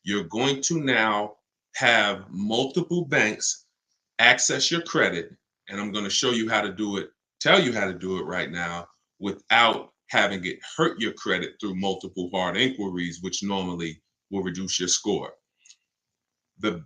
you're going to now have multiple banks access your credit. And I'm going to show you how to do it, tell you how to do it right now without having it hurt your credit through multiple hard inquiries, which normally will reduce your score. The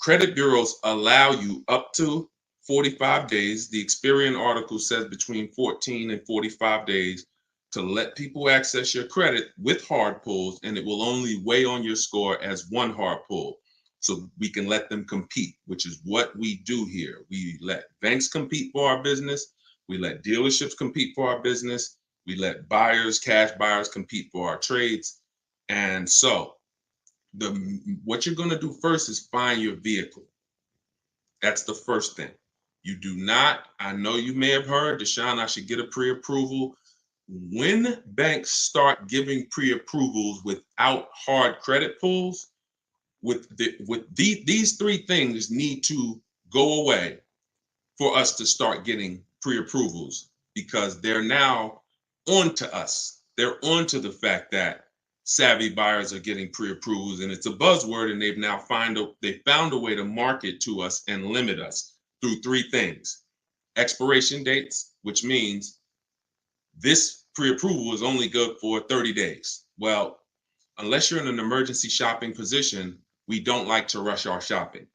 credit bureaus allow you up to 45 days. The Experian article says between 14 and 45 days to let people access your credit with hard pulls, and it will only weigh on your score as one hard pull. So we can let them compete, which is what we do here. We let banks compete for our business. We let dealerships compete for our business. We let buyers, cash buyers compete for our trades. And so what you're going to do first is find your vehicle. That's the first thing. You do not, I know you may have heard, Deshone, I should get a pre-approval. When banks start giving pre-approvals without hard credit pulls, these three things need to go away for us to start getting pre-approvals, because they're now onto us. They're onto the fact that savvy buyers are getting pre-approvals, and it's a buzzword, and they've now found a way to market to us and limit us through three things. Expiration dates, which means this pre-approval is only good for 30 days. Well, unless you're in an emergency shopping position, we don't like to rush our shopping.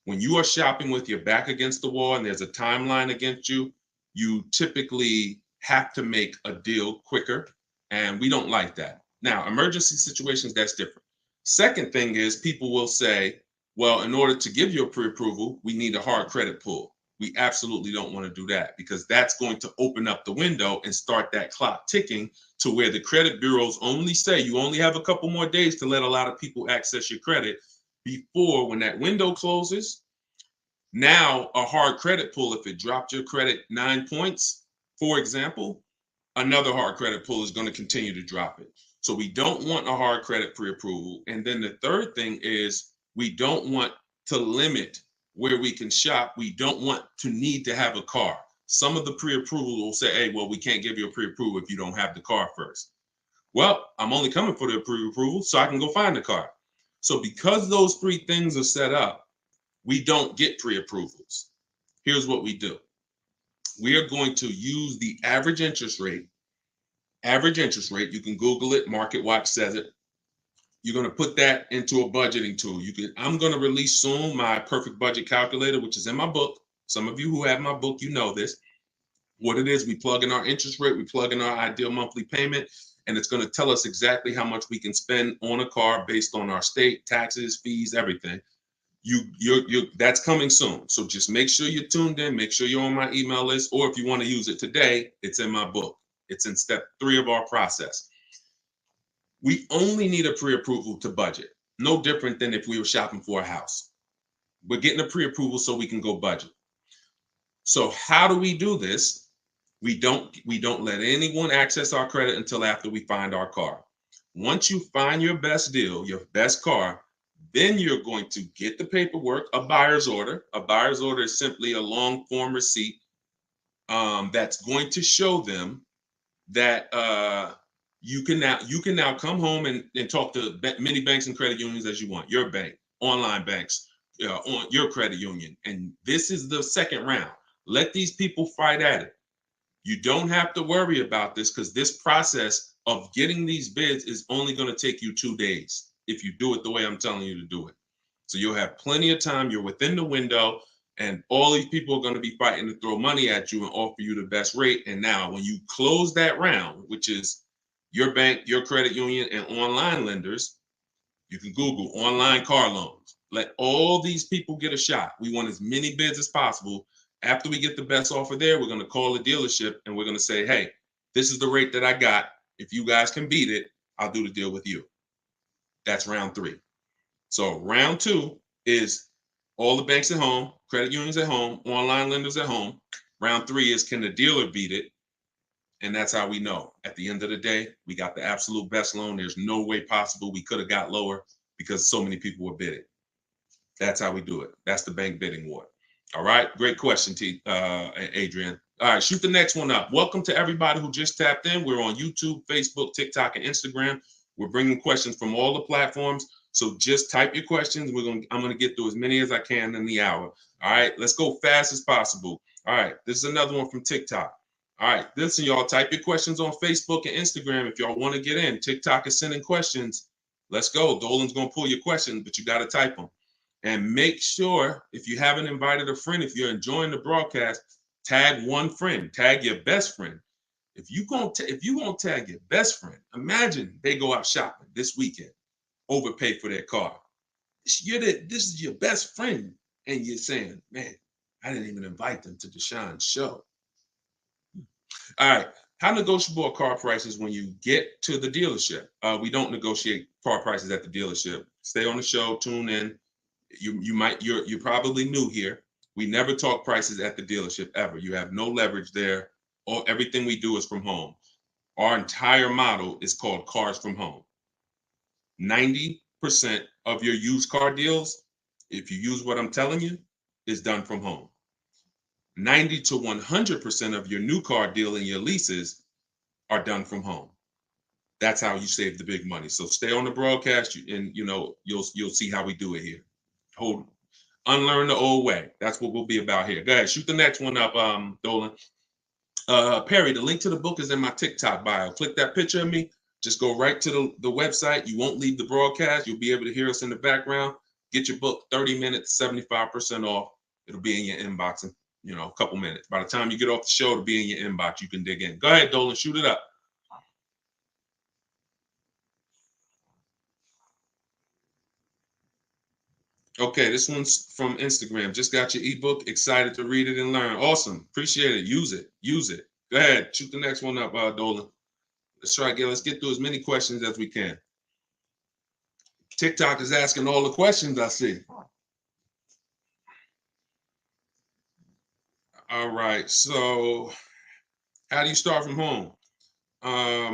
When you are shopping with your back against the wall and there's a timeline against you, you typically have to make a deal quicker, and we don't like that. Now, emergency situations, that's different. Second thing is, people will say, well, in order to give you a pre-approval, we need a hard credit pull. We absolutely don't want to do that, because that's going to open up the window and start that clock ticking to where the credit bureaus only say you only have a couple more days to let a lot of people access your credit before, when that window closes, now a hard credit pull, if it dropped your credit 9 points, for example, another hard credit pull is going to continue to drop it. So we don't want a hard credit pre-approval. And then the third thing is, we don't want to limit where we can shop. We don't want to need to have a car. Some of the pre-approval will say, hey, well, we can't give you a pre-approval if you don't have the car first. Well, I'm only coming for the pre-approval so I can go find the car. So because those three things are set up, we don't get pre-approvals. Here's what we do. We are going to use the average interest rate. Average interest rate, you can Google it, MarketWatch says it. You're going to put that into a budgeting tool. I'm going to release soon my perfect budget calculator, which is in my book. Some of you who have my book, you know this. What it is, we plug in our interest rate, we plug in our ideal monthly payment, and it's going to tell us exactly how much we can spend on a car based on our state, taxes, fees, everything. That's coming soon. So just make sure you're tuned in, make sure you're on my email list, or if you want to use it today, it's in my book. It's in step 3 of our process. We only need a pre-approval to budget. No different than if we were shopping for a house. We're getting a pre-approval so we can go budget. So how do we do this? We don't let anyone access our credit until after we find our car. Once you find your best deal, your best car, then you're going to get the paperwork, a buyer's order. A buyer's order is simply a long form receipt that's going to show them that you can now come home and talk to many banks and credit unions as you want. Your bank, online banks, on your credit union. And this is the second round. Let these people fight at it. You don't have to worry about this, because this process of getting these bids is only going to take you 2 days if you do it the way I'm telling you to do it. So you'll have plenty of time. You're within the window. And all these people are going to be fighting to throw money at you and offer you the best rate. And now when you close that round, which is your bank, your credit union, and online lenders, you can Google online car loans. Let all these people get a shot. We want as many bids as possible. After we get the best offer there, we're going to call the dealership and we're going to say, hey, this is the rate that I got. If you guys can beat it, I'll do the deal with you. That's round 3. So round 2 is all the banks at home, credit unions at home, online lenders at home. Round 3 is, can the dealer beat it? And that's how we know. At the end of the day, we got the absolute best loan. There's no way possible we could have got lower because so many people were bidding. That's how we do it. That's the bank bidding war. All right. Great question, Adrian. All right. Shoot the next one up. Welcome to everybody who just tapped in. We're on YouTube, Facebook, TikTok, and Instagram. We're bringing questions from all the platforms. So just type your questions. I'm gonna get through as many as I can in the hour. All right, let's go fast as possible. All right, this is another one from TikTok. All right, listen, y'all, type your questions on Facebook and Instagram if y'all want to get in. TikTok is sending questions. Let's go. Dolan's gonna pull your questions, but you got to type them. And make sure, if you haven't invited a friend, if you're enjoying the broadcast, tag one friend, tag your best friend. If you gonna tag your best friend, imagine they go out shopping this weekend, overpay for their car. This is your best friend, and you're saying, man, I didn't even invite them to Deshone's show. All right. How negotiable are car prices when you get to the dealership? We don't negotiate car prices at the dealership. Stay on the show, tune in. You're probably new here. We never talk prices at the dealership ever. You have no leverage there. Everything we do is from home. Our entire model is called Cars from Home. 90% of your used car deals, if you use what I'm telling you, is done from home. 90 to 100% of your new car deal and your leases are done from home. That's how you save the big money. So stay on the broadcast, and you'll see how we do it here. Unlearn the old way. That's what we'll be about here. Go ahead, shoot the next one up, Dolan. Perry, the link to the book is in my TikTok bio. Click that picture of me. Just go right to the website. You won't leave the broadcast. You'll be able to hear us in the background. Get your book, 30 minutes, 75% off. It'll be in your inbox in a couple minutes. By the time you get off the show, it'll be in your inbox. You can dig in. Go ahead, Dolan, shoot it up. Okay, this one's from Instagram. Just got your ebook. Excited to read it and learn. Awesome. Appreciate it. Use it. Use it. Go ahead. Shoot the next one up, Dolan. Let's get through as many questions as we can. TikTok is asking all the questions I see. All right. So how do you start from home? How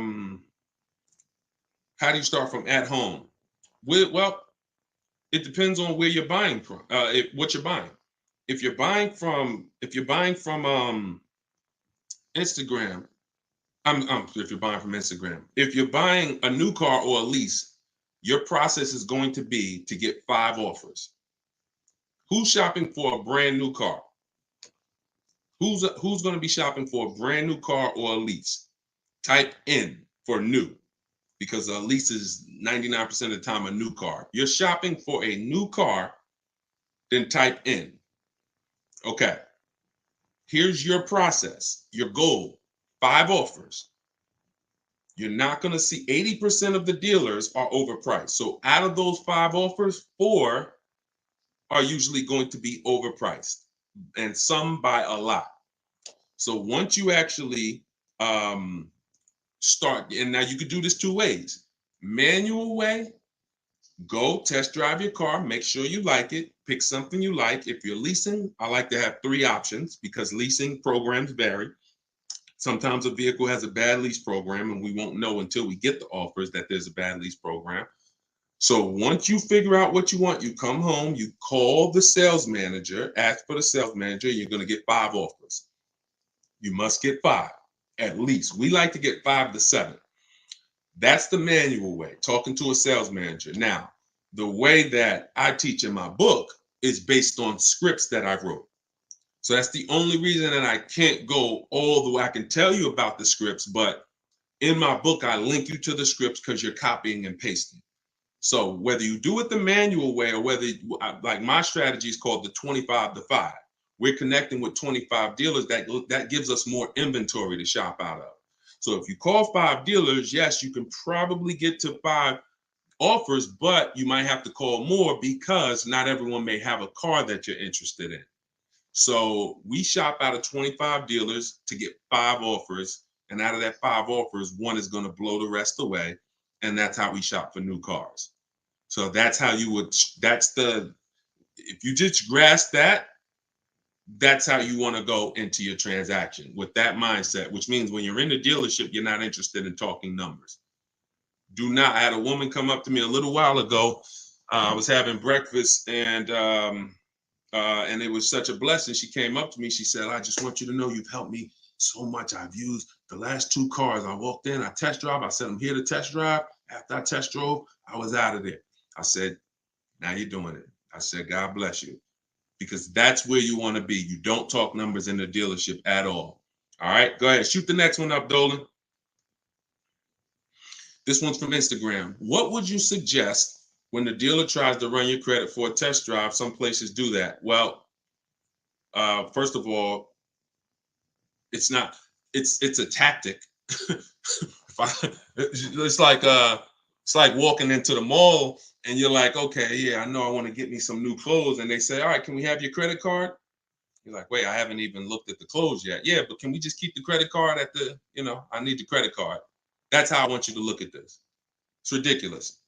do you start from at home? Well, it depends on where you're buying from. What you're buying. If you're buying from Instagram, if you're buying from Instagram, if you're buying a new car or a lease, your process is going to be to get 5 offers. Who's shopping for a brand new car? Who's going to be shopping for a brand new car or a lease? Type in for new, because a lease is 99% of the time a new car. You're shopping for a new car, then type in. Okay. Here's your process, your goal, 5 offers. You're not going to see 80% of the dealers are overpriced. So out of those 5 offers, 4 are usually going to be overpriced, and some by a lot. So once you actually start, and now you could do this 2 ways. Manual way, go test drive your car, make sure you like it, pick something you like. If you're leasing, I like to have 3 options because leasing programs vary. Sometimes a vehicle has a bad lease program, and we won't know until we get the offers that there's a bad lease program. So once you figure out what you want, you come home, you call the sales manager, ask for the sales manager, you're going to get 5 offers. You must get 5, at least. We like to get 5 to 7. That's the manual way, talking to a sales manager. Now, the way that I teach in my book is based on scripts that I wrote. So that's the only reason that I can't go all the way. I can tell you about the scripts, but in my book, I link you to the scripts because you're copying and pasting. So whether you do it the manual way or whether, like my strategy is called the 25 to 5. We're connecting with 25 dealers. That gives us more inventory to shop out of. So if you call 5 dealers, yes, you can probably get to 5 offers, but you might have to call more because not everyone may have a car that you're interested in. So we shop out of 25 dealers to get 5 offers. And out of that 5 offers, 1 is going to blow the rest away. And that's how we shop for new cars. So that's how if you just grasp that, that's how you want to go into your transaction with that mindset, which means when you're in the dealership, you're not interested in talking numbers. I had a woman come up to me a little while ago. I was having breakfast and it was such a blessing. She came up to me. She said, I just want you to know you've helped me so much. I've used the last 2 cars. I walked in, I test drove. I said, I'm here to test drive. After I test drove, I was out of there. I said, now you're doing it. I said, God bless you, because that's where you want to be. You don't talk numbers in the dealership at all. All right, go ahead. Shoot the next one up, Dolan. This one's from Instagram. What would you suggest when the dealer tries to run your credit for a test drive? Some places do that. Well, first of all, it's not. It's a tactic. It's like walking into the mall and you're like, okay, yeah, I know I want to get me some new clothes, and they say, all right, can we have your credit card? You're like, wait, I haven't even looked at the clothes yet. Yeah, but can we just keep the credit card at the, I need the credit card. That's how I want you to look at this. It's ridiculous.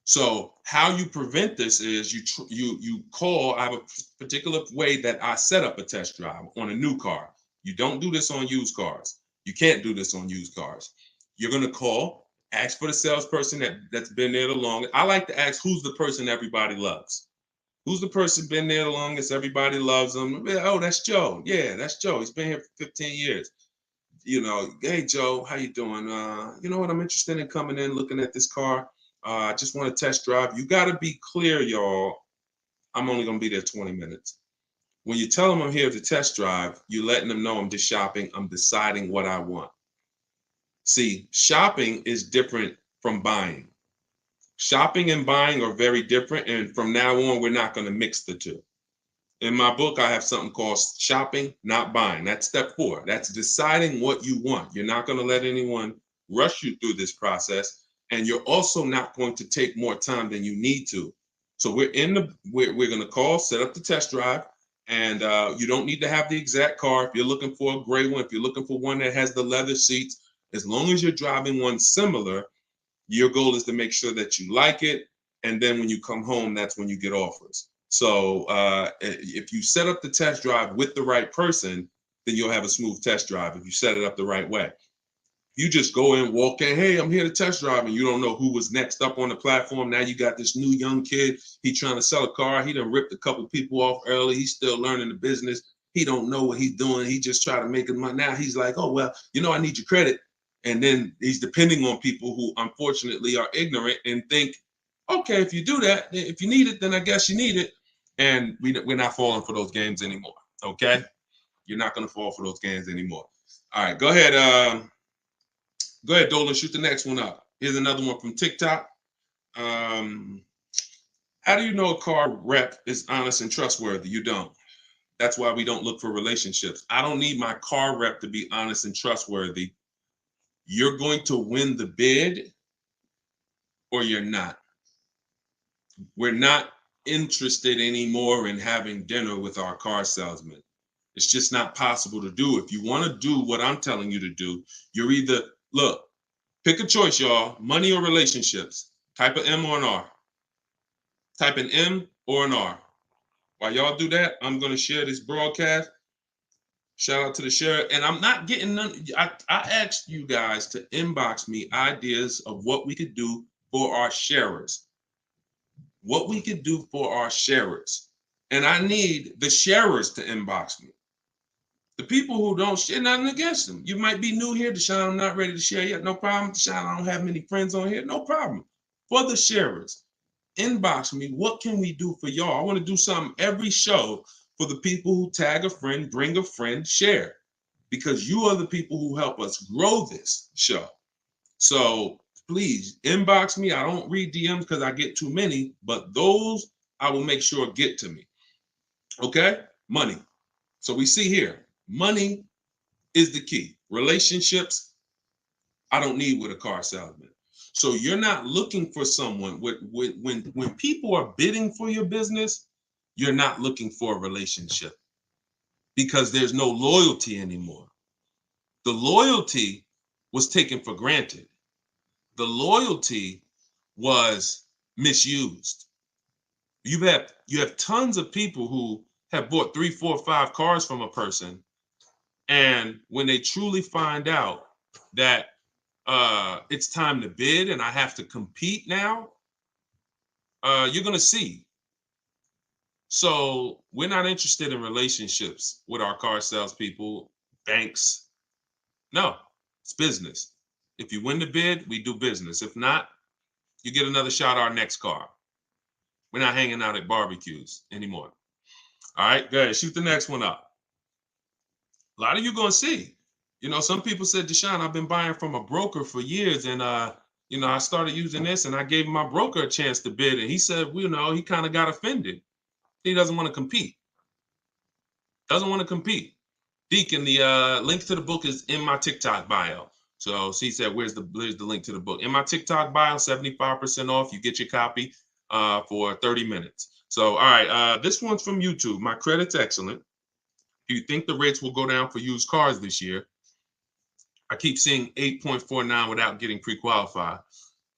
So how you prevent this is you call. I have a particular way that I set up a test drive on a new car. You don't do this on used cars. You can't do this on used cars. You're gonna call, ask for the salesperson that's been there the longest. I like to ask, who's the person everybody loves? Who's the person been there the longest? Everybody loves them. Oh, that's Joe. Yeah, that's Joe. He's been here for 15 years. Hey Joe, how you doing? You know what? I'm interested in coming in, looking at this car. I just want to test drive. You got to be clear, y'all. I'm only going to be there 20 minutes. When you tell them I'm here to test drive, you're letting them know I'm just shopping. I'm deciding what I want. See, shopping is different from buying. Shopping and buying are very different. And from now on, we're not going to mix the two. In my book, I have something called shopping, not buying. That's step 4. That's deciding what you want. You're not going to let anyone rush you through this process. And you're also not going to take more time than you need to. So we're going to call, set up the test drive, and you don't need to have the exact car. If you're looking for a gray one, if you're looking for one that has the leather seats, as long as you're driving one similar, your goal is to make sure that you like it. And then when you come home, that's when you get offers. So if you set up the test drive with the right person, then you'll have a smooth test drive if you set it up the right way. You just go in, walk in, hey, I'm here to test drive, and you don't know who was next up on the platform. Now you got this new young kid. He trying to sell a car. He done ripped a couple people off early. He's still learning the business. He don't know what he's doing. He just try to make it money. Now he's like, oh, well, I need your credit. And then he's depending on people who unfortunately are ignorant and think, okay, if you do that, if you need it, then I guess you need it. And we're not falling for those games anymore, okay? You're not going to fall for those games anymore. All right, go ahead. Go ahead, Dolan, shoot the next one up. Here's another one from TikTok. How do you know a car rep is honest and trustworthy? You don't. That's why we don't look for relationships. I don't need my car rep to be honest and trustworthy. You're going to win the bid or you're not. We're not interested anymore in having dinner with our car salesman. It's just not possible to do. If you want to do what I'm telling you to do, you're either, look, pick a choice, y'all, money or relationships. Type an M or an R. Type an M or an R. While y'all do that, I'm going to share this broadcast. Shout out to the share. And I'm not getting none. I asked you guys to inbox me ideas of what we could do for our sharers. What we could do for our sharers. And I need the sharers to inbox me. The people who don't share, nothing against them. You might be new here, Deshone. I'm not ready to share yet. No problem. Deshone, I don't have many friends on here. No problem. For the sharers, inbox me. What can we do for y'all? I want to do something every show for the people who tag a friend, bring a friend, share. Because you are the people who help us grow this show. So please inbox me. I don't read DMs because I get too many, but those I will make sure get to me. Okay? Money. So we see here, money is the key. Relationships, I don't need with a car salesman. So you're not looking for someone when people are bidding for your business, you're not looking for a relationship because there's no loyalty anymore. The loyalty was taken for granted. The loyalty was misused. You have tons of people who have bought 3, 4, 5 cars from a person, and when they truly find out that it's time to bid and I have to compete now, you're gonna see. So we're not interested in relationships with our car salespeople, banks. No, it's business. If you win the bid, we do business. If not, you get another shot at our next car. We're not hanging out at barbecues anymore. All right, go ahead, shoot the next one up. A lot of you gonna see. You know, some people said, Deshone, I've been buying from a broker for years, and you know, I started using this, and I gave my broker a chance to bid, and he said, well, you know, he kind of got offended. He doesn't want to compete. Doesn't want to compete. Deacon, the link to the book is in my TikTok bio. So he said, where's the link to the book? In my TikTok bio, 75% off. You get your copy for 30 minutes. So, all right, this one's from YouTube. My credit's excellent. Do you think the rates will go down for used cars this year? I keep seeing 8.49 without getting pre-qualified.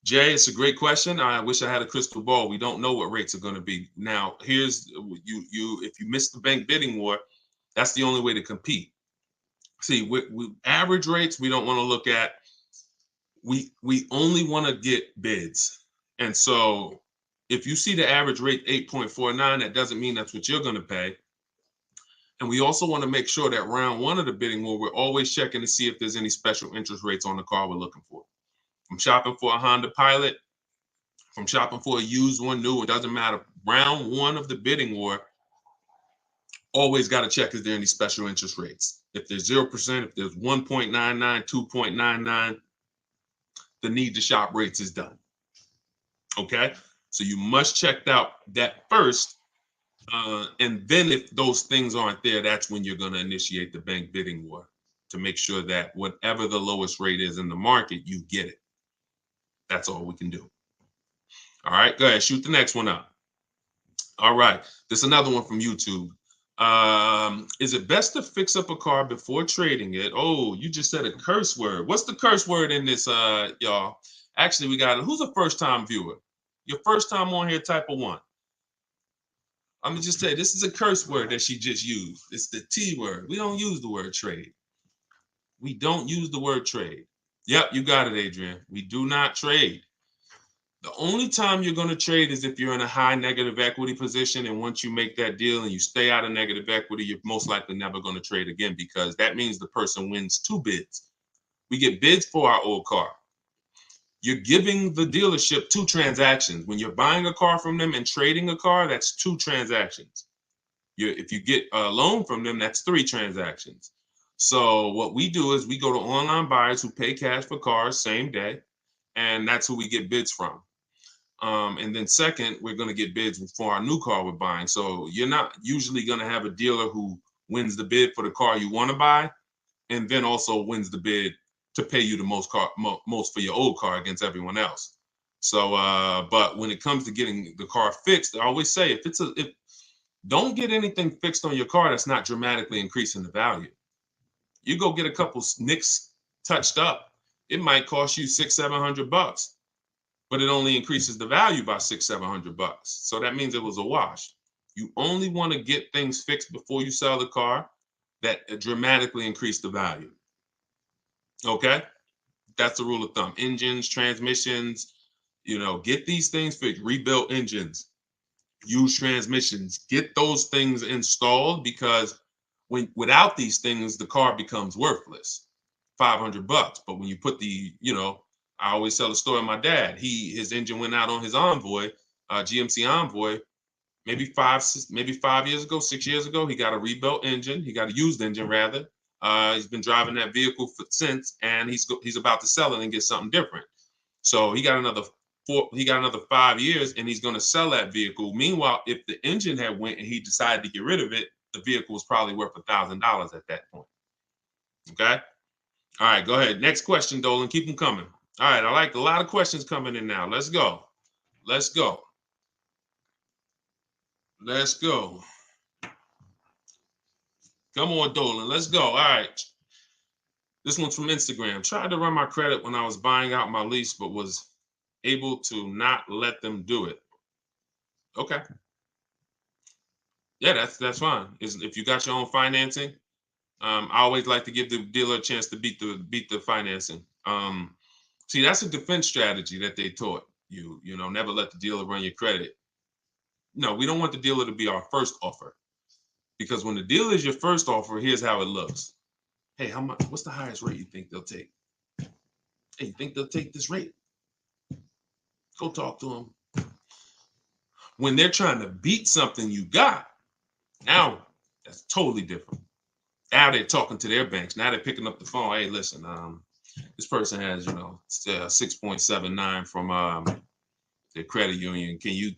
Jay, it's a great question. I wish I had a crystal ball. We don't know what rates are going to be. Now, here's you if you miss the bank bidding war, that's the only way to compete. See, with average rates, we don't want to look at. We only want to get bids. And so if you see the average rate 8.49, that doesn't mean that's what you're going to pay. And we also want to make sure that round one of the bidding war, we're always checking to see if there's any special interest rates on the car we're looking for. I'm shopping for a Honda Pilot. If I'm shopping for a used one, new, it doesn't matter. Round one of the bidding war, always got to check, is there any special interest rates? If there's 0%, if there's 1.99, 2.99, the need to shop rates is done. Okay? So you must check out that first. And then if those things aren't there, that's when you're going to initiate the bank bidding war to make sure that whatever the lowest rate is in the market, you get it. That's all we can do. All right, go ahead, shoot the next one up. All right, this is another one from YouTube. Is it best to fix up a car before trading it? Oh, you just said a curse word. What's the curse word in this, y'all? Actually, we got, who's a first-time viewer? Your first time on here, type of 1. I'm gonna just tell you, this is a curse word that she just used. It's the T word. We don't use the word trade. We don't use the word trade. Yep, you got it, Adrian. We do not trade. The only time you're going to trade is if you're in a high negative equity position, and once you make that deal and you stay out of negative equity, you're most likely never going to trade again, because that means the person wins 2 bids. We get bids for our old car. You're giving the dealership 2 transactions. When you're buying a car from them and trading a car, that's 2 transactions. If you get a loan from them, that's 3 transactions. So what we do is we go to online buyers who pay cash for cars same day, and that's who we get bids from. And then second, we're going to get bids for our new car we're buying. So you're not usually going to have a dealer who wins the bid for the car you want to buy, and then also wins the bid to pay you the most for your old car against everyone else. So, but when it comes to getting the car fixed, I always say, if don't get anything fixed on your car that's not dramatically increasing the value. You go get a couple nicks touched up, it might cost you $600-700, but it only increases the value by $600-700. So that means it was a wash. You only want to get things fixed before you sell the car that dramatically increase the value. Okay, that's the rule of thumb. Engines, transmissions, get these things fixed. Rebuilt engines, used transmissions, get those things installed, because without these things, the car becomes worthless. $500. But when you put I always tell the story of my dad. His engine went out on his Envoy, GMC Envoy, maybe 5 years ago, 6 years ago. He got a rebuilt engine. He got a used engine rather. He's been driving that vehicle since, and he's about to sell it and get something different. So he got another 5 years, and he's going to sell that vehicle. Meanwhile, if the engine had went and he decided to get rid of it, the vehicle was probably worth $1,000 at that point. Okay. All right, go ahead. Next question, Dolan. Keep them coming. All right, I like a lot of questions coming in now. Let's go. Let's go. Let's go. Come on, Dolan. Let's go. All right. This one's from Instagram. Tried to run my credit when I was buying out my lease, but was able to not let them do it. Okay. Yeah, that's fine. If you got your own financing, I always like to give the dealer a chance to beat the financing. See, that's a defense strategy that they taught you. Never let the dealer run your credit. No, we don't want the dealer to be our first offer, because when the dealer is your first offer, here's how it looks. Hey, how much? What's the highest rate you think they'll take? Hey, you think they'll take this rate? Go talk to them. When they're trying to beat something you got, now that's totally different. Now they're talking to their banks. Now they're picking up the phone. Hey, listen, this person has, 6.79 from their credit union. Can you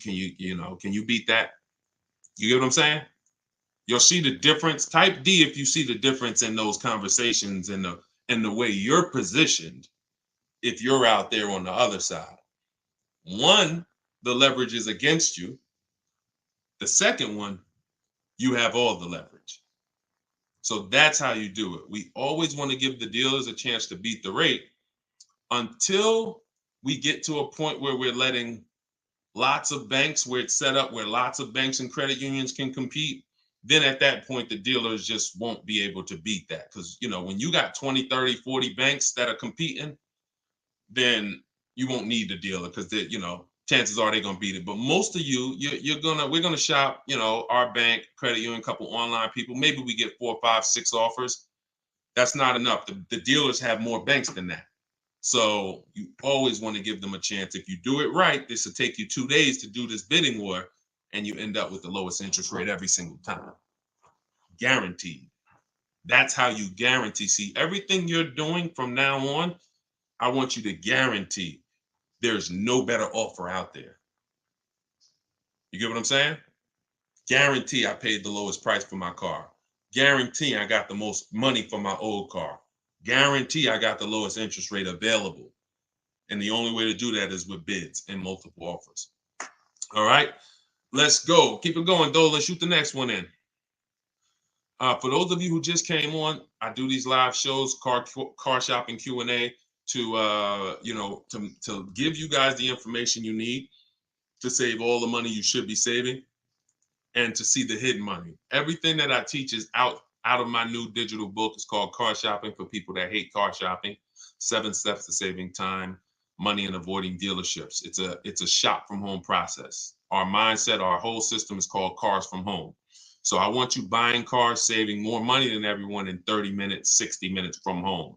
beat that? You get what I'm saying? You'll see the difference. Type D if you see the difference in those conversations and the way you're positioned if you're out there on the other side. One, the leverage is against you. The second one, you have all the leverage. So that's how you do it. We always want to give the dealers a chance to beat the rate until we get to a point where we're letting lots of banks, where it's set up where lots of banks and credit unions can compete. Then at that point, the dealers just won't be able to beat that. Because, when you got 20, 30, 40 banks that are competing, then you won't need the dealer because chances are they're gonna beat it. But most of we're gonna shop, our bank, credit union, couple online people. Maybe we get 4, 5, 6 offers. That's not enough. The dealers have more banks than that. So you always want to give them a chance. If you do it right, this will take you 2 days to do this bidding war, and you end up with the lowest interest rate every single time. Guaranteed. That's how you guarantee. See, everything you're doing from now on, I want you to guarantee there's no better offer out there. You get what I'm saying? Guarantee I paid the lowest price for my car. Guarantee I got the most money for my old car. Guarantee I got the lowest interest rate available. And the only way to do that is with bids and multiple offers. All right, let's go. Keep it going, Dolan. Shoot the next one in. For those of you who just came on, I do these live shows, car shopping Q&A, to give you guys the information you need to save all the money you should be saving and to see the hidden money. Everything that I teach is out of my new digital book. It's called Car Shopping for People That Hate Car Shopping. 7 Steps to Saving Time, Money, and Avoiding Dealerships. It's a shop from home process. Our mindset, our whole system is called Cars from Home. So I want you buying cars, saving more money than everyone in 30 minutes, 60 minutes from home.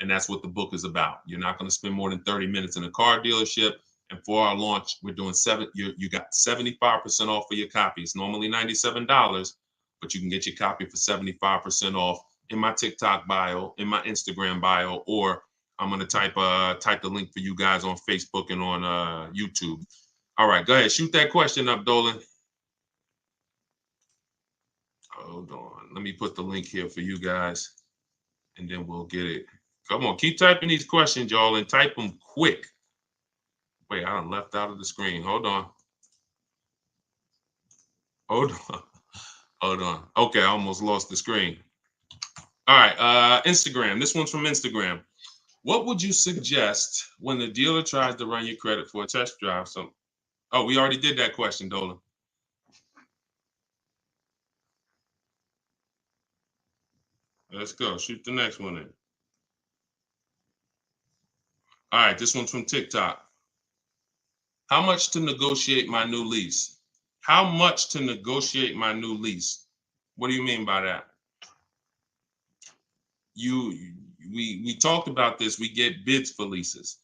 And that's what the book is about. You're not going to spend more than 30 minutes in a car dealership. And for our launch, we're doing you got 75% off for your copy. It's normally $97, but you can get your copy for 75% off in my TikTok bio, in my Instagram bio, or I'm going to type the link for you guys on Facebook and on YouTube. All right, go ahead. Shoot that question up, Dolan. Hold on. Let me put the link here for you guys, and then we'll get it. Come on, keep typing these questions, y'all, and type them quick. Wait, I done left out of the screen. Hold on. Okay, I almost lost the screen. All right, Instagram. This one's from Instagram. What would you suggest when the dealer tries to run your credit for a test drive? We already did that question, Dolan. Let's go. Shoot the next one in. All right, this one's from TikTok. How much to negotiate my new lease? How much to negotiate my new lease? What do you mean by that? We talked about this. We get bids for leases.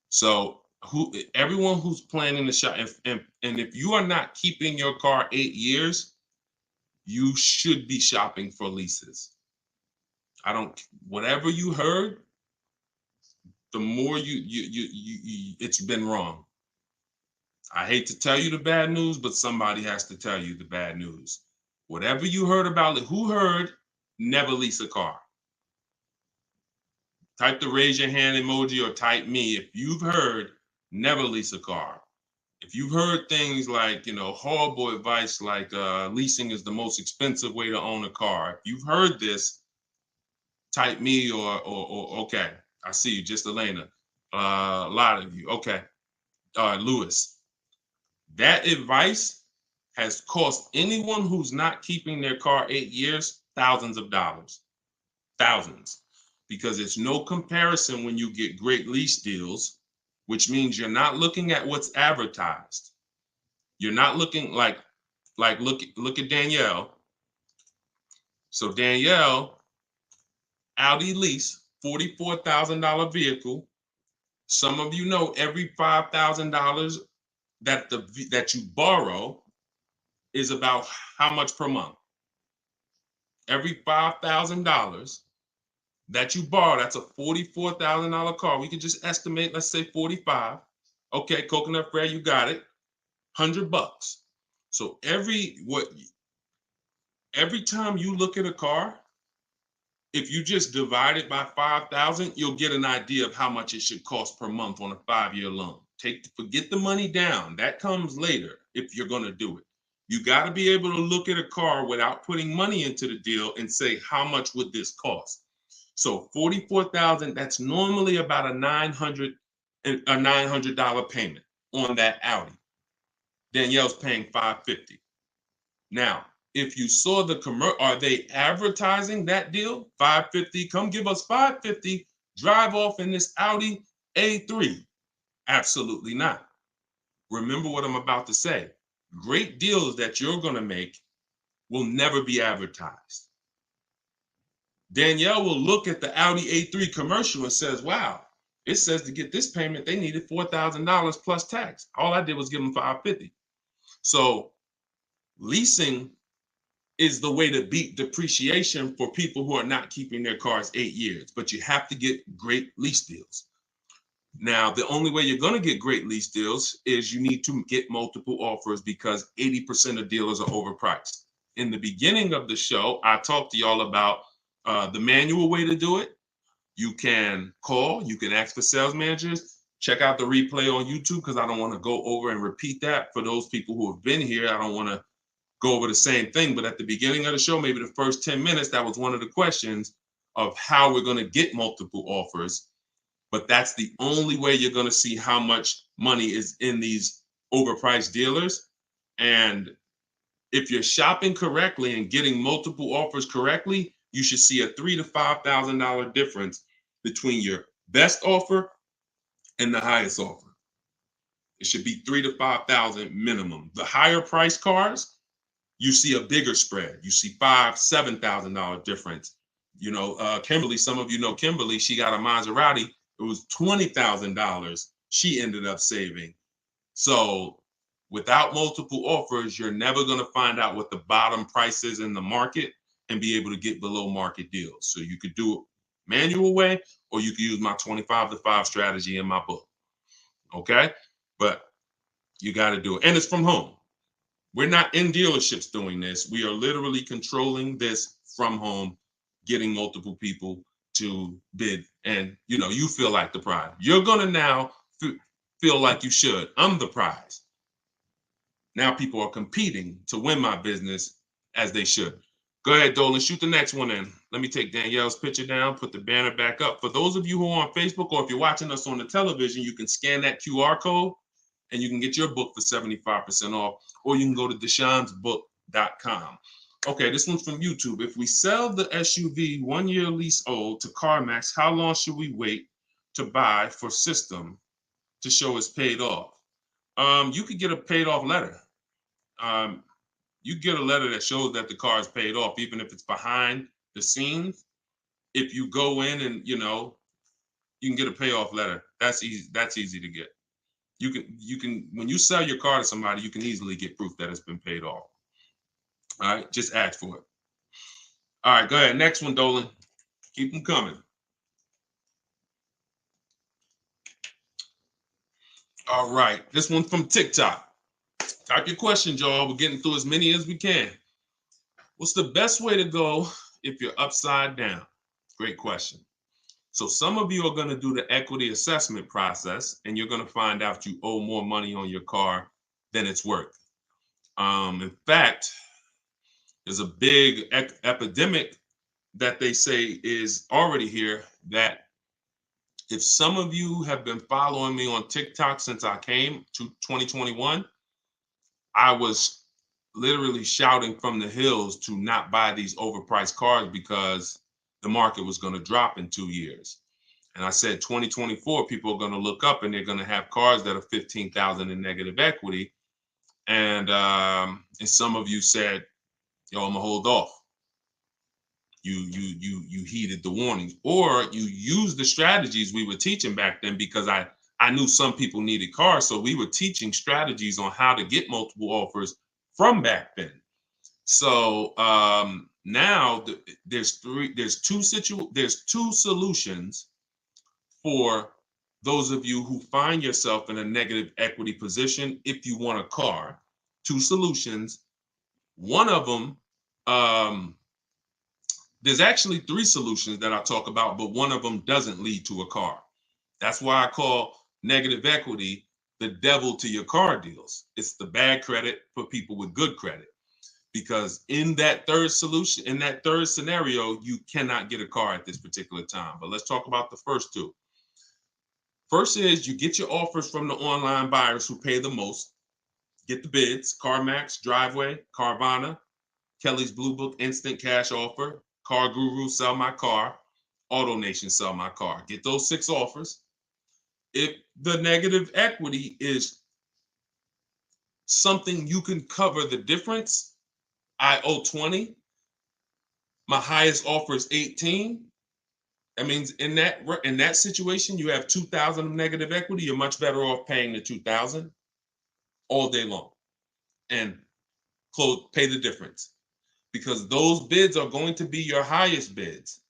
So everyone who's planning to shop, and if you are not keeping your car 8 years, you should be shopping for leases. Whatever you heard, the more it's been wrong. I hate to tell you the bad news, but somebody has to tell you the bad news. Whatever you heard about it, who heard, never lease a car. Type the raise your hand emoji or type me if you've heard, never lease a car. If you've heard things like, horrible advice like leasing is the most expensive way to own a car. If you've heard this, type me or okay. I see you, just Elena. A lot of you. Okay. Lewis. That advice has cost anyone who's not keeping their car 8 years thousands of dollars. Thousands. Because it's no comparison when you get great lease deals, which means you're not looking at what's advertised. You're not looking like look at Danielle. So Danielle, Audi lease, $44,000 vehicle. Some of you know every $5,000 that you borrow is about how much per month. Every $5,000 that you borrow, that's a $44,000 car. We could just estimate, let's say 45. Okay, Coconut Fred, you got it. $100. So every time you look at a car, if you just divide it by 5,000, you'll get an idea of how much it should cost per month on a 5-year loan. Forget the money down. That comes later if you're going to do it. You got to be able to look at a car without putting money into the deal and say, how much would this cost? So 44,000, that's normally about a $900 payment on that Audi. Danielle's paying $550. Now, if you saw the commercial, are they advertising that deal? $550, come give us $550, drive off in this Audi A3. Absolutely not. Remember what I'm about to say. Great deals that you're going to make will never be advertised. Danielle will look at the Audi A3 commercial and says, wow, it says to get this payment, they needed $4,000 plus tax. All I did was give them $550. So leasing is the way to beat depreciation for people who are not keeping their cars 8 years, but you have to get great lease deals. Now, the only way you're going to get great lease deals is you need to get multiple offers because 80% of dealers are overpriced. In the beginning of the show, I talked to y'all about the manual way to do it. You can call, you can ask for sales managers. Check out the replay on YouTube because I don't want to go over and repeat that. For those people who have been here, I don't want to go over the same thing, but at the beginning of the show, maybe the first 10 minutes, that was one of the questions of how we're going to get multiple offers. But that's the only way you're going to see how much money is in these overpriced dealers. And if you're shopping correctly and getting multiple offers correctly, you should see a $3,000 to $5,000 difference between your best offer and the highest offer. It should be $3,000 to $5,000 minimum. The higher price cars, you see a bigger spread. You see $5,000, $7,000 difference. You know, Kimberly, some of you know Kimberly, she got a Maserati. It was $20,000 she ended up saving. So without multiple offers, you're never going to find out what the bottom price is in the market and be able to get below market deals. So you could do it manual way, or you could use my 25 to 5 strategy in my book. Okay? But you got to do it. And it's from home. We're not in dealerships doing this. We are literally controlling this from home, getting multiple people to bid. And, you know, you feel like the prize. You're going to now feel like you should. I'm the prize. Now people are competing to win my business as they should. Go ahead, Dolan, shoot the next one in. Let me take Danielle's picture down, put the banner back up. For those of you who are on Facebook, or if you're watching us on the television, you can scan that QR code and you can get your book for 75% off, or you can go to deshonsbook.com. Okay, this one's from YouTube. If we sell the SUV 1 year lease old to CarMax, how long should we wait to buy for system to show it's paid off? You could get a paid off letter. You get a letter that shows that the car is paid off, even if it's behind the scenes. If you go in and, you know, you can get a payoff letter. That's easy. That's easy to get. You can when you sell your car to somebody, you can easily get proof that it's been paid off. All right, just ask for it. All right, go ahead. Next one, Dolan. Keep them coming. All right, this one from TikTok. Type your questions, y'all. We're getting through as many as we can. What's the best way to go if you're upside down? Great question. So some of you are going to do the equity assessment process, and you're going to find out you owe more money on your car than it's worth. In fact, there's a big epidemic that they say is already here, that if some of you have been following me on TikTok since I came to 2021, I was literally shouting from the hills to not buy these overpriced cars because the market was going to drop in 2 years. And I said 2024, people are going to look up and they're going to have cars that are 15,000 in negative equity. And some of you said, yo, I'm gonna hold off. You heeded the warnings, or you used the strategies we were teaching back then, because I I knew some people needed cars, so we were teaching strategies on how to get multiple offers from back then. So now there's two solutions for those of you who find yourself in a negative equity position. If you want a car, two solutions. One of them, there's actually three solutions that I talk about, but one of them doesn't lead to a car. That's why I call negative equity the devil to your car deals. It's the bad credit for people with good credit. Because in that third solution, in that third scenario, you cannot get a car at this particular time. But let's talk about the first two. First is you get your offers from the online buyers who pay the most. Get the bids: CarMax, Driveway, Carvana, Kelly's Blue Book, Instant Cash Offer, Car Guru, Sell My Car, AutoNation, Sell My Car. Get those 6 offers. If the negative equity is something you can cover the difference, I owe 20. My highest offer is 18. That means in that situation, you have 2,000 of negative equity. You're much better off paying the 2,000 all day long and pay the difference, because those bids are going to be your highest bids.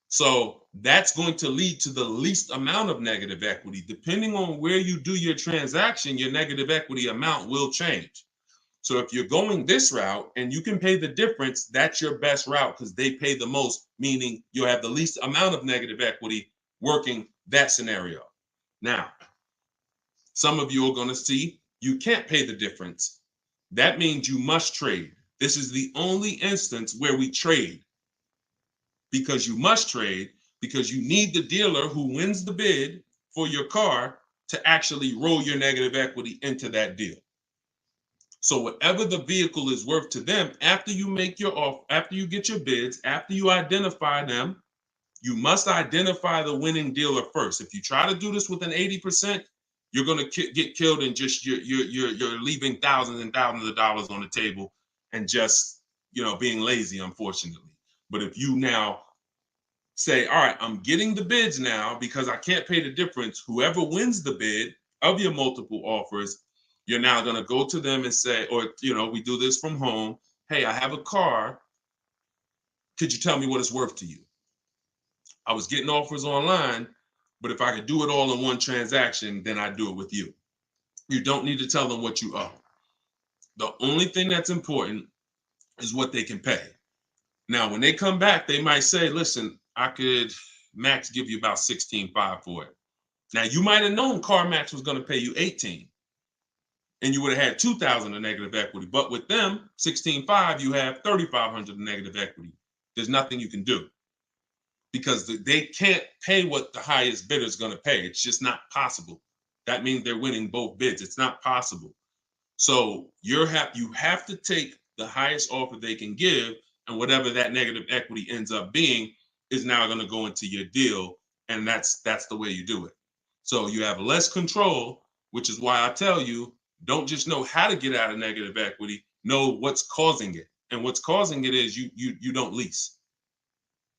So that's going to lead to the least amount of negative equity. Depending on where you do your transaction, your negative equity amount will change. So if you're going this route and you can pay the difference, that's your best route because they pay the most, meaning you'll have the least amount of negative equity working that scenario. Now, some of you are going to see you can't pay the difference. That means you must trade. This is the only instance where we trade, because you must trade, because you need the dealer who wins the bid for your car to actually roll your negative equity into that deal. So whatever the vehicle is worth to them, after you make your offer, after you get your bids, after you identify them, you must identify the winning dealer first. If you try to do this with an 80%, you're going to get killed, and just you're leaving thousands and thousands of dollars on the table and just being lazy, unfortunately. But if you now say, all right, I'm getting the bids now because I can't pay the difference, whoever wins the bid of your multiple offers, you're now going to go to them and say, or, we do this from home. Hey, I have a car. Could you tell me what it's worth to you? I was getting offers online, but if I could do it all in one transaction, then I'd do it with you. You don't need to tell them what you owe. The only thing that's important is what they can pay. Now, when they come back, they might say, listen, I could max give you about 16.5 for it. Now, you might have known CarMax was going to pay you 18. And you would have had 2,000 of negative equity. But with them, 16.5, you have 3,500 of negative equity. There's nothing you can do, because they can't pay what the highest bidder is going to pay. It's just not possible. That means they're winning both bids. It's not possible. So you have to take the highest offer they can give, and whatever that negative equity ends up being is now going to go into your deal, and that's the way you do it. So you have less control, which is why I tell you, don't just know how to get out of negative equity, know what's causing it. And what's causing it is you don't lease.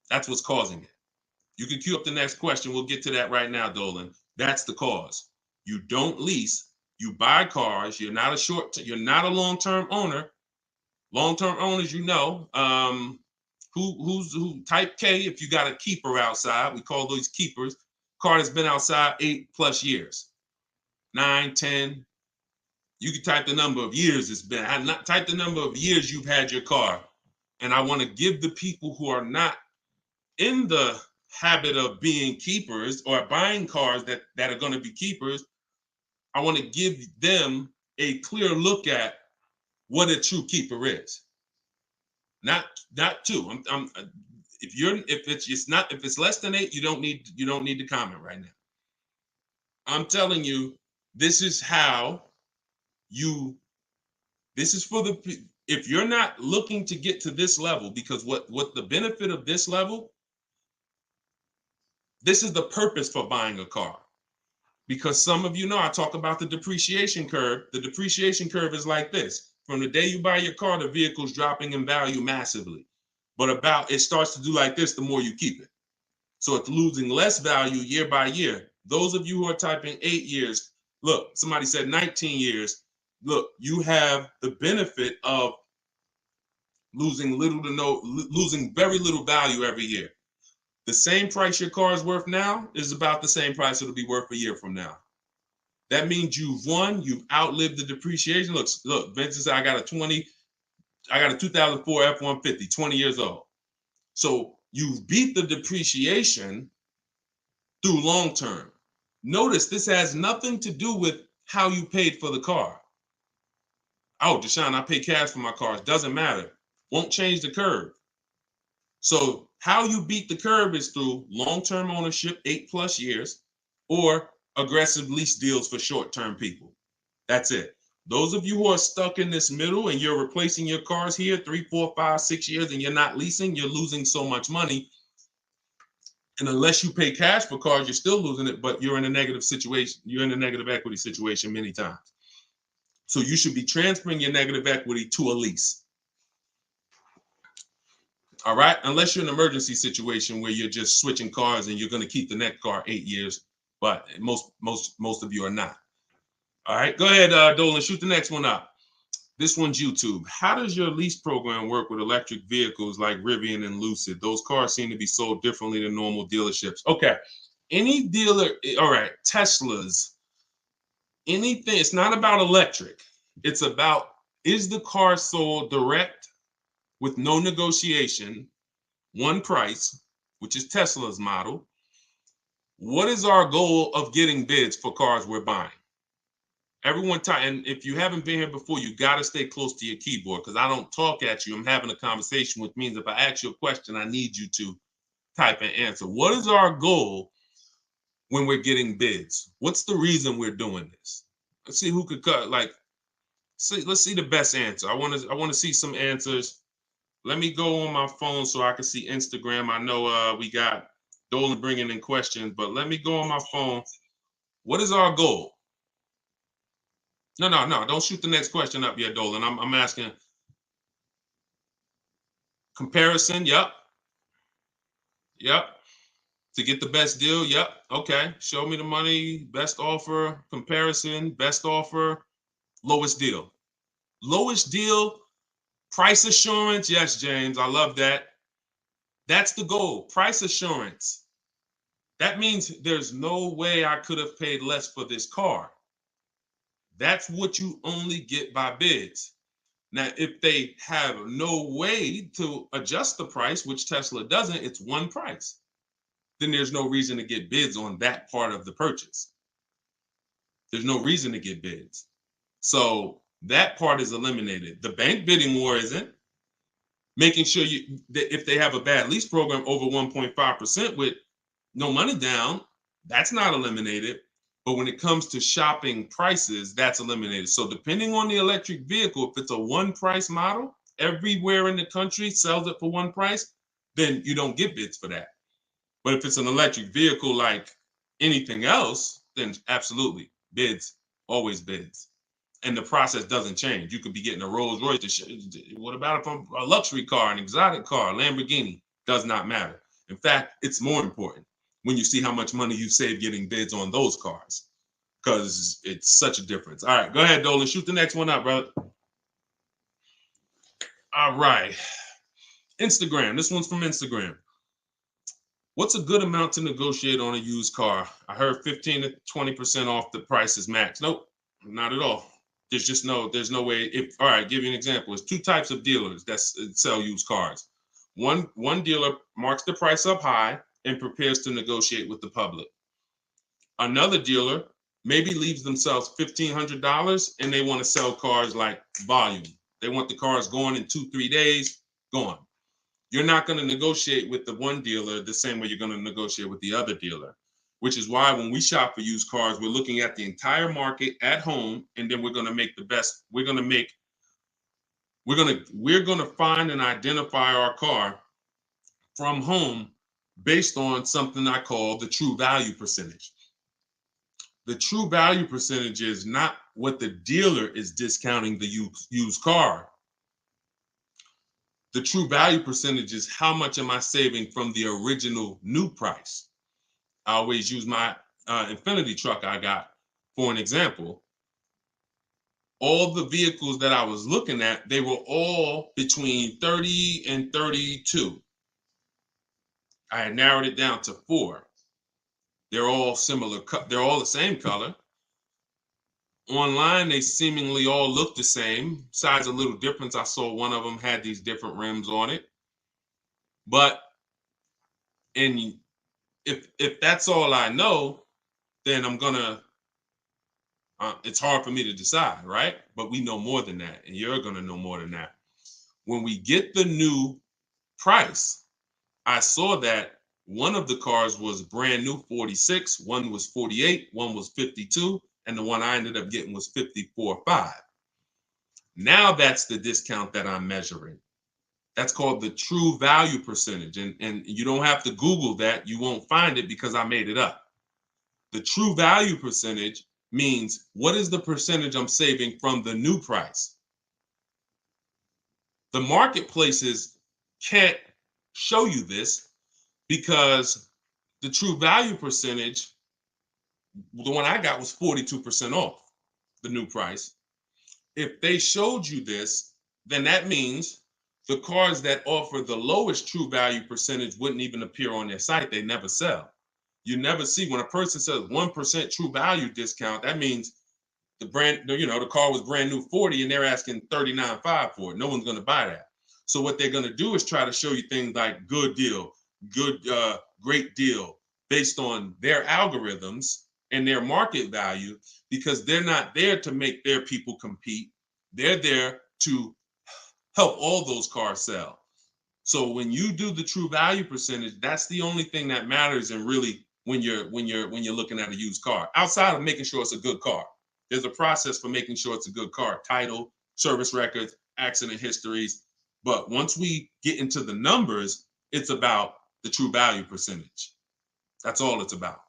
That's what's causing it. You can queue up the next question. We'll get to that right now, Dolan. That's the cause. You don't lease. You buy cars. You're not a long-term owner. Long-term owners, who type K, if you got a keeper outside, we call those keepers. Car that's been outside 8+ years, 9, 10. You can type the number of years it's been. Type the number of years you've had your car. And I want to give the people who are not in the habit of being keepers or buying cars that are going to be keepers, I want to give them a clear look at what a true keeper is. Not two. If it's less than 8, you don't need to comment right now. I'm telling you, this is if you're not looking to get to this level, because what the benefit of this level, this is the purpose for buying a car. Because some of I talk about the depreciation curve. The depreciation curve is like this. From the day you buy your car, the vehicle's dropping in value massively. But it starts to do like this the more you keep it. So it's losing less value year by year. Those of you who are typing 8 years, look, somebody said 19 years. Look, you have the benefit of losing very little value every year. The same price your car is worth now is about the same price it'll be worth a year from now. That means you've won, you've outlived the depreciation. Look, Vincent said I got a 2004 F-150, 20 years old. So you've beat the depreciation through long term. Notice this has nothing to do with how you paid for the car. Oh, Deshone, I pay cash for my cars. Doesn't matter. Won't change the curve. So how you beat the curve is through long-term ownership, 8+ years, or aggressive lease deals for short-term people. That's it. Those of you who are stuck in this middle and you're replacing your cars here 3, 4, 5, 6 years and you're not leasing, you're losing so much money. And unless you pay cash for cars, you're still losing it, but you're in a negative situation. You're in a negative equity situation many times. So you should be transferring your negative equity to a lease. All right, unless you're in an emergency situation where you're just switching cars and you're going to keep the next car 8 years, but most of you are not. All right, go ahead, Dolan, shoot the next one up. This one's YouTube. How does your lease program work with electric vehicles like Rivian and Lucid? Those cars seem to be sold differently than normal dealerships. Okay, any dealer, all right, Teslas, anything, it's not about electric. It's about, is the car sold direct with no negotiation, one price, which is Tesla's model? What is our goal of getting bids for cars we're buying? Everyone, and if you haven't been here before, you got to stay close to your keyboard because I don't talk at you. I'm having a conversation, which means if I ask you a question, I need you to type and answer. What is our goal when we're getting bids? What's the reason we're doing this? Let's see who could cut. Let's see the best answer. I want to see some answers. Let me go on my phone so I can see Instagram. I know we got Dolan bringing in questions, but let me go on my phone. What is our goal? No, don't shoot the next question up yet, Dolan. I'm asking. Comparison, yep. To get the best deal, yep. Okay, show me the money, best offer, comparison, best offer, lowest deal. Lowest deal, price assurance, yes, James, I love that. That's the goal, price assurance. That means there's no way I could have paid less for this car. That's what you only get by bids. Now, if they have no way to adjust the price, which Tesla doesn't, it's one price, then there's no reason to get bids on that part of the purchase. There's no reason to get bids. So that part is eliminated. The bank bidding war isn't. Making sure that if they have a bad lease program over 1.5% with no money down, that's not eliminated. But when it comes to shopping prices, that's eliminated. So depending on the electric vehicle, if it's a one price model, everywhere in the country sells it for one price, then you don't get bids for that. But if it's an electric vehicle like anything else, then absolutely, bids, always bids. And the process doesn't change. You could be getting a Rolls Royce. What about if I'm a luxury car, an exotic car, Lamborghini? Does not matter. In fact, it's more important when you see how much money you save getting bids on those cars, because it's such a difference. All right, go ahead, Dolan. Shoot the next one up, brother. All right. Instagram. This one's from Instagram. What's a good amount to negotiate on a used car? I heard 15 to 20% off the price is max. Nope, not at all. There's no way. All right, give you an example. There's two types of dealers that sell used cars. One dealer marks the price up high and prepares to negotiate with the public. Another dealer maybe leaves themselves $1,500 and they want to sell cars like volume. They want the cars going in 2-3 days, gone. You're not going to negotiate with the one dealer the same way you're going to negotiate with the other dealer, which is why when we shop for used cars, we're looking at the entire market at home, and then we're going to make the best. We're going to find and identify our car from home based on something I call the true value percentage. The true value percentage is not what the dealer is discounting the used car. The true value percentage is how much am I saving from the original new price. I always use my Infinity truck I got, for an example, all the vehicles that I was looking at, they were all between 30 and 32. I had narrowed it down to 4. They're all similar. They're all the same color. Online, they seemingly all look the same. Besides a little difference, I saw one of them had these different rims on it. But and if that's all I know, then I'm gonna. It's hard for me to decide, right? But we know more than that, and you're gonna know more than that. When we get the new price, I saw that one of the cars was brand new 46, one was 48, one was 52, and the one I ended up getting was 54.5. Now that's the discount that I'm measuring. That's called the true value percentage. And you don't have to Google that. You won't find it because I made it up. The true value percentage means what is the percentage I'm saving from the new price? The marketplaces can't show you this because the true value percentage, the one I got was 42% off the new price. If they showed you this, then that means the cars that offer the lowest true value percentage wouldn't even appear on their site. They never sell. You never see when a person says 1% true value discount, that means the car was brand new 40 and they're asking 39.5 for it. No one's going to buy that. So what they're going to do is try to show you things like good deal, great deal, based on their algorithms and their market value, because they're not there to make their people compete. They're there to help all those cars sell. So when you do the true value percentage, that's the only thing that matters. And really, when you're looking at a used car, outside of making sure it's a good car, there's a process for making sure it's a good car: title, service records, accident histories. But once we get into the numbers, it's about the true value percentage. That's all it's about.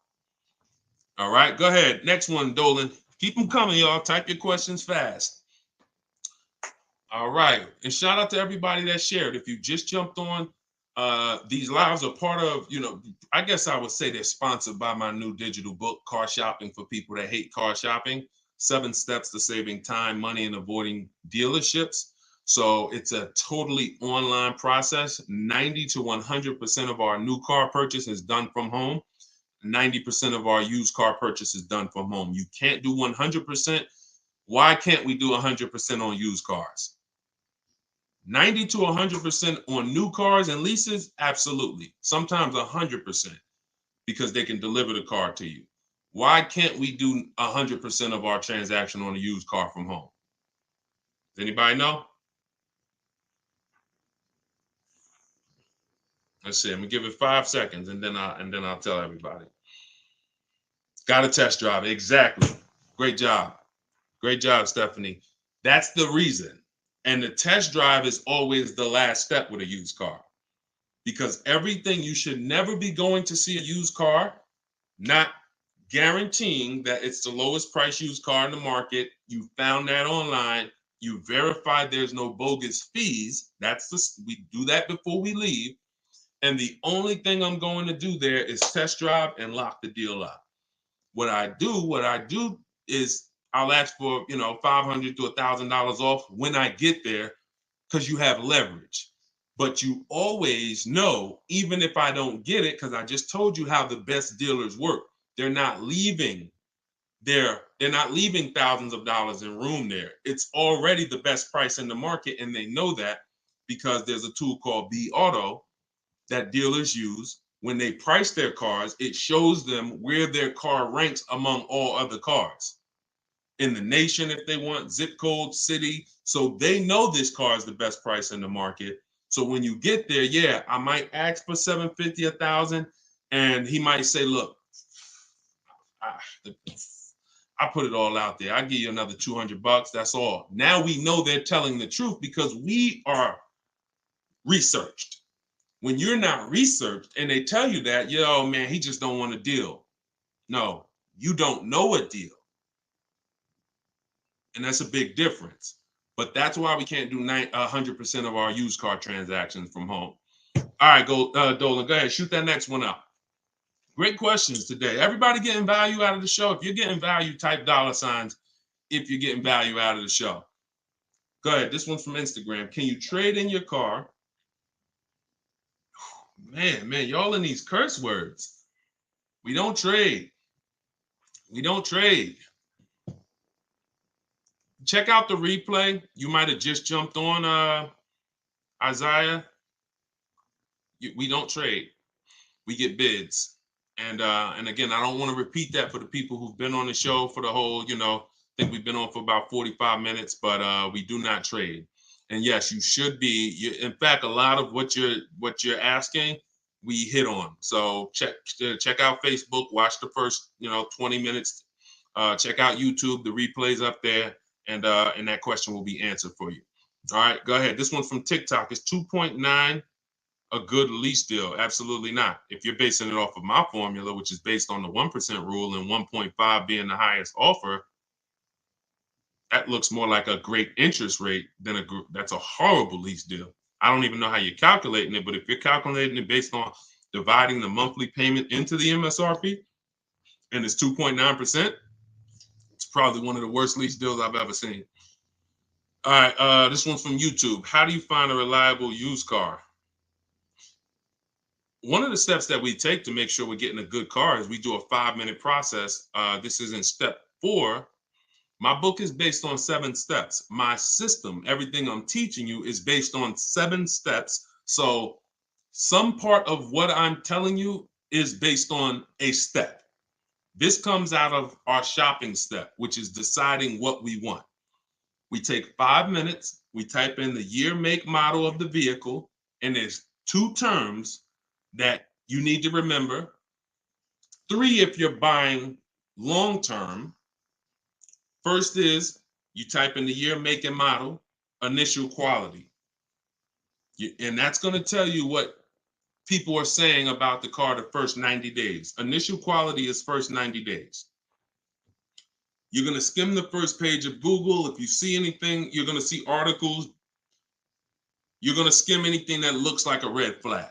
All right, go ahead. Next one, Dolan. Keep them coming, y'all. Type your questions fast. All right. And shout out to everybody that shared. If you just jumped on, these lives are part of, I guess I would say they're sponsored by my new digital book, Car Shopping for People That Hate Car Shopping: 7 Steps to Saving Time, Money, and Avoiding Dealerships. So it's a totally online process. 90 to 100% of our new car purchase is done from home. 90% of our used car purchase is done from home. You can't do 100%. Why can't we do 100% on used cars? 90 to 100% on new cars and leases? Absolutely. Sometimes 100% because they can deliver the car to you. Why can't we do 100% of our transaction on a used car from home? Does anybody know? Let's see. I'm gonna give it 5 seconds and then I'll tell everybody. Got a test drive. Exactly. Great job. Great job, Stephanie. That's the reason. And the test drive is always the last step with a used car, because everything, you should never be going to see a used car, not guaranteeing that it's the lowest price used car in the market. You found that online. You verified there's no bogus fees. We do that before we leave. And the only thing I'm going to do there is test drive and lock the deal up. What I do is I'll ask for, $500 to $1,000 off when I get there, because you have leverage. But you always know, even if I don't get it, because I just told you how the best dealers work. They're not leaving thousands of dollars in room there. It's already the best price in the market, and they know that because there's a tool called B Auto that dealers use. When they price their cars, it shows them where their car ranks among all other cars in the nation, if they want, zip code, city. So they know this car is the best price in the market. So when you get there, yeah, I might ask for $750, $1,000, and he might say, look, I put it all out there. I give you another $200. That's all. Now we know they're telling the truth because we are researched. When you're not researched and they tell you that, yo, man, he just don't want a deal. No, you don't know a deal. And that's a big difference. But that's why we can't do 100% of our used car transactions from home. All right, Dolan, go ahead. Shoot that next one up. Great questions today. Everybody getting value out of the show? If you're getting value, type $signs if you're getting value out of the show. Go ahead. This one's from Instagram. Can you trade in your car? Man, y'all in these curse words. We don't trade. We don't trade. Check out the replay. You might have just jumped on, Isaiah. We don't trade. We get bids. And again, I don't want to repeat that for the people who've been on the show for the whole, I think we've been on for about 45 minutes, but we do not trade. And yes, you should be. In fact, a lot of what you're asking, we hit on. So check out Facebook, watch the first 20 minutes. Check out YouTube, the replay's up there, and that question will be answered for you. All right, go ahead. This one's from TikTok. It's 2.9 a good lease deal? Absolutely not. If you're basing it off of my formula, which is based on the 1% rule and 1.5 being the highest offer, that looks more like a great interest rate than that's a horrible lease deal. I don't even know how you're calculating it, but if you're calculating it based on dividing the monthly payment into the MSRP and it's 2.9%, it's probably one of the worst lease deals I've ever seen. All right, this one's from YouTube. How do you find a reliable used car? One of the steps that we take to make sure we're getting a good car is we do a 5-minute process. This is in step 4. My book is based on 7 steps. My system, everything I'm teaching you, is based on 7 steps. So some part of what I'm telling you is based on a step. This comes out of our shopping step, which is deciding what we want. We take 5 minutes, we type in the year, make, model of the vehicle, and there's 2 terms that you need to remember. 3 if you're buying long-term. First is you type in the year, make, and model, initial quality. And that's going to tell you what people are saying about the car the first 90 days. Initial quality is first 90 days. You're going to skim the first page of Google. If you see anything, you're going to see articles. You're going to skim anything that looks like a red flag.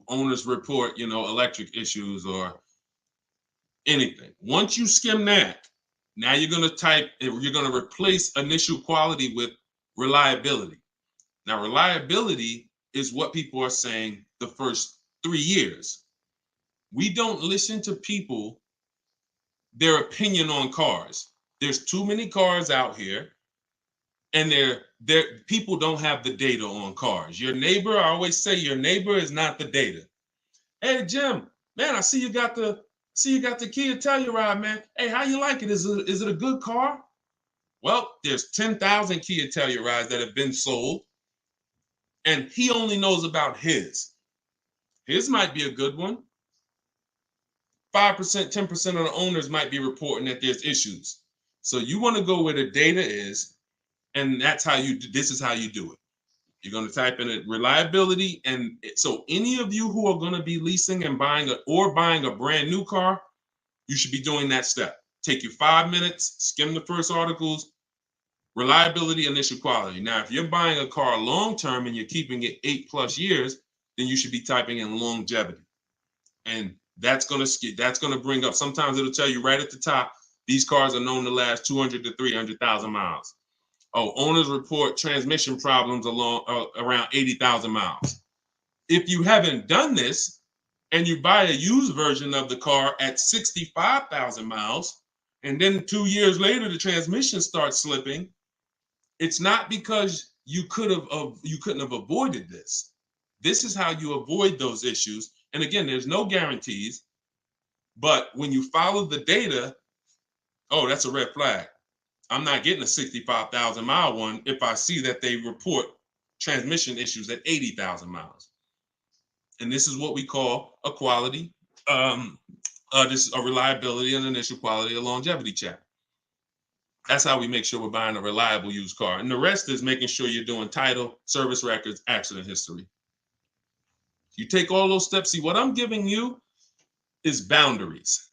Owner's report, electric issues or anything. Once you skim that, now you're going to replace initial quality with reliability. Now, reliability is what people are saying the first 3 years. We don't listen to people, their opinion on cars. There's too many cars out here, and people don't have the data on cars. Your neighbor, I always say, your neighbor is not the data. Hey, Jim, man, I see you got the Kia Telluride, man. Hey, how you like it? Is it a good car? Well, there's 10,000 Kia Tellurides that have been sold, and he only knows about his. His might be a good one. 5%, 10% of the owners might be reporting that there's issues. So you want to go where the data is, and this is how you do it. You're going to type in reliability. And so any of you who are going to be leasing and buying a brand new car, you should be doing that step. Take you 5 minutes, skim the first articles, reliability, initial quality. Now, if you're buying a car long-term and you're keeping it 8+ years, then you should be typing in longevity. And that's going to bring up, sometimes it'll tell you right at the top, these cars are known to last 200 to 300,000 miles. Oh, owners report transmission problems around 80,000 miles. If you haven't done this and you buy a used version of the car at 65,000 miles, and then 2 years later the transmission starts slipping, it's not because you couldn't have avoided this. This is how you avoid those issues. And again, there's no guarantees, but when you follow the data, oh, that's a red flag. I'm not getting a 65,000 mile one if I see that they report transmission issues at 80,000 miles. And this is what we call a quality, this is a reliability and initial quality, a longevity check. That's how we make sure we're buying a reliable used car. And the rest is making sure you're doing title, service records, accident history. You take all those steps. See, what I'm giving you is boundaries.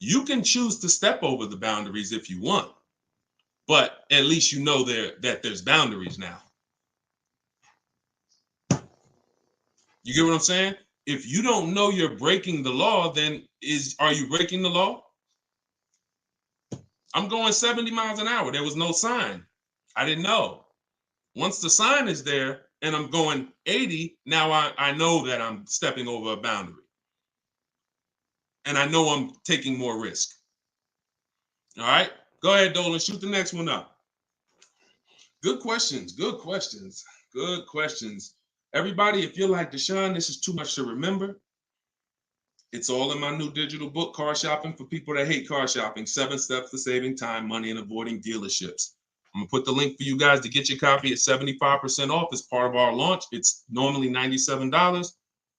You can choose to step over the boundaries if you want, but at least you know that there's boundaries now. You get what I'm saying? If you don't know you're breaking the law, then are you breaking the law? I'm going 70 miles an hour. There was no sign. I didn't know. Once the sign is there and I'm going 80, now I know that I'm stepping over a boundary. And I know I'm taking more risk. All right, go ahead, Dolan, shoot the next one up. Good questions, good questions, good questions. Everybody, if you're like Deshone, this is too much to remember. It's all in my new digital book, Car Shopping for People That Hate Car Shopping, 7 Steps to Saving Time, Money, and Avoiding Dealerships. I'm gonna put the link for you guys to get your copy at 75% off as part of our launch. It's normally $97.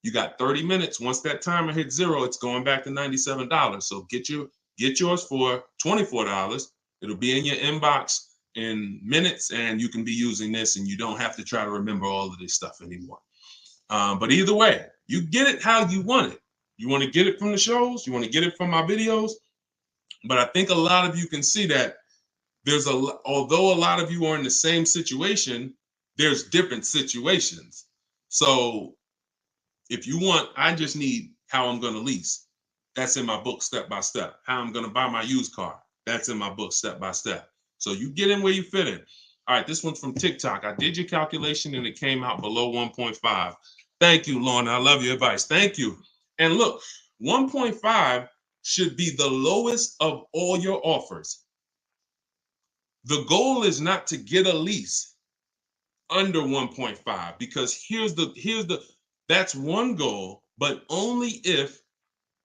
You got 30 minutes. Once that timer hits 0, it's going back to $97. So get yours for $24. It'll be in your inbox in minutes, and you can be using this, and you don't have to try to remember all of this stuff anymore. But either way, you get it how you want it. You want to get it from the shows, you want to get it from my videos. But I think a lot of you can see that although a lot of you are in the same situation, there's different situations. So if you want, I just need how I'm going to lease. That's in my book, step by step. How I'm going to buy my used car. That's in my book, step by step. So you get in where you fit in. All right, this one's from TikTok. I did your calculation and it came out below 1.5. Thank you, Lorna. I love your advice. Thank you. And look, 1.5 should be the lowest of all your offers. The goal is not to get a lease under 1.5, because that's one goal, but only if,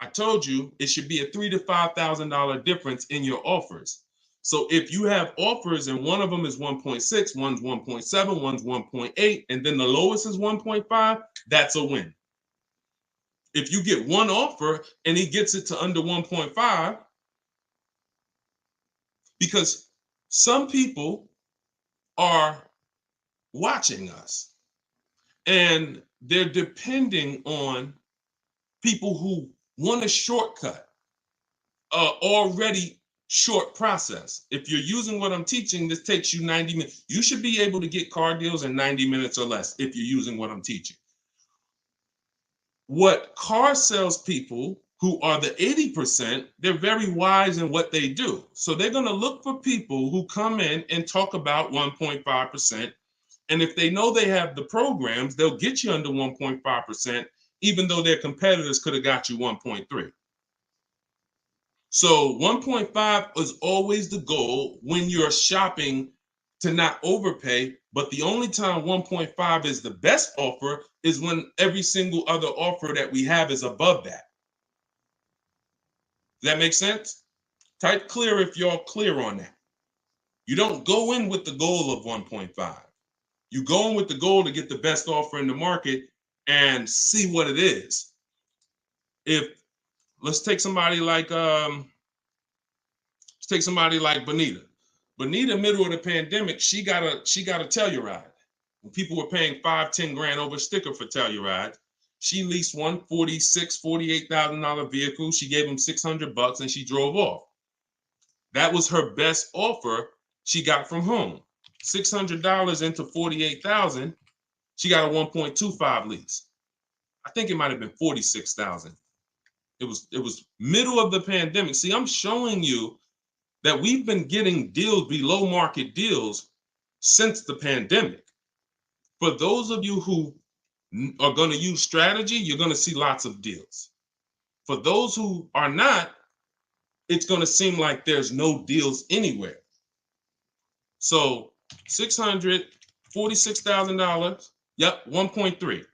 I told you, it should be a $3,000 to $5,000 difference in your offers. So if you have offers and one of them is 1.6, one's 1.7, one's 1.8, and then the lowest is 1.5, that's a win. If you get one offer and he gets it to under 1.5, because some people are watching us and they're depending on people who want a shortcut, already short process. If you're using what I'm teaching, this takes you 90 minutes. You should be able to get car deals in 90 minutes or less if you're using what I'm teaching. What car salespeople who are the 80%, they're very wise in what they do. So they're going to look for people who come in and talk about 1.5%. And if they know they have the programs, they'll get you under 1.5%, even though their competitors could have got you 1.3. So 1.5 is always the goal when you're shopping to not overpay. But the only time 1.5 is the best offer is when every single other offer that we have is above that. Does that make sense? Type clear if y'all clear on that. You don't go in with the goal of 1.5. You go in with the goal to get the best offer in the market and see what it is. Let's take somebody like Bonita. Bonita, middle of the pandemic, she got a Telluride. When people were paying $5-10 grand over sticker for Telluride, she leased one $48,000 vehicle. She gave him $600 and she drove off. That was her best offer she got from home. $600 into $48,000, she got a 1.25 lease. I think it might have been $46,000. It was middle of the pandemic. See, I'm showing you that we've been getting deals, below market deals, since the pandemic. For those of you who are going to use strategy, you're going to see lots of deals. For those who are not, it's going to seem like there's no deals anywhere. So $646,000, yep, 1.3.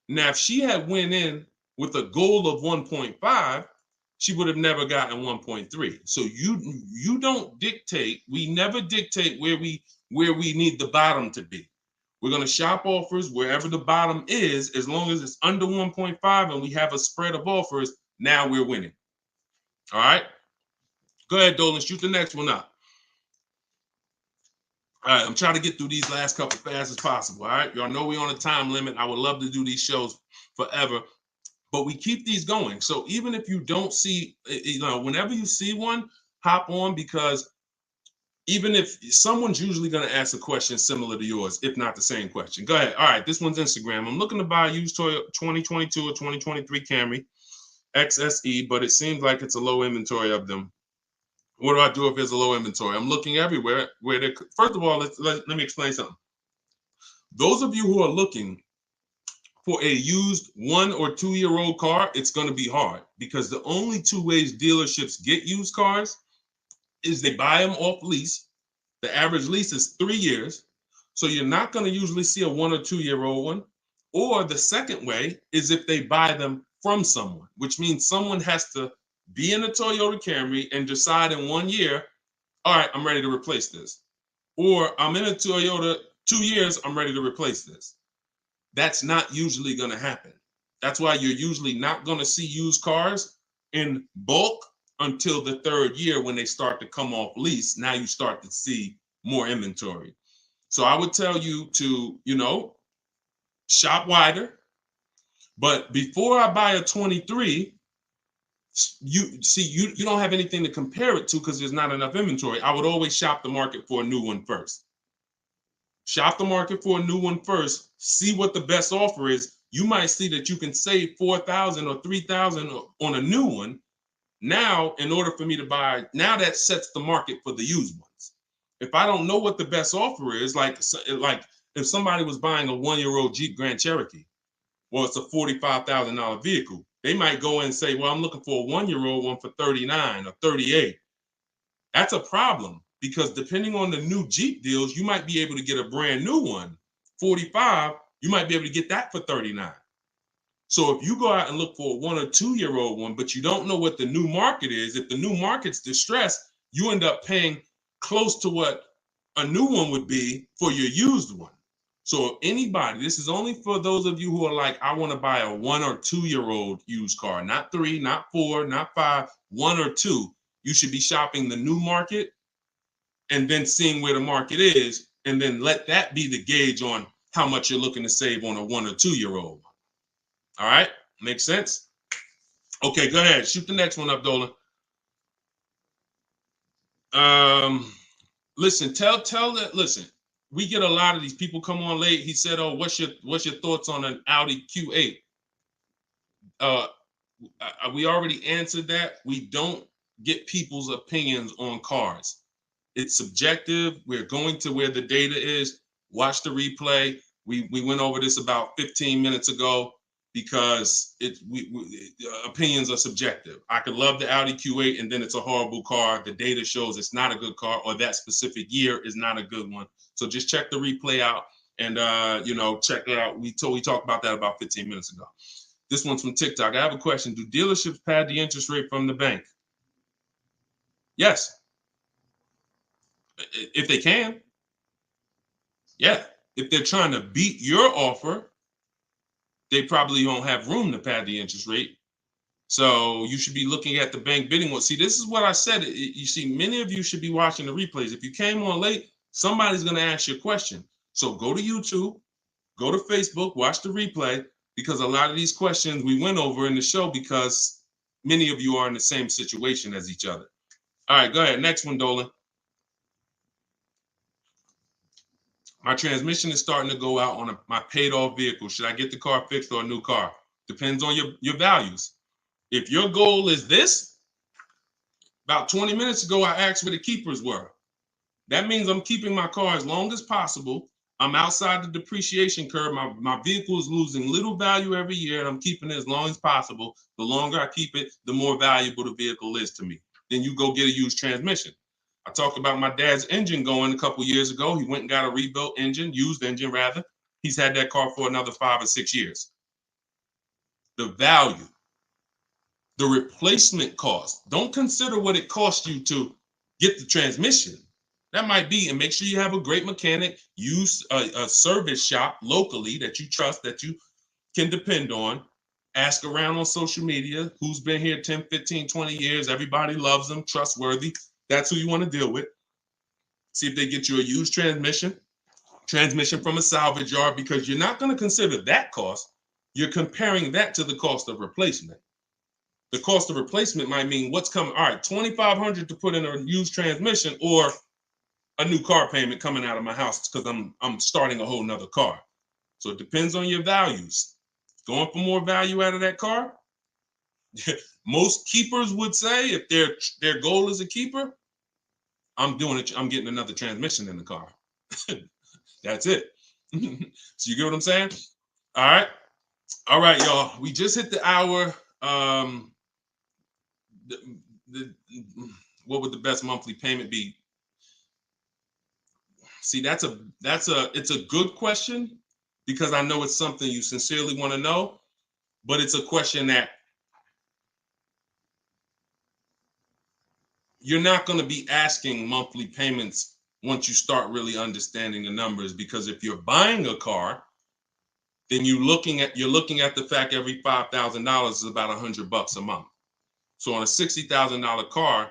Now, if she had went in with a goal of 1.5, she would have never gotten 1.3. So you don't dictate. We never dictate where we need the bottom to be. We're going to shop offers wherever the bottom is, as long as it's under 1.5 and we have a spread of offers. Now we're winning. All right. Go ahead, Dolan. Shoot the next one up. All right, I'm trying to get through these last couple fast as possible. All right, y'all know we're on a time limit. I would love to do these shows forever, but we keep these going. So even if you don't see, whenever you see one, hop on, because even if someone's usually going to ask a question similar to yours, if not the same question. Go ahead. All right, this one's Instagram. I'm looking to buy a used Toyota 2022 or 2023 Camry XSE, but it seems like it's a low inventory of them. What do I do if there's a low inventory? I'm looking everywhere where they. First of all, let me explain something. Those of you who are looking for a used 1 or 2 year old car, it's going to be hard because the only two ways dealerships get used cars is they buy them off lease. The average lease is 3 years. So you're not going to usually see a 1 or 2 year old one. Or the second way is if they buy them from someone, which means someone has to be in a Toyota Camry and decide in 1 year, all right, I'm ready to replace this. Or I'm in a Toyota 2 years, I'm ready to replace this. That's not usually going to happen. That's why you're usually not going to see used cars in bulk until the 3rd year when they start to come off lease. Now you start to see more inventory. So I would tell you to, shop wider. But before I buy a 23, you don't have anything to compare it to because there's not enough inventory. I would always shop the market for a new one first. Shop the market for a new one first. See what the best offer is. You might see that you can save $4,000 or $3,000 on a new one. Now, in order for me to buy, now that sets the market for the used ones. If I don't know what the best offer is, like if somebody was buying a 1 year old Jeep Grand Cherokee, well, it's a $45,000 vehicle. They might go and say, well, I'm looking for a 1 year old one for 39 or 38. That's a problem because depending on the new Jeep deals, you might be able to get a brand new one, 45, you might be able to get that for 39. So if you go out and look for a 1 or 2 year old one, but you don't know what the new market is, if the new market's distressed, you end up paying close to what a new one would be for your used one. So if anybody, this is only for those of you who are like, I want to buy a 1 or 2 year old used car, not 3, not 4, not 5, 1 or 2. You should be shopping the new market and then seeing where the market is, and then let that be the gauge on how much you're looking to save on a 1 or 2 year old. All right, makes sense? Okay, go ahead. Shoot the next one up, Dolan. Listen, tell that. Listen, we get a lot of these people come on late. He said, "Oh, what's your thoughts on an Audi Q8?" We already answered that. We don't get people's opinions on cars. It's subjective. We're going to where the data is. Watch the replay. We went over this about 15 minutes ago because opinions are subjective. I could love the Audi Q8 and then it's a horrible car. The data shows it's not a good car, or that specific year is not a good one. So just check the replay out and check it out. We talked about that about 15 minutes ago. This one's from TikTok. I have a question. Do dealerships pad the interest rate from the bank? Yes. If they can. Yeah. If they're trying to beat your offer, they probably don't have room to pad the interest rate. So you should be looking at the bank bidding war. See, this is what I said. You see, many of you should be watching the replays. If you came on late, somebody's going to ask you a question. So go to YouTube, go to Facebook, watch the replay, because a lot of these questions we went over in the show because many of you are in the same situation as each other. All right, go ahead. Next one, Dolan. My transmission is starting to go out on my paid off vehicle. Should I get the car fixed or a new car? Depends on your values. If your goal is this, about 20 minutes ago, I asked where the keepers were. That means I'm keeping my car as long as possible. I'm outside the depreciation curve. My vehicle is losing little value every year, and I'm keeping it as long as possible. The longer I keep it, the more valuable the vehicle is to me. Then you go get a used transmission. I talked about my dad's engine going a couple years ago. He went and got a rebuilt engine, used engine rather. He's had that car for another 5 or 6 years. The value, the replacement cost. Don't consider what it cost you to get the transmission. That might be, and make sure you have a great mechanic. Use a service shop locally that you trust, that you can depend on. Ask around on social media who's been here 10, 15, 20 years. Everybody loves them, trustworthy. That's who you want to deal with. See if they get you a used transmission from a salvage yard, because you're not going to consider that cost. You're comparing that to the cost of replacement. The cost of replacement might mean what's coming. All right, $2,500 to put in a used transmission, or a new car payment coming out of my house because I'm starting a whole nother car. So it depends on your values. Going for more value out of that car. Most keepers would say if their goal is a keeper, I'm getting another transmission in the car. That's it. So you get what I'm saying? All right, y'all. We just hit the hour. The, what would the best monthly payment be? See, it's a good question because I know it's something you sincerely want to know, but it's a question that you're not going to be asking monthly payments once you start really understanding the numbers, because if you're buying a car, then you're looking at the fact every $5,000 is about $100 a month. So on a $60,000 car,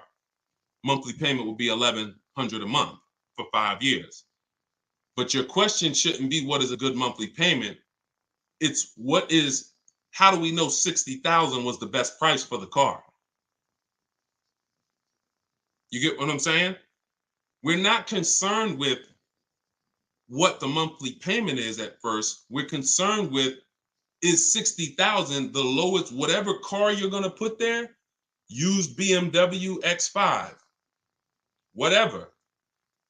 monthly payment will be $1,100 a month for 5 years. But your question shouldn't be what is a good monthly payment. It's how do we know 60,000 was the best price for the car? You get what I'm saying? We're not concerned with what the monthly payment is at first. We're concerned with, is 60,000 the lowest, whatever car you're going to put there, used BMW X5, whatever,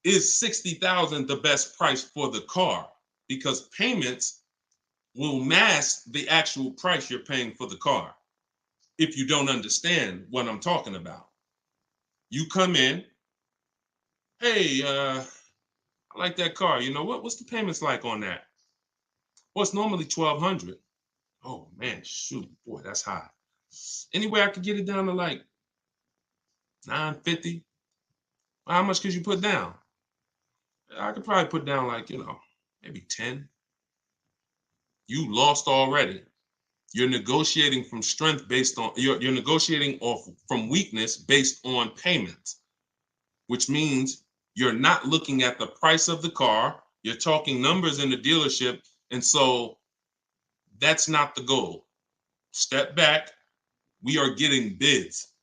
is 60,000 the best price for the car? Because payments will mask the actual price you're paying for the car if you don't understand what I'm talking about. You come in, hey, I like that car. You know what's the payments like on that? Well, it's normally 1,200. Oh man, shoot, boy, that's high. Anyway, I could get it down to like 950. How much could you put down? I could probably put down like, maybe 10. You lost already. You're negotiating from strength based on you're negotiating off from weakness based on payments, which means you're not looking at the price of the car. You're talking numbers in the dealership. And so that's not the goal. Step back. We are getting bids.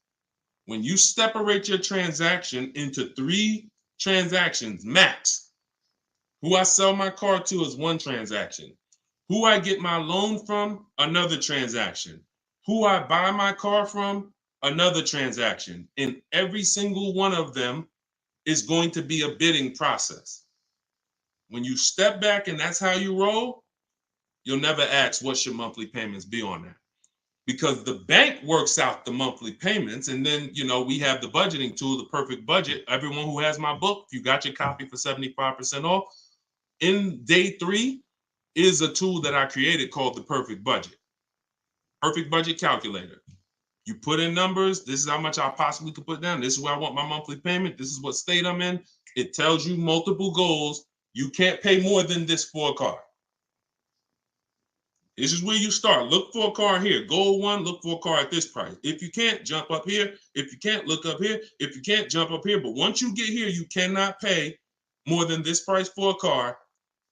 When you separate your transaction into 3 transactions max, who I sell my car to is one transaction. Who I get my loan from, another transaction. Who I buy my car from, another transaction. And every single one of them is going to be a bidding process. When you step back and that's how you roll, you'll never ask what should monthly payments be on that. Because the bank works out the monthly payments, and then we have the budgeting tool, the perfect budget. Everyone who has my book, if you got your copy for 75% off, in day 3 is a tool that I created called the perfect budget. Perfect budget calculator. You put in numbers. This is how much I possibly could put down. This is where I want my monthly payment. This is what state I'm in. It tells you multiple goals. You can't pay more than this for a car. This is where you start. Look for a car here. Goal 1, look for a car at this price. If you can't, jump up here. If you can't, look up here. If you can't, jump up here. But once you get here, you cannot pay more than this price for a car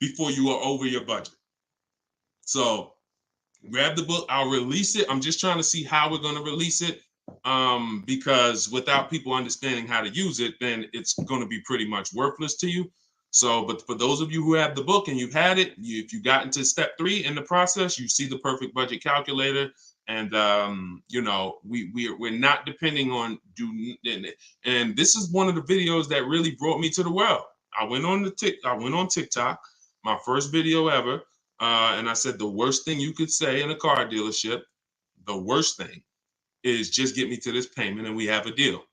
before you are over your budget. So grab the book. I'll release it. I'm just trying to see how we're going to release it, because without people understanding how to use it, then it's going to be pretty much worthless to you. So, but for those of you who have the book and you've had it, if you got into step 3 in the process, you see the perfect budget calculator, and we're not depending on and this is one of the videos that really brought me to the world. I went on TikTok, my first video ever, and I said the worst thing you could say in a car dealership, the worst thing is just get me to this payment and we have a deal.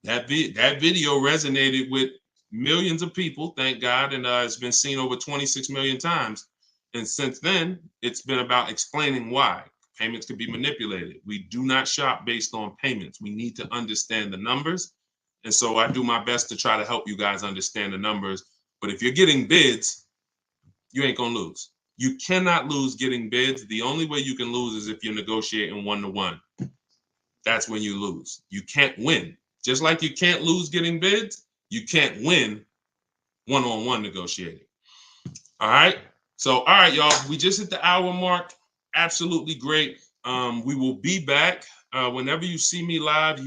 That video resonated with millions of people, thank God, and it's been seen over 26 million times. And since then, it's been about explaining why payments can be manipulated. We do not shop based on payments. We need to understand the numbers. And so I do my best to try to help you guys understand the numbers. But if you're getting bids, you ain't gonna lose. You cannot lose getting bids. The only way you can lose is if you're negotiating 1-to-1. That's when you lose. You can't win. Just like you can't lose getting bids, you can't win one-on-one negotiating. All right. So, all right, y'all. We just hit the hour mark. Absolutely great. We will be back. Whenever you see me live,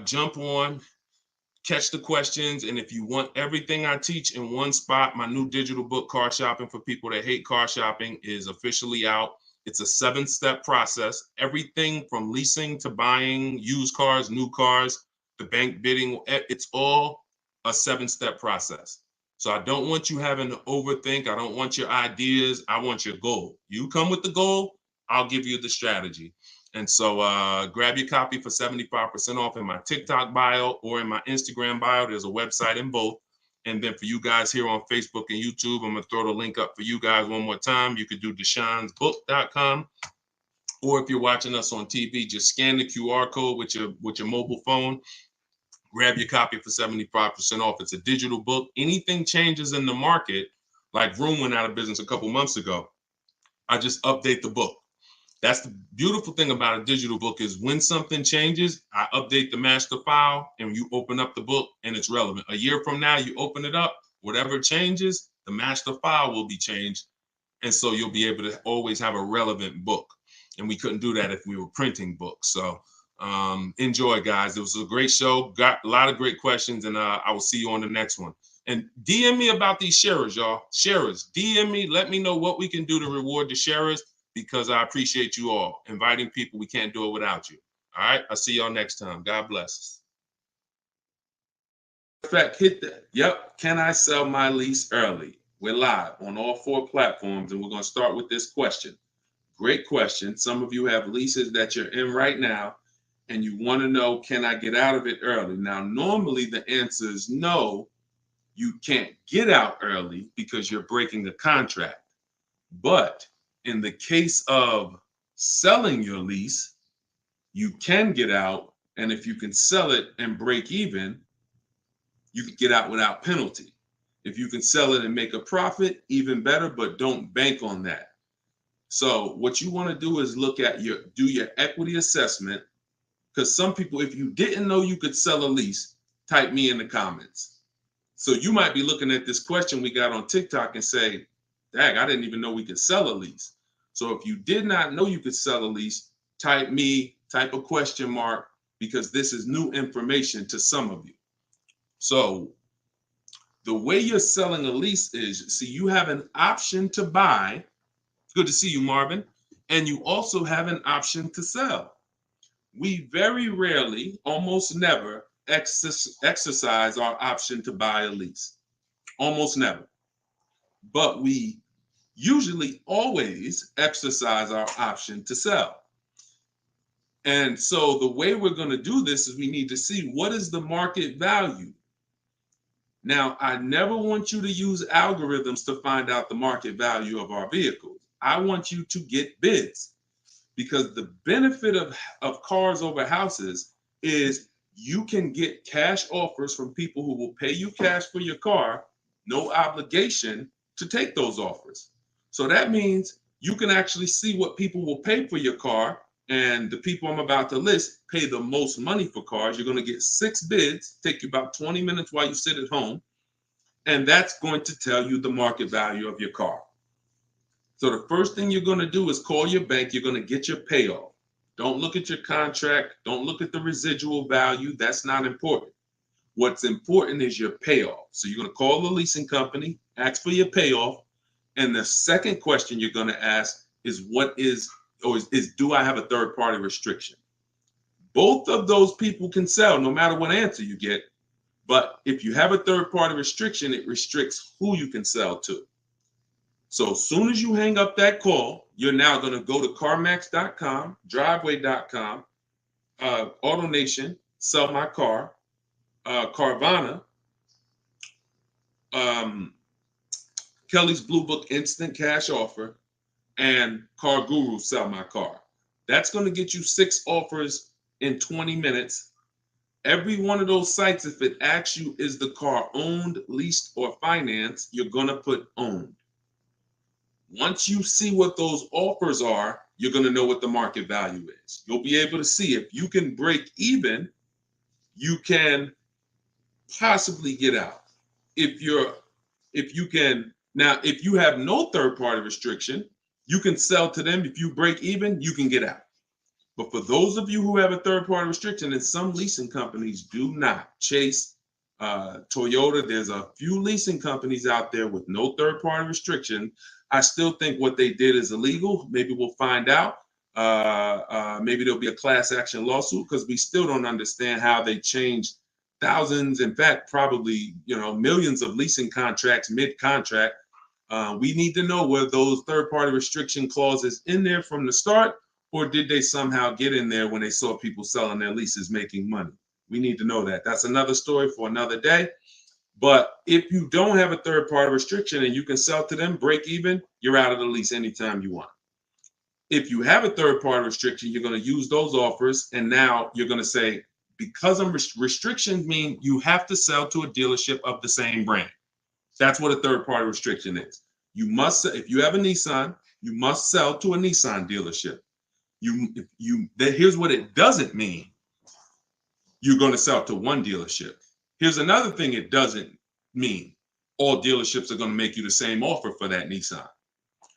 jump on. catch the questions. And if you want everything I teach in one spot, my new digital book, Car Shopping for People That Hate Car Shopping, is officially out. It's a 7-step process. Everything from leasing to buying used cars, new cars, the bank bidding, it's all a 7-step process. So I don't want you having to overthink. I don't want your ideas. I want your goal. You come with the goal, I'll give you the strategy. And so grab your copy for 75% off in my TikTok bio or in my Instagram bio. There's a website in both. And then for you guys here on Facebook and YouTube, I'm going to throw the link up for you guys one more time. You could do deshonesbook.com. Or if you're watching us on TV, just scan the QR code with your mobile phone. Grab your copy for 75% off. It's a digital book. Anything changes in the market, like Room went out of business a couple months ago, I just update the book. That's the beautiful thing about a digital book is when something changes, I update the master file and you open up the book and it's relevant. A year from now, you open it up, whatever changes, the master file will be changed. And so you'll be able to always have a relevant book. And we couldn't do that if we were printing books. So enjoy, guys. It was a great show. Got a lot of great questions, and I will see you on the next one. And DM me about these sharers, y'all. Sharers, DM me. Let me know what we can do to reward the sharers, because I appreciate you all. Inviting people, we can't do it without you. All right, I'll see y'all next time. God bless. In fact, hit that. Yep. Can I sell my lease early? We're live on all 4 platforms, and we're going to start with this question. Great question. Some of you have leases that you're in right now, and you want to know, can I get out of it early? Now, normally the answer is no, you can't get out early because you're breaking the contract. But in the case of selling your lease, you can get out. And if you can sell it and break even, you can get out without penalty. If you can sell it and make a profit, even better, but don't bank on that. So what you want to do is do your equity assessment, because some people, if you didn't know you could sell a lease, type me in the comments. So you might be looking at this question we got on TikTok and say, dang, I didn't even know we could sell a lease. So if you did not know you could sell a lease, type a question mark, because this is new information to some of you. So the way you're selling a lease is, see, you have an option to buy. Good to see you, Marvin. And you also have an option to sell. We very rarely, almost never, exercise our option to buy a lease. Almost never. But we usually always exercise our option to sell. And so the way we're going to do this is we need to see, what is the market value? Now, I never want you to use algorithms to find out the market value of our vehicles. I want you to get bids, because the benefit of cars over houses is you can get cash offers from people who will pay you cash for your car, no obligation to take those offers. So that means you can actually see what people will pay for your car, and the people I'm about to list pay the most money for cars. You're going to get 6 bids, take you about 20 minutes while you sit at home, and that's going to tell you the market value of your car. So the first thing you're going to do is call your bank. You're going to get your payoff. Don't look at your contract. Don't look at the residual value. That's not important. What's important is your payoff. So you're going to call the leasing company, ask for your payoff. And the second question you're going to ask is, do I have a third party restriction? Both of those people can sell no matter what answer you get. But if you have a third party restriction, it restricts who you can sell to. So as soon as you hang up that call, you're now going to go to CarMax.com, Driveway.com, AutoNation, Sell My Car, Carvana, Kelly's Blue Book Instant Cash Offer, and Car Guru, Sell My Car. That's going to get you 6 offers in 20 minutes. Every one of those sites, if it asks you, is the car owned, leased, or financed, you're going to put owned. Once you see what those offers are, you're going to know what the market value is. You'll be able to see if you can break even, you can possibly get out. If you have no third party restriction, you can sell to them. If you break even, you can get out. But for those of you who have a third party restriction, and some leasing companies do not, Chase, Toyota, there's a few leasing companies out there with no third-party restriction. I still think what they did is illegal. Maybe we'll find out. Maybe there'll be a class action lawsuit because we still don't understand how they changed thousands, in fact, probably millions of leasing contracts mid-contract. We need to know were those third-party restriction clauses in there from the start, or did they somehow get in there when they saw people selling their leases making money? We need to know that. That's another story for another day. But if you don't have a third-party restriction and you can sell to them, break even, you're out of the lease anytime you want. If you have a third-party restriction, you're going to use those offers, and now you're going to say, because of restrictions mean you have to sell to a dealership of the same brand. That's what a third-party restriction is. You must, if you have a Nissan, you must sell to a Nissan dealership. Here's what it doesn't mean. You're going to sell to one dealership. Here's another thing it doesn't mean. All dealerships are going to make you the same offer for that Nissan.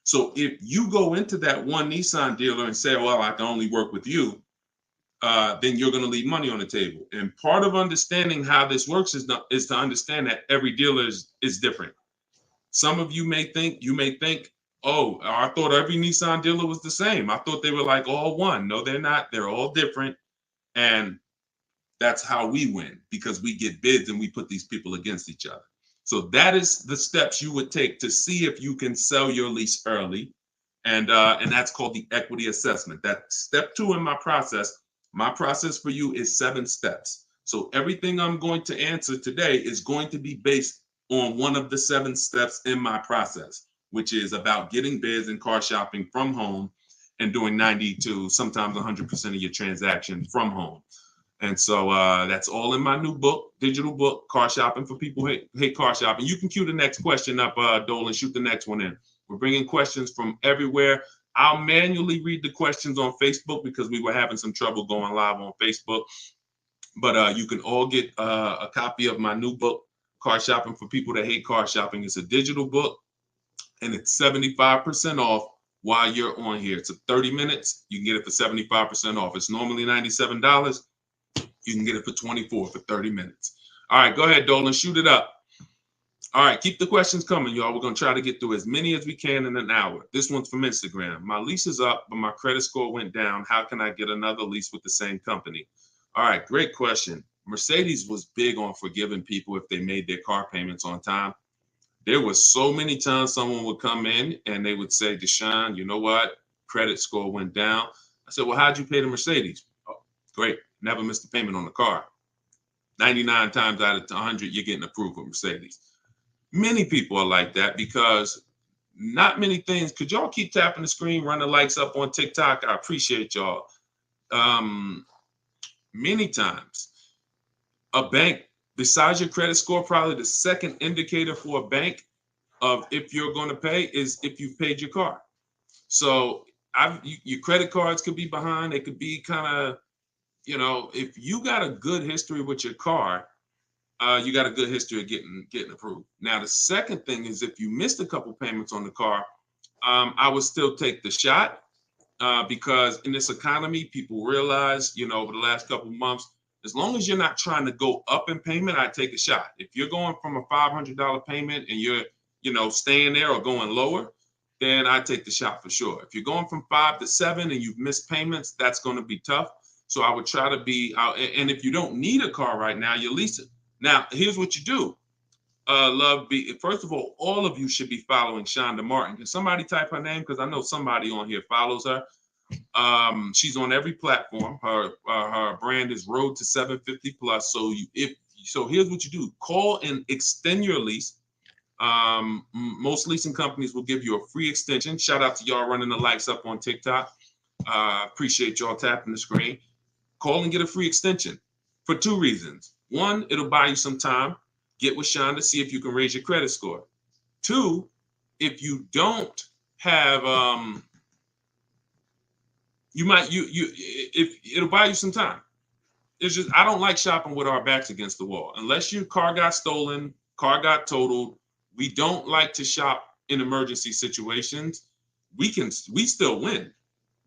So if you go into that one Nissan dealer and say, well, I can only work with you, then you're going to leave money on the table. And part of understanding how this works is to understand that every dealer is different. Some of you may think, oh, I thought every Nissan dealer was the same. I thought they were like all one. No, they're not. They're all different. And that's how we win, because we get bids and we put these people against each other. So that is the steps you would take to see if you can sell your lease early. And that's called the equity assessment. That's step 2 in my process. My process for you is 7 steps. So everything I'm going to answer today is going to be based on one of the 7 steps in my process, which is about getting bids and car shopping from home and doing 90 to sometimes 100% of your transactions from home. And so that's all in my new book, digital book, Car Shopping for People Who Hate Car Shopping. You can cue the next question up, Dole, and shoot the next one in. We're bringing questions from everywhere. I'll manually read the questions on Facebook because we were having some trouble going live on Facebook. But you can all get a copy of my new book, Car Shopping for People That Hate Car Shopping. It's a digital book, and it's 75% off while you're on here. It's 30 minutes. You can get it for 75% off. It's normally $97. You can get it for $24 for 30 minutes. All right, go ahead, Dolan, shoot it up. All right, keep the questions coming, y'all. We're going to try to get through as many as we can in an hour. This one's from Instagram. My lease is up, but my credit score went down. How can I get another lease with the same company? All right, great question. Mercedes was big on forgiving people if they made their car payments on time. There was so many times someone would come in and they would say, Deshone, you know what? Credit score went down. I said, well, how'd you pay the Mercedes? Oh, great. Never missed a payment on the car. 99 times out of 100, you're getting approved with Mercedes. Many people are like that because not many things. Could y'all keep tapping the screen, run the likes up on TikTok? I appreciate y'all. Many times, a bank, besides your credit score, probably the second indicator for a bank of if you're going to pay is if you've paid your car. So your credit cards could be behind. They could be kind of, if you got a good history with your car, you got a good history of getting approved. Now, the second thing is if you missed a couple payments on the car, I would still take the shot because in this economy, people realize, over the last couple of months, as long as you're not trying to go up in payment, I take a shot. If you're going from a $500 payment and you're, staying there or going lower, then I take the shot for sure. If you're going from 5 to 7 and you've missed payments, that's going to be tough. So I would try to be out. And if you don't need a car right now, you lease it. Now, here's what you do. First of all of you should be following Shonda Martin. Can somebody type her name? Because I know somebody on here follows her. She's on every platform. Her brand is Road to 750 Plus. So here's what you do. Call and extend your lease. Most leasing companies will give you a free extension. Shout out to y'all running the likes up on TikTok. Appreciate y'all tapping the screen. Call and get a free extension for 2 reasons. 1, it'll buy you some time. Get with Sean to see if you can raise your credit score. 2, if you don't have, if it'll buy you some time. It's just, I don't like shopping with our backs against the wall. Unless your car got stolen, car got totaled, we don't like to shop in emergency situations. We still win.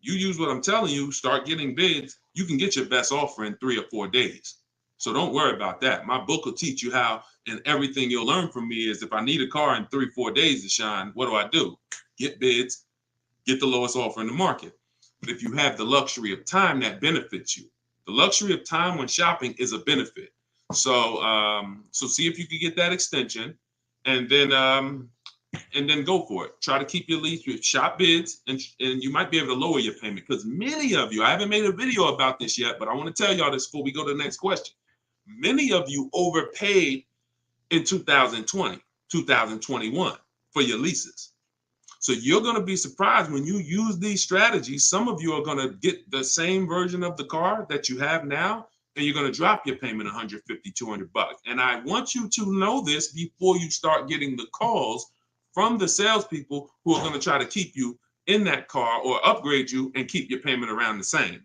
You use what I'm telling you, start getting bids, you can get your best offer in 3 or 4 days. So don't worry about that. My book will teach you how, and everything you'll learn from me is if I need a car in 3-4 days to shine, what do? Get bids, get the lowest offer in the market. But if you have the luxury of time, that benefits you. The luxury of time when shopping is a benefit. So see if you can get that extension, and then go for it. Try to keep your lease with shop bids, and you might be able to lower your payment, because many of you, I haven't made a video about this yet, but I want to tell y'all this before we go to the next question. Many of you overpaid in 2020, 2021 for your leases. So you're going to be surprised when you use these strategies. Some of you are going to get the same version of the car that you have now, and you're going to drop your payment $150, $200. And I want you to know this before you start getting the calls from the salespeople who are going to try to keep you in that car or upgrade you and keep your payment around the same.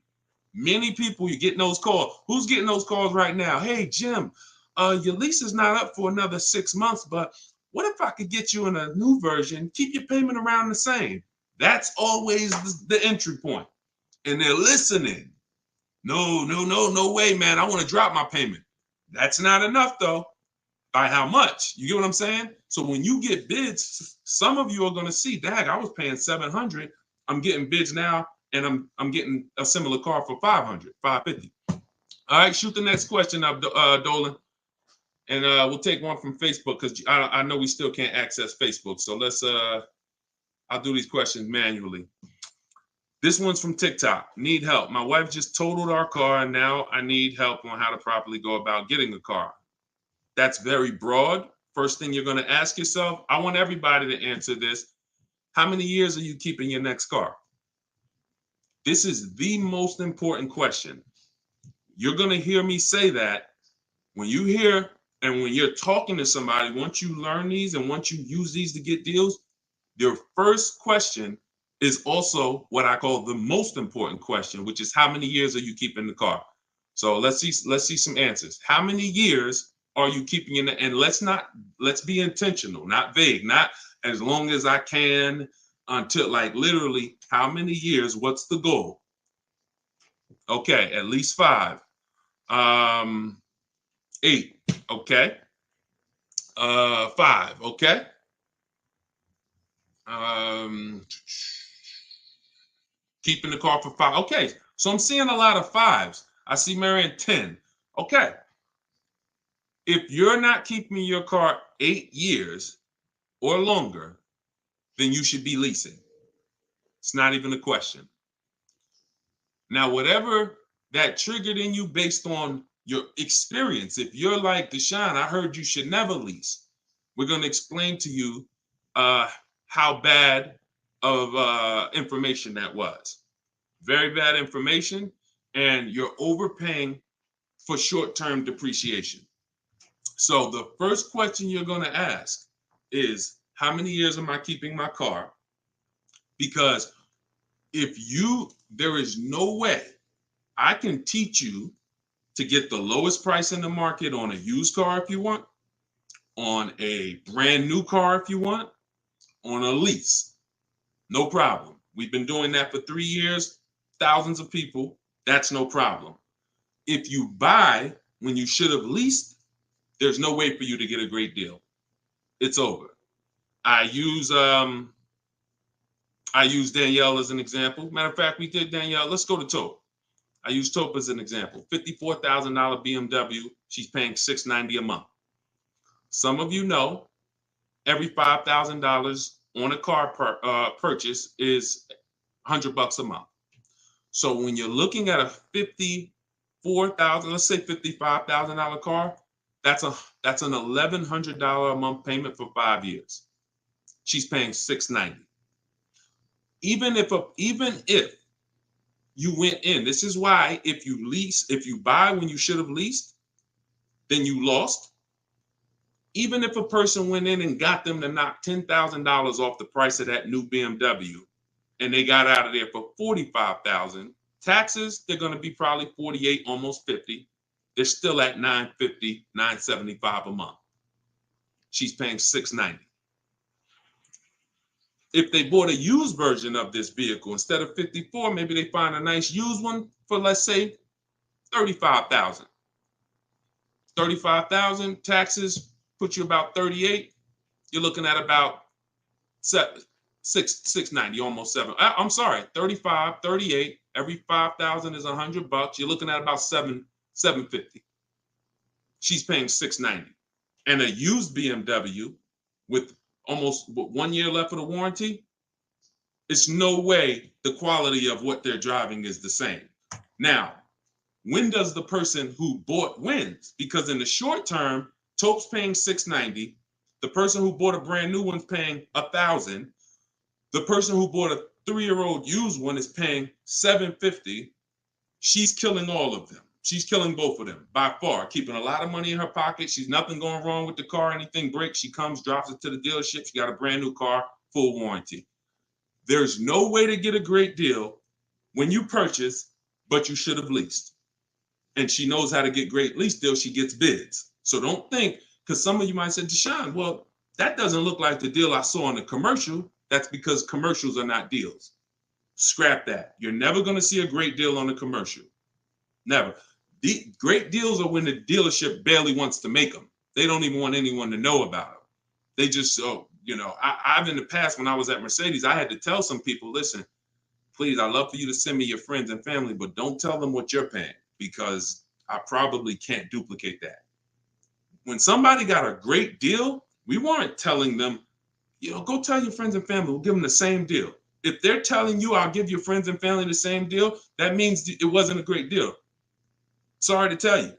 Many people, you're getting those calls. Who's getting those calls right now? Hey, Jim, your lease is not up for another 6 months, but what if I could get you in a new version, keep your payment around the same? That's always the entry point. And they're listening. No way, man. I want to drop my payment. That's not enough, though. By how much? You get what I'm saying? So when you get bids, some of you are going to see, dag, I was paying $700. I'm getting bids now, and I'm getting a similar car for $500, $550. All right, shoot the next question up, Dolan. And we'll take one from Facebook, because I know we still can't access Facebook. So let's, I'll do these questions manually. This one's from TikTok. Need help. My wife just totaled our car, and now I need help on how to properly go about getting a car. That's very broad. First thing you're going to ask yourself, I want everybody to answer this. How many years are you keeping your next car? This is the most important question. You're going to hear me say that when you hear and when you're talking to somebody. Once you learn these and once you use these to get deals, your first question is also what I call the most important question, which is how many years are you keeping the car? So let's see some answers. How many years are you keeping in the, and let's be intentional, not vague, not as long as I can, until, like, literally how many years, what's the goal? Okay, at least 5. 8, okay. 5, okay. Keeping the car for 5. Okay, so I'm seeing a lot of 5s. I see Marion 10. Okay. If you're not keeping your car 8 years or longer, then you should be leasing. It's not even a question. Now, whatever that triggered in you based on your experience, if you're like, Deshone, I heard you should never lease, we're going to explain to you how bad of information that was. Very bad information, and you're overpaying for short-term depreciation. So the first question you're going to ask is, how many years am I keeping my car? Because there is no way I can teach you to get the lowest price in the market on a used car if you want, on a brand new car if you want, on a lease. No problem. We've been doing that for 3 years, thousands of people. That's no problem. If you buy when you should have leased, there's no way for you to get a great deal. It's over. I use Danielle as an example. Matter of fact, we did Danielle. Let's go to Taupe. I use Taupe as an example. $54,000 BMW. She's paying $690 a month. Some of you know every $5,000 on a car purchase is $100 a month. So when you're looking at a $54,000, let's say $55,000 car, that's an $1,100 a month payment for 5 years. She's paying $690. Even if you went in, this is why if you buy when you should have leased, then you lost. Even if a person went in and got them to knock $10,000 off the price of that new BMW, and they got out of there for $45,000, taxes, they're going to be probably 48, almost 50. They're still at $950, $975 a month. She's paying $690. If they bought a used version of this vehicle, instead of 54, maybe they find a nice used one for, let's say, $35,000. $35,000, taxes put you about 38. You're looking at about 690, almost 7. I'm sorry, 35, 38. Every 5,000 is $100. You're looking at about 750. She's paying 690. And a used BMW with almost 1 year left of the warranty, it's no way the quality of what they're driving is the same. Now, when does the person who bought wins? Because in the short term, Tope's paying 690. The person who bought a brand new one's paying 1,000. The person who bought a 3-year-old used one is paying 750. She's killing all of them. She's killing both of them by far, keeping a lot of money in her pocket. She's nothing going wrong with the car. Anything breaks, she comes, drops it to the dealership. She got a brand new car, full warranty. There's no way to get a great deal when you purchase, but you should have leased. And she knows how to get great lease deals. She gets bids. So don't think, because some of you might say, Deshone, well, that doesn't look like the deal I saw on the commercial. That's because commercials are not deals. Scrap that. You're never going to see a great deal on a commercial. Never. The great deals are when the dealership barely wants to make them. They don't even want anyone to know about them. They just, I've in the past when I was at Mercedes, I had to tell some people, listen, please, I'd love for you to send me your friends and family, but don't tell them what you're paying because I probably can't duplicate that. When somebody got a great deal, we weren't telling them, go tell your friends and family, we'll give them the same deal. If they're telling you I'll give your friends and family the same deal, that means it wasn't a great deal. Sorry to tell you.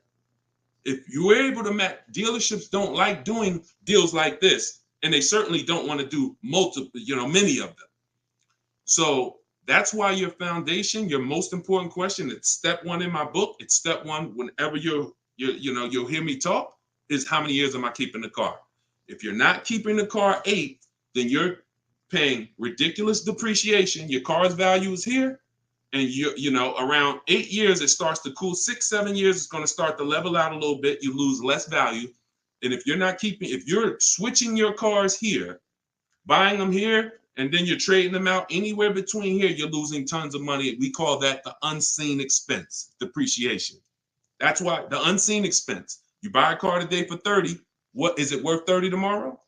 If you were able to match, dealerships don't like doing deals like this, and they certainly don't want to do many of them. So that's why your foundation, your most important question, it's step one in my book. It's step one whenever you'll hear me talk, is how many years am I keeping the car? If you're not keeping the car 8, then you're paying ridiculous depreciation. Your car's value is here. And around 8 years, it starts to cool. 6, 7 years, it's going to start to level out a little bit. You lose less value. And if you're switching your cars here, buying them here, and then you're trading them out anywhere between here, you're losing tons of money. We call that the unseen expense, depreciation. That's why the unseen expense. You buy a car today for 30. What is it worth 30 tomorrow?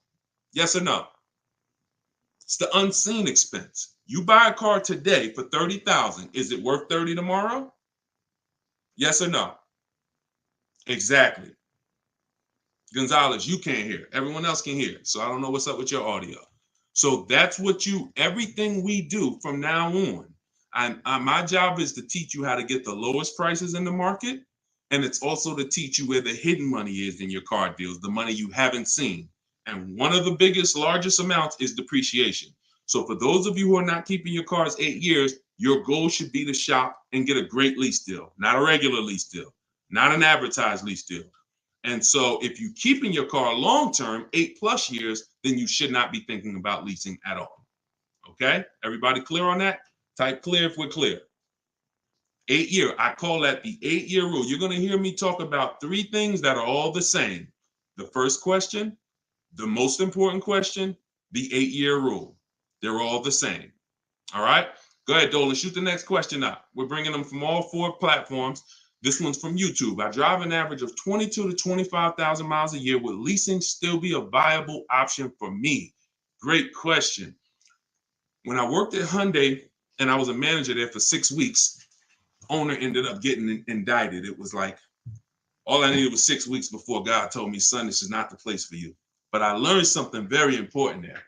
Yes or no? It's the unseen expense. You buy a car today for 30,000. Is it worth 30 tomorrow? Yes or no? Exactly. Gonzalez, you can't hear. Everyone else can hear. So I don't know what's up with your audio. So that's what everything we do from now on. My job is to teach you how to get the lowest prices in the market. And it's also to teach you where the hidden money is in your car deals, the money you haven't seen. And one of the largest amounts is depreciation. So for those of you who are not keeping your cars 8 years, your goal should be to shop and get a great lease deal, not a regular lease deal, not an advertised lease deal. And so if you're keeping your car long-term, 8+ years, then you should not be thinking about leasing at all. Okay? Everybody clear on that? Type clear if we're clear. 8 year, I call that the 8-year rule. You're going to hear me talk about 3 things that are all the same. The first question, the most important question, the 8-year rule. They're all the same. All right? Go ahead, Dolan. Shoot the next question up. We're bringing them from all 4 platforms. This one's from YouTube. I drive an average of 22 to 25,000 miles a year. Would leasing still be a viable option for me? Great question. When I worked at Hyundai and I was a manager there for 6 weeks, owner ended up getting indicted. It was like all I needed was 6 weeks before God told me, son, this is not the place for you. But I learned something very important there.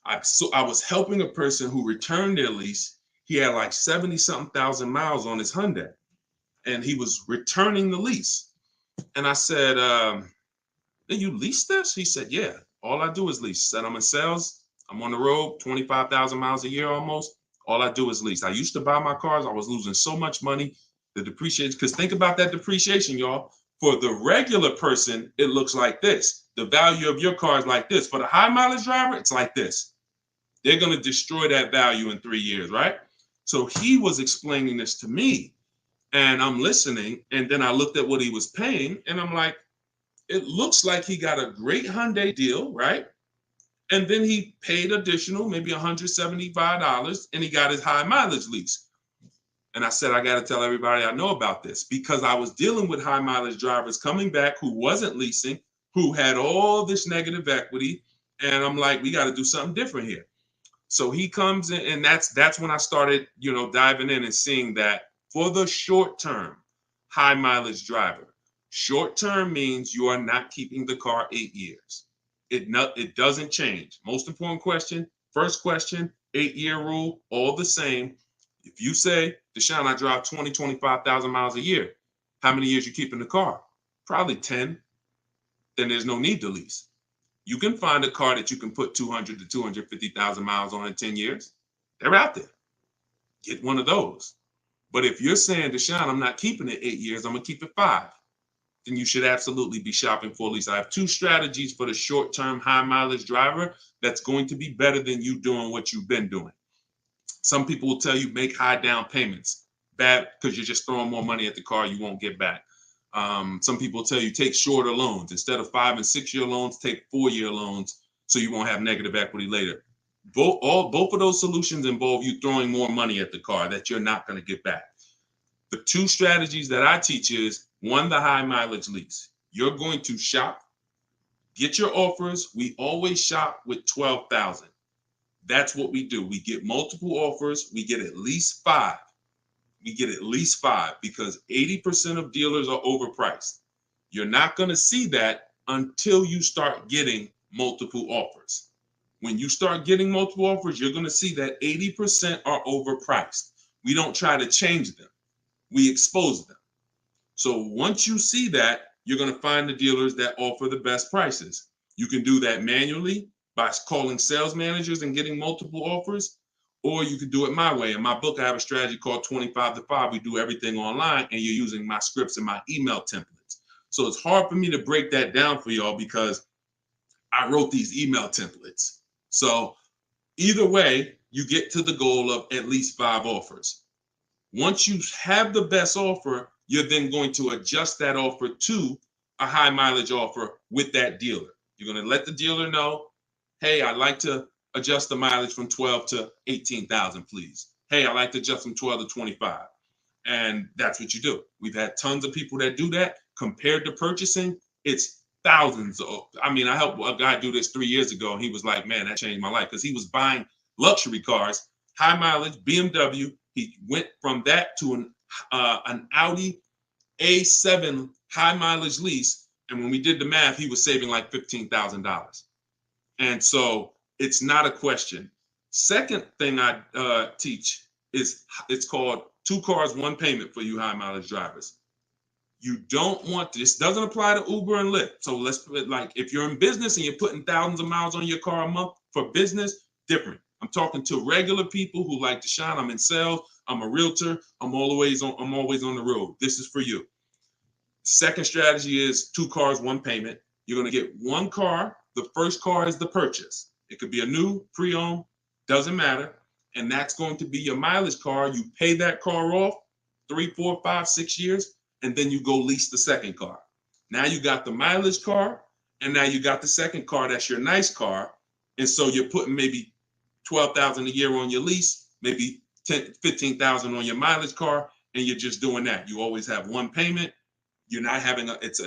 I was helping a person who returned their lease. He had like 70-something thousand miles on his Hyundai, and he was returning the lease. And I said, did you lease this? He said, yeah, all I do is lease. Said, I'm in sales. I'm on the road, 25,000 miles a year almost. All I do is lease. I used to buy my cars. I was losing so much money. The depreciation, because think about that depreciation, y'all. For the regular person, it looks like this. The value of your car is like this. For the high mileage driver, it's like this. They're going to destroy that value in 3 years, right? So he was explaining this to me, and I'm listening. And then I looked at what he was paying, and I'm like, it looks like he got a great Hyundai deal, right? And then he paid additional, maybe $175, and he got his high mileage lease. And I said, I got to tell everybody I know about this, because I was dealing with high mileage drivers coming back who wasn't leasing, who had all this negative equity. And I'm like, we got to do something different here. So he comes in, and that's when I started, diving in and seeing that for the short term, high mileage driver. Short term means you are not keeping the car 8 years. It doesn't change. Most important question, first question, 8-year rule, all the same. If you say, Deshone, I drive 25,000 miles a year, how many years you keep in the car? Probably 10. Then there's no need to lease. You can find a car that you can put 200 to 250,000 miles on in 10 years. They're out there. Get one of those. But if you're saying, Deshone, I'm not keeping it 8 years, I'm going to keep it 5, then you should absolutely be shopping for a lease. I have 2 strategies for the short-term high mileage driver that's going to be better than you doing what you've been doing. Some people will tell you make high down payments. Bad, because you're just throwing more money at the car you won't get back. Some people tell you take shorter loans. Instead of 5 and 6 year loans, take 4-year loans so you won't have negative equity later. Both of those solutions involve you throwing more money at the car that you're not going to get back. The 2 strategies that I teach is, 1, the high mileage lease. You're going to shop, get your offers. We always shop with 12,000. That's what we do. We get multiple offers. We get at least 5. We get at least 5 because 80% of dealers are overpriced. You're not going to see that until you start getting multiple offers. When you start getting multiple offers, you're going to see that 80% are overpriced. We don't try to change them. We expose them. So once you see that, you're going to find the dealers that offer the best prices. You can do that manually by calling sales managers and getting multiple offers, or you can do it my way. In my book, I have a strategy called 25 to 5. We do everything online, and you're using my scripts and my email templates. So it's hard for me to break that down for y'all because I wrote these email templates. So either way, you get to the goal of at least 5 offers. Once you have the best offer, you're then going to adjust that offer to a high mileage offer with that dealer. You're going to let the dealer know, hey, I'd like to adjust the mileage from 12 to 18,000, please. Hey, I'd like to adjust from 12 to 25. And that's what you do. We've had tons of people that do that. Compared to purchasing, it's thousands. I helped a guy do this 3 years ago, and he was like, man, that changed my life, because he was buying luxury cars, high mileage, BMW. He went from that to an Audi A7 high mileage lease. And when we did the math, he was saving like $15,000. And so it's not a question. Second thing I teach is, it's called 2 cars, 1 payment for you high mileage drivers. You don't want this. Doesn't apply to Uber and Lyft. So let's put it like, if you're in business and you're putting thousands of miles on your car a month for business, different. I'm talking to regular people who like Deshone. I'm in sales. I'm a realtor. I'm always on the road. This is for you. Second strategy is 2 cars, 1 payment. You're going to get 1 car. The first car is the purchase. It could be a new, pre-owned, doesn't matter. And that's going to be your mileage car. You pay that car off 3, 4, 5, 6 years, and then you go lease the second car. Now you got the mileage car, and now you got the second car. That's your nice car. And so you're putting maybe 12,000 a year on your lease, maybe 15,000 on your mileage car, and you're just doing that. You always have 1 payment. You're not having it's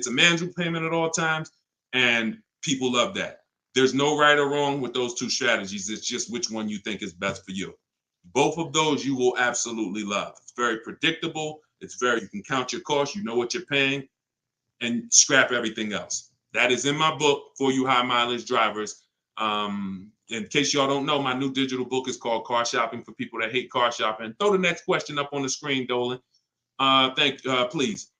a manageable payment at all times, and people love that. There's no right or wrong with those 2 strategies. It's just which one you think is best for you. Both of those you will absolutely love. It's very predictable. You can count your costs. You know what you're paying, and scrap everything else. That is in my book for you high mileage drivers. In case y'all don't know, my new digital book is called Car Shopping for People That Hate Car Shopping. Throw the next question up on the screen, Dolan. Please.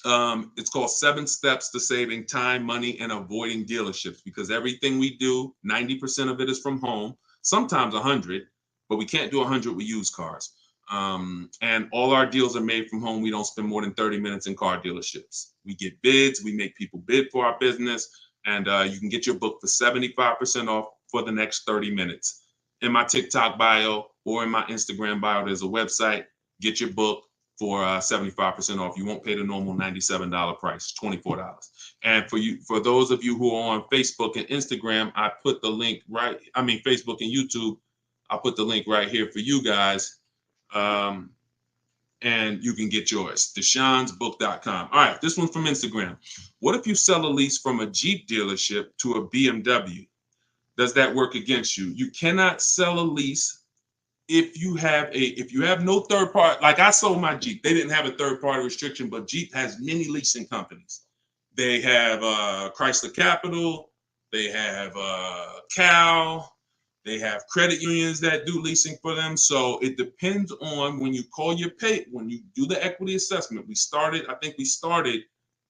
It's called 7 Steps to Saving Time, Money, and Avoiding Dealerships, because everything we do, 90% of it is from home, sometimes 100, but we can't do 100 with used cars. And all our deals are made from home. We don't spend more than 30 minutes in car dealerships. We get bids. We make people bid for our business. And you can get your book for 75% off for the next 30 minutes. In my TikTok bio or in my Instagram bio, there's a website. Get your book for 75% off. You won't pay the normal $97 price, $24. And for those of you who are on Facebook and Instagram, I put the link Facebook and YouTube, I'll put the link right here for you guys. and you can get yours. DeshonesBook.com. All right, this one's from Instagram. What if you sell a lease from a Jeep dealership to a BMW? Does that work against you? You cannot sell a lease if you have no third party. Like I sold my Jeep. They didn't have a third party restriction, but Jeep has many leasing companies. They have Chrysler Capital. They have Cal. They have credit unions that do leasing for them. So it depends on when you call your pay, when you do the equity assessment. I think we started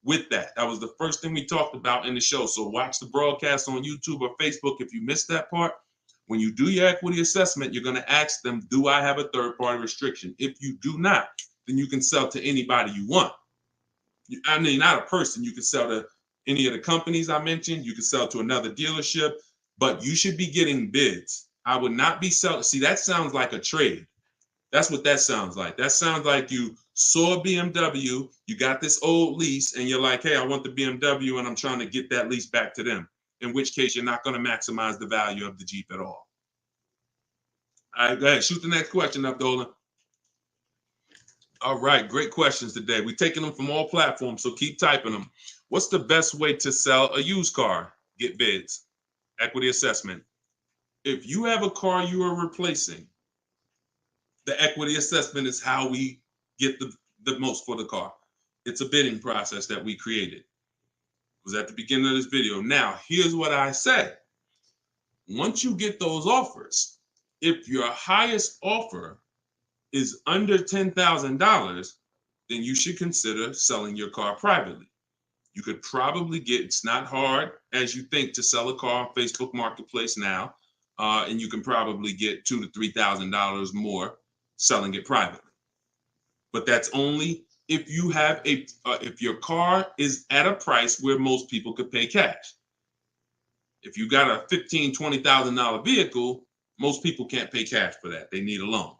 with that. That was the first thing we talked about in the show. So watch the broadcast on YouTube or Facebook if you missed that part. When you do your equity assessment, you're going to ask them, do I have a third party restriction? If you do not, then you can sell to anybody you want. I mean, not a person. You can sell to any of the companies I mentioned. You can sell to another dealership. But you should be getting bids. I would not be selling. See, that sounds like a trade. That's what that sounds like. That sounds like you saw a BMW, you got this old lease, and you're like, hey, I want the BMW, and I'm trying to get that lease back to them. In which case, you're not going to maximize the value of the Jeep at all. All right, go ahead. Shoot the next question up, Dolan. All right, great questions today. We're taking them from all platforms, so keep typing them. What's the best way to sell a used car? Get bids. Equity assessment. If you have a car you are replacing, the equity assessment is how we get the most for the car. It's a bidding process that we created. It was at the beginning of this video. Now, here's what I said. Once you get those offers, if your highest offer is under $10,000, then you should consider selling your car privately. You could probably it's not hard as you think to sell a car on Facebook Marketplace now, and you can probably get $2,000 to $3,000 more selling it privately. But that's only if you have if your car is at a price where most people could pay cash. If you got a $15,000 to $20,000 vehicle, most people can't pay cash for that. They need a loan.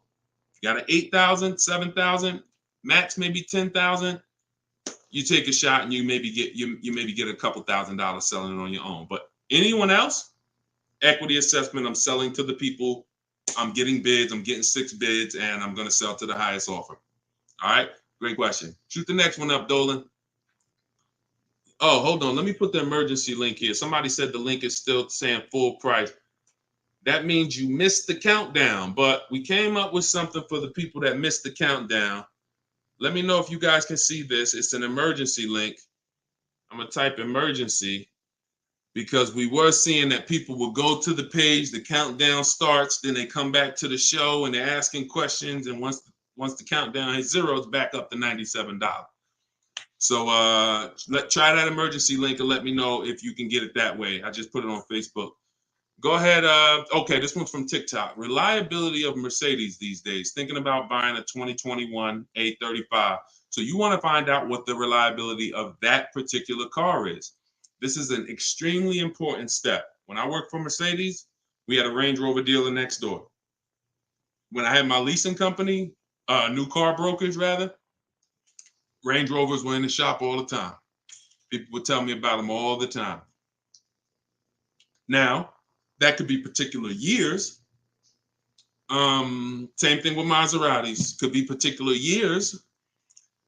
If you got an $8,000, $7,000, max maybe $10,000. You take a shot and you maybe get a couple $1,000s selling it on your own. But anyone else, equity assessment, I'm selling to the people, I'm getting bids, I'm getting 6 bids, and I'm going to sell to the highest offer. All right, great question. Shoot the next one up, Dolan. Oh, hold on. Let me put the emergency link here. Somebody said the link is still saying full price. That means you missed the countdown, but we came up with something for the people that missed the countdown. Let me know if you guys can see this. It's an emergency link. I'm going to type emergency because we were seeing that people will go to the page, the countdown starts, then they come back to the show and they're asking questions. And once the countdown hits 0, it's back up to $97. So try that emergency link and let me know if you can get it that way. I just put it on Facebook. Go ahead. Okay, this one's from TikTok. Reliability of Mercedes these days. Thinking about buying a 2021 A35. So you want to find out what the reliability of that particular car is. This is an extremely important step. When I worked for Mercedes, we had a Range Rover dealer next door. When I had my leasing company, new car brokerage rather, Range Rovers were in the shop all the time. People would tell me about them all the time. Now, that could be particular years. Same thing with Maseratis. Could be particular years.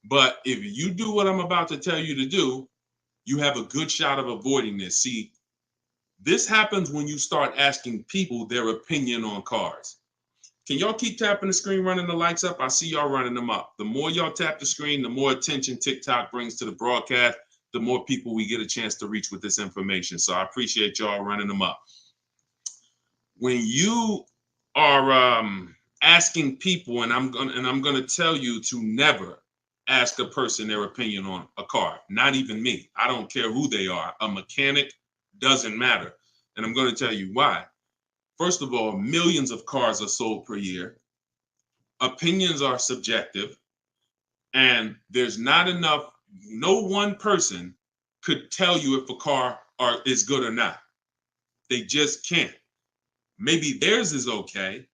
But if you do what I'm about to tell you to do, you have a good shot of avoiding this. See, this happens when you start asking people their opinion on cars. Can y'all keep tapping the screen, running the lights up? I see y'all running them up. The more y'all tap the screen, the more attention TikTok brings to the broadcast, the more people we get a chance to reach with this information. So I appreciate y'all running them up. When you are asking people, and I'm gonna tell you to never ask a person their opinion on a car. Not even me. I don't care who they are. A mechanic, doesn't matter. And I'm going to tell you why. First of all, millions of cars are sold per year. Opinions are subjective, and there's not enough. No one person could tell you if a car is good or not. They just can't. Maybe theirs is okay.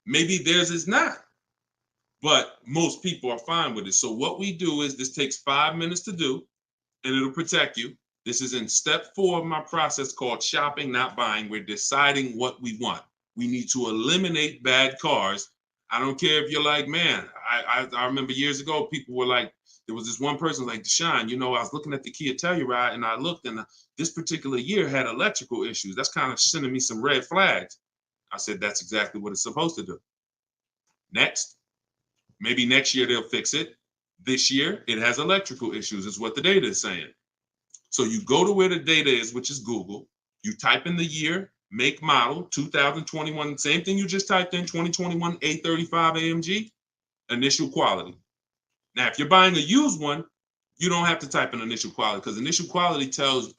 Maybe theirs is not. But most people are fine with it. So what we do is, this takes 5 minutes to do, and it'll protect you. This is in step 4 of my process called shopping, not buying. We're deciding what we want. We need to eliminate bad cars I don't care if you're like, man, I remember years ago, people were like, there was this one person like, Deshone, I was looking at the Kia Telluride and I looked and this particular year had electrical issues. That's kind of sending me some red flags. I said, that's exactly what it's supposed to do. Next, maybe next year they'll fix it. This year, it has electrical issues, is what the data is saying. So you go to where the data is, which is Google. You type in the year, make, model, 2021, same thing you just typed in, 2021 A35 AMG, initial quality. Now, if you're buying a used one, you don't have to type in initial quality because initial quality tells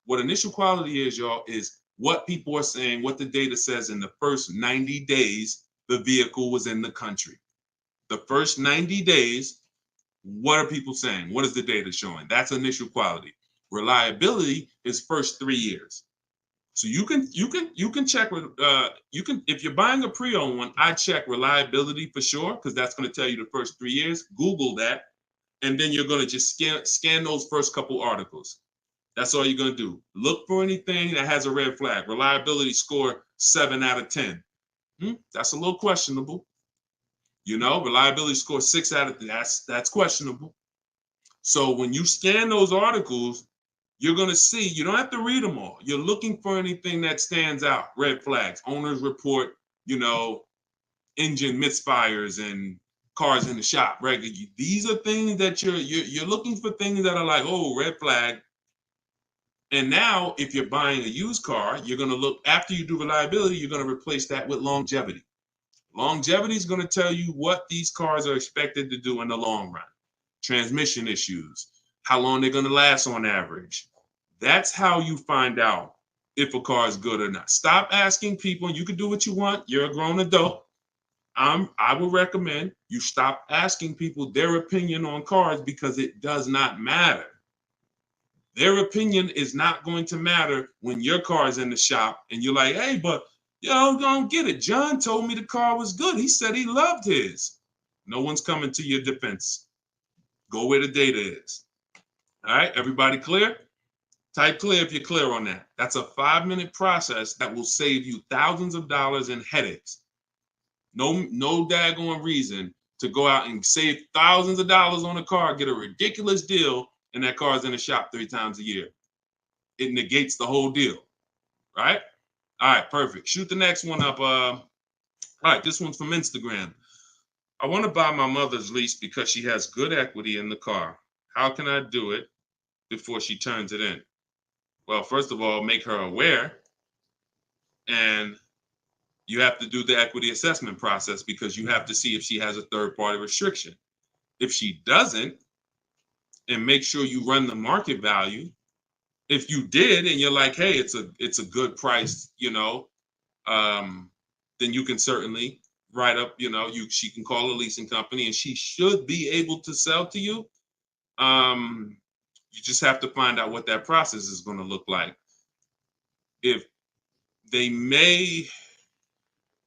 what initial quality is, y'all, is what people are saying, what the data says in the first 90 days the vehicle was in the country. The first 90 days, what are people saying? What is the data showing? That's initial quality. Reliability is first 3 years. So you can check with if you're buying a pre-owned one, I check reliability for sure because that's going to tell you the first 3 years. Google that, and then you're going to just scan those first couple articles. That's all you're going to do. Look for anything that has a red flag. Reliability score 7 out of 10. That's a little questionable. Reliability score 6 out of 10. That's questionable. So when you scan those articles, you're going to see, you don't have to read them all. You're looking for anything that stands out. Red flags, owners report, engine misfires and cars in the shop. Right? These are things that you're looking for, things that are like, oh, red flag. And now if you're buying a used car, you're going to look, after you do reliability, you're going to replace that with longevity. Longevity is going to tell you what these cars are expected to do in the long run. Transmission issues, how long they're going to last on average. That's how you find out if a car is good or not. Stop asking people. You can do what you want. You're a grown adult. I would recommend you stop asking people their opinion on cars because it does not matter. Their opinion is not going to matter when your car is in the shop and you're like, hey, but don't get it. John told me the car was good. He said he loved his. No one's coming to your defense. Go where the data is. All right, everybody clear? Type clear if you're clear on that. That's a 5-minute process that will save you thousands of dollars in headaches. No daggone reason to go out and save thousands of dollars on a car, get a ridiculous deal, and that car's in the shop 3 times a year. It negates the whole deal, right? All right, perfect. Shoot the next one up. All right, this one's from Instagram. I want to buy my mother's lease because she has good equity in the car. How can I do it before she turns it in? Well, first of all, make her aware, and you have to do the equity assessment process because you have to see if she has a third-party restriction. If she doesn't, and make sure you run the market value. If you did, and you're like, hey, it's a good price, then you can certainly write up, she can call a leasing company, and she should be able to sell to you. You just have to find out what that process is going to look like. If they may,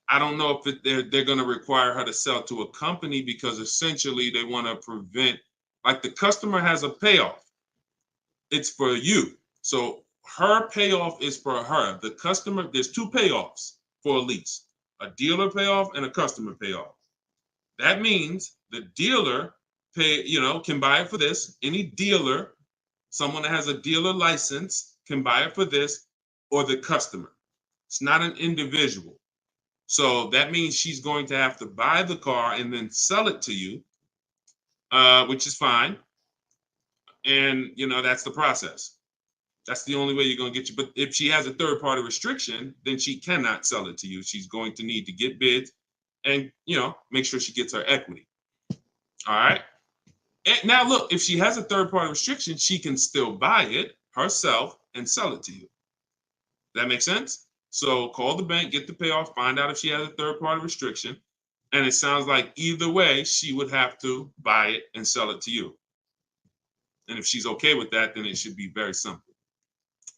I don't know if they're going to require her to sell to a company because essentially they want to prevent, like the customer has a payoff. It's for you. So her payoff is for her. The customer, there's 2 payoffs for a lease, a dealer payoff and a customer payoff. That means the dealer can buy it for this. Any dealer, someone that has a dealer license can buy it for this, or the customer. It's not an individual. So that means she's going to have to buy the car and then sell it to you, which is fine. And, that's the process. That's the only way you're going to get you. But if she has a third-party restriction, then she cannot sell it to you. She's going to need to get bids and, make sure she gets her equity. All right. And now, look, if she has a third-party restriction, she can still buy it herself and sell it to you. That makes sense? So call the bank, get the payoff, find out if she has a third-party restriction. And it sounds like either way, she would have to buy it and sell it to you. And if she's okay with that, then it should be very simple.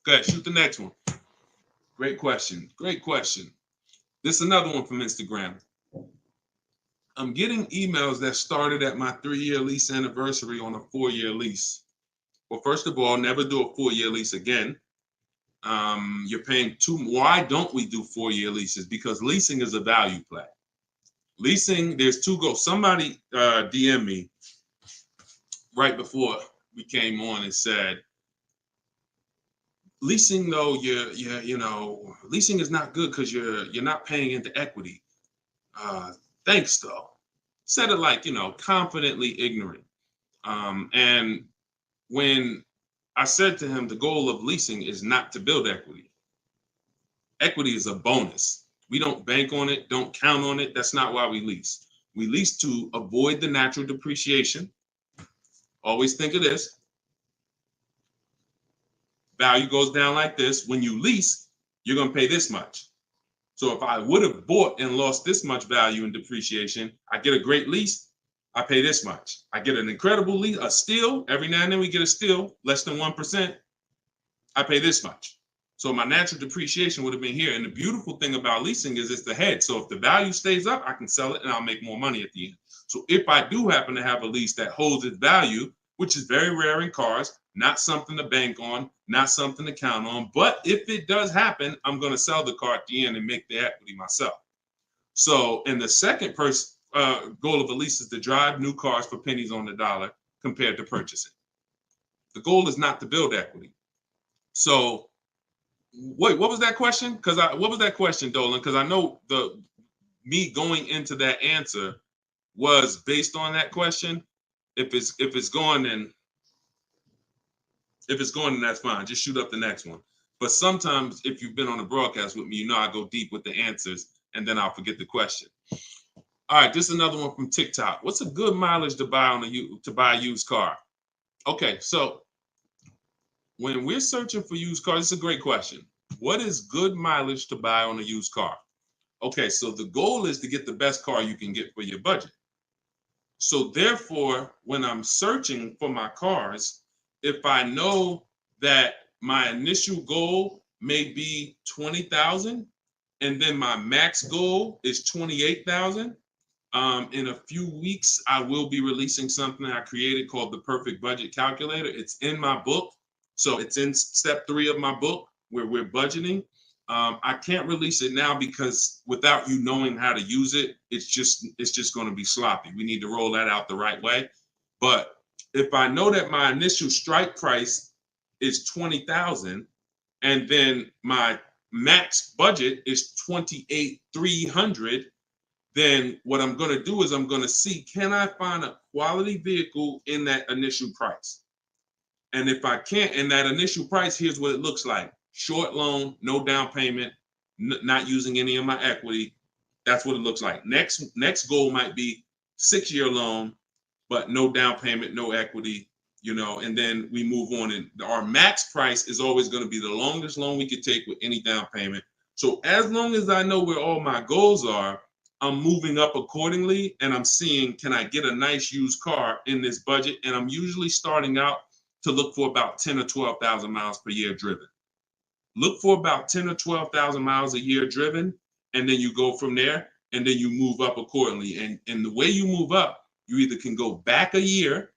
Okay, shoot the next one. Great question. Great question. This is another one from Instagram. I'm getting emails that started at my 3-year lease anniversary on a 4-year lease. Well, first of all, never do a 4-year lease again. You're paying too. Why don't we do 4-year leases? Because leasing is a value play. Leasing, there's two goals. Somebody DM me right before we came on and said, leasing though, leasing is not good because you're not paying into equity. Thanks though. Said it like, confidently ignorant. And when I said to him, the goal of leasing is not to build equity. Equity is a bonus. We don't bank on it, don't count on it. That's not why we lease. We lease to avoid the natural depreciation. Always think of this. Value goes down like this. When you lease, you're going to pay this much. So if I would have bought and lost this much value in depreciation, I get a great lease, I pay this much. I get an incredible lease, a steal. Every now and then we get a steal, less than 1%. I pay this much. So my natural depreciation would have been here. And the beautiful thing about leasing is it's the head. So if the value stays up, I can sell it and I'll make more money at the end. So if I do happen to have a lease that holds its value, which is very rare in cars, not something to bank on, not something to count on. But if it does happen, I'm going to sell the car at the end and make the equity myself. So, and the second goal of a lease is to drive new cars for pennies on the dollar compared to purchasing. The goal is not to build equity. So, wait, what was that question? What was that question, Dolan? Because I know me going into that answer was based on that question. If it's going, then that's fine. Just shoot up the next one. But sometimes, if you've been on the broadcast with me, I go deep with the answers, and then I'll forget the question. All right, this is another one from TikTok. What's a good mileage to buy a used car? Okay, so when we're searching for used cars, it's a great question. What is good mileage to buy on a used car? Okay, so the goal is to get the best car you can get for your budget. So therefore, when I'm searching for my cars, if I know that my initial goal may be 20,000 and then my max goal is 28,000, in a few weeks, I will be releasing something I created called the Perfect Budget Calculator. It's in my book. So it's in step 3 of my book where we're budgeting. I can't release it now because without you knowing how to use it, it's just going to be sloppy. We need to roll that out the right way. But if I know that my initial strike price is 20,000 and then my max budget is 28,300, then what I'm going to do is I'm going to see, can I find a quality vehicle in that initial price? And if I can't, in that initial price, here's what it looks like. Short loan, no down payment, not using any of my equity. That's what it looks like. Next goal might be 6-year loan, but no down payment, no equity, and then we move on. And our max price is always going to be the longest loan we could take with any down payment. So as long as I know where all my goals are, I'm moving up accordingly, and I'm seeing, can I get a nice used car in this budget? And I'm usually starting out to look for about 10 or 12,000 miles per year driven. Look for about 10 or 12,000 miles a year driven, and then you go from there, and then you move up accordingly. And the way you move up, you either can go back a year,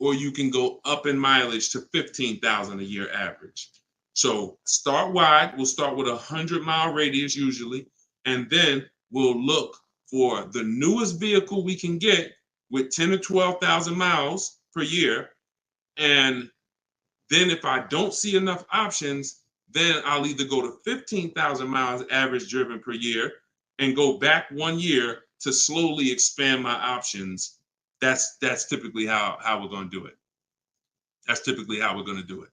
or you can go up in mileage to 15,000 a year average. So start wide. We'll start with a 100-mile radius usually, and then we'll look for the newest vehicle we can get with 10 or 12,000 miles per year. And then if I don't see enough options, then I'll either go to 15,000 miles average driven per year and go back 1 year to slowly expand my options. That's typically how we're going to do it. That's typically how we're going to do it.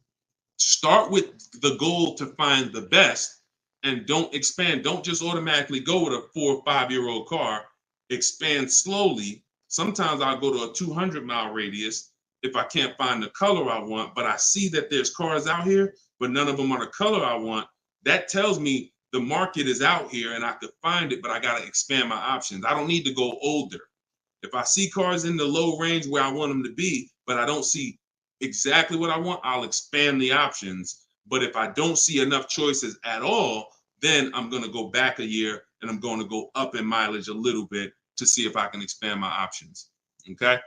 Start with the goal to find the best, and don't expand. Don't just automatically go with a 4 or 5-year-old car. Expand slowly. Sometimes I'll go to a 200-mile radius if I can't find the color I want, but I see that there's cars out here, but none of them are the color I want. That tells me the market is out here and I could find it, but I got to expand my options. I don't need to go older. If I see cars in the low range where I want them to be, but I don't see exactly what I want, I'll expand the options. But if I don't see enough choices at all, then I'm going to go back a year and I'm going to go up in mileage a little bit to see if I can expand my options. Okay.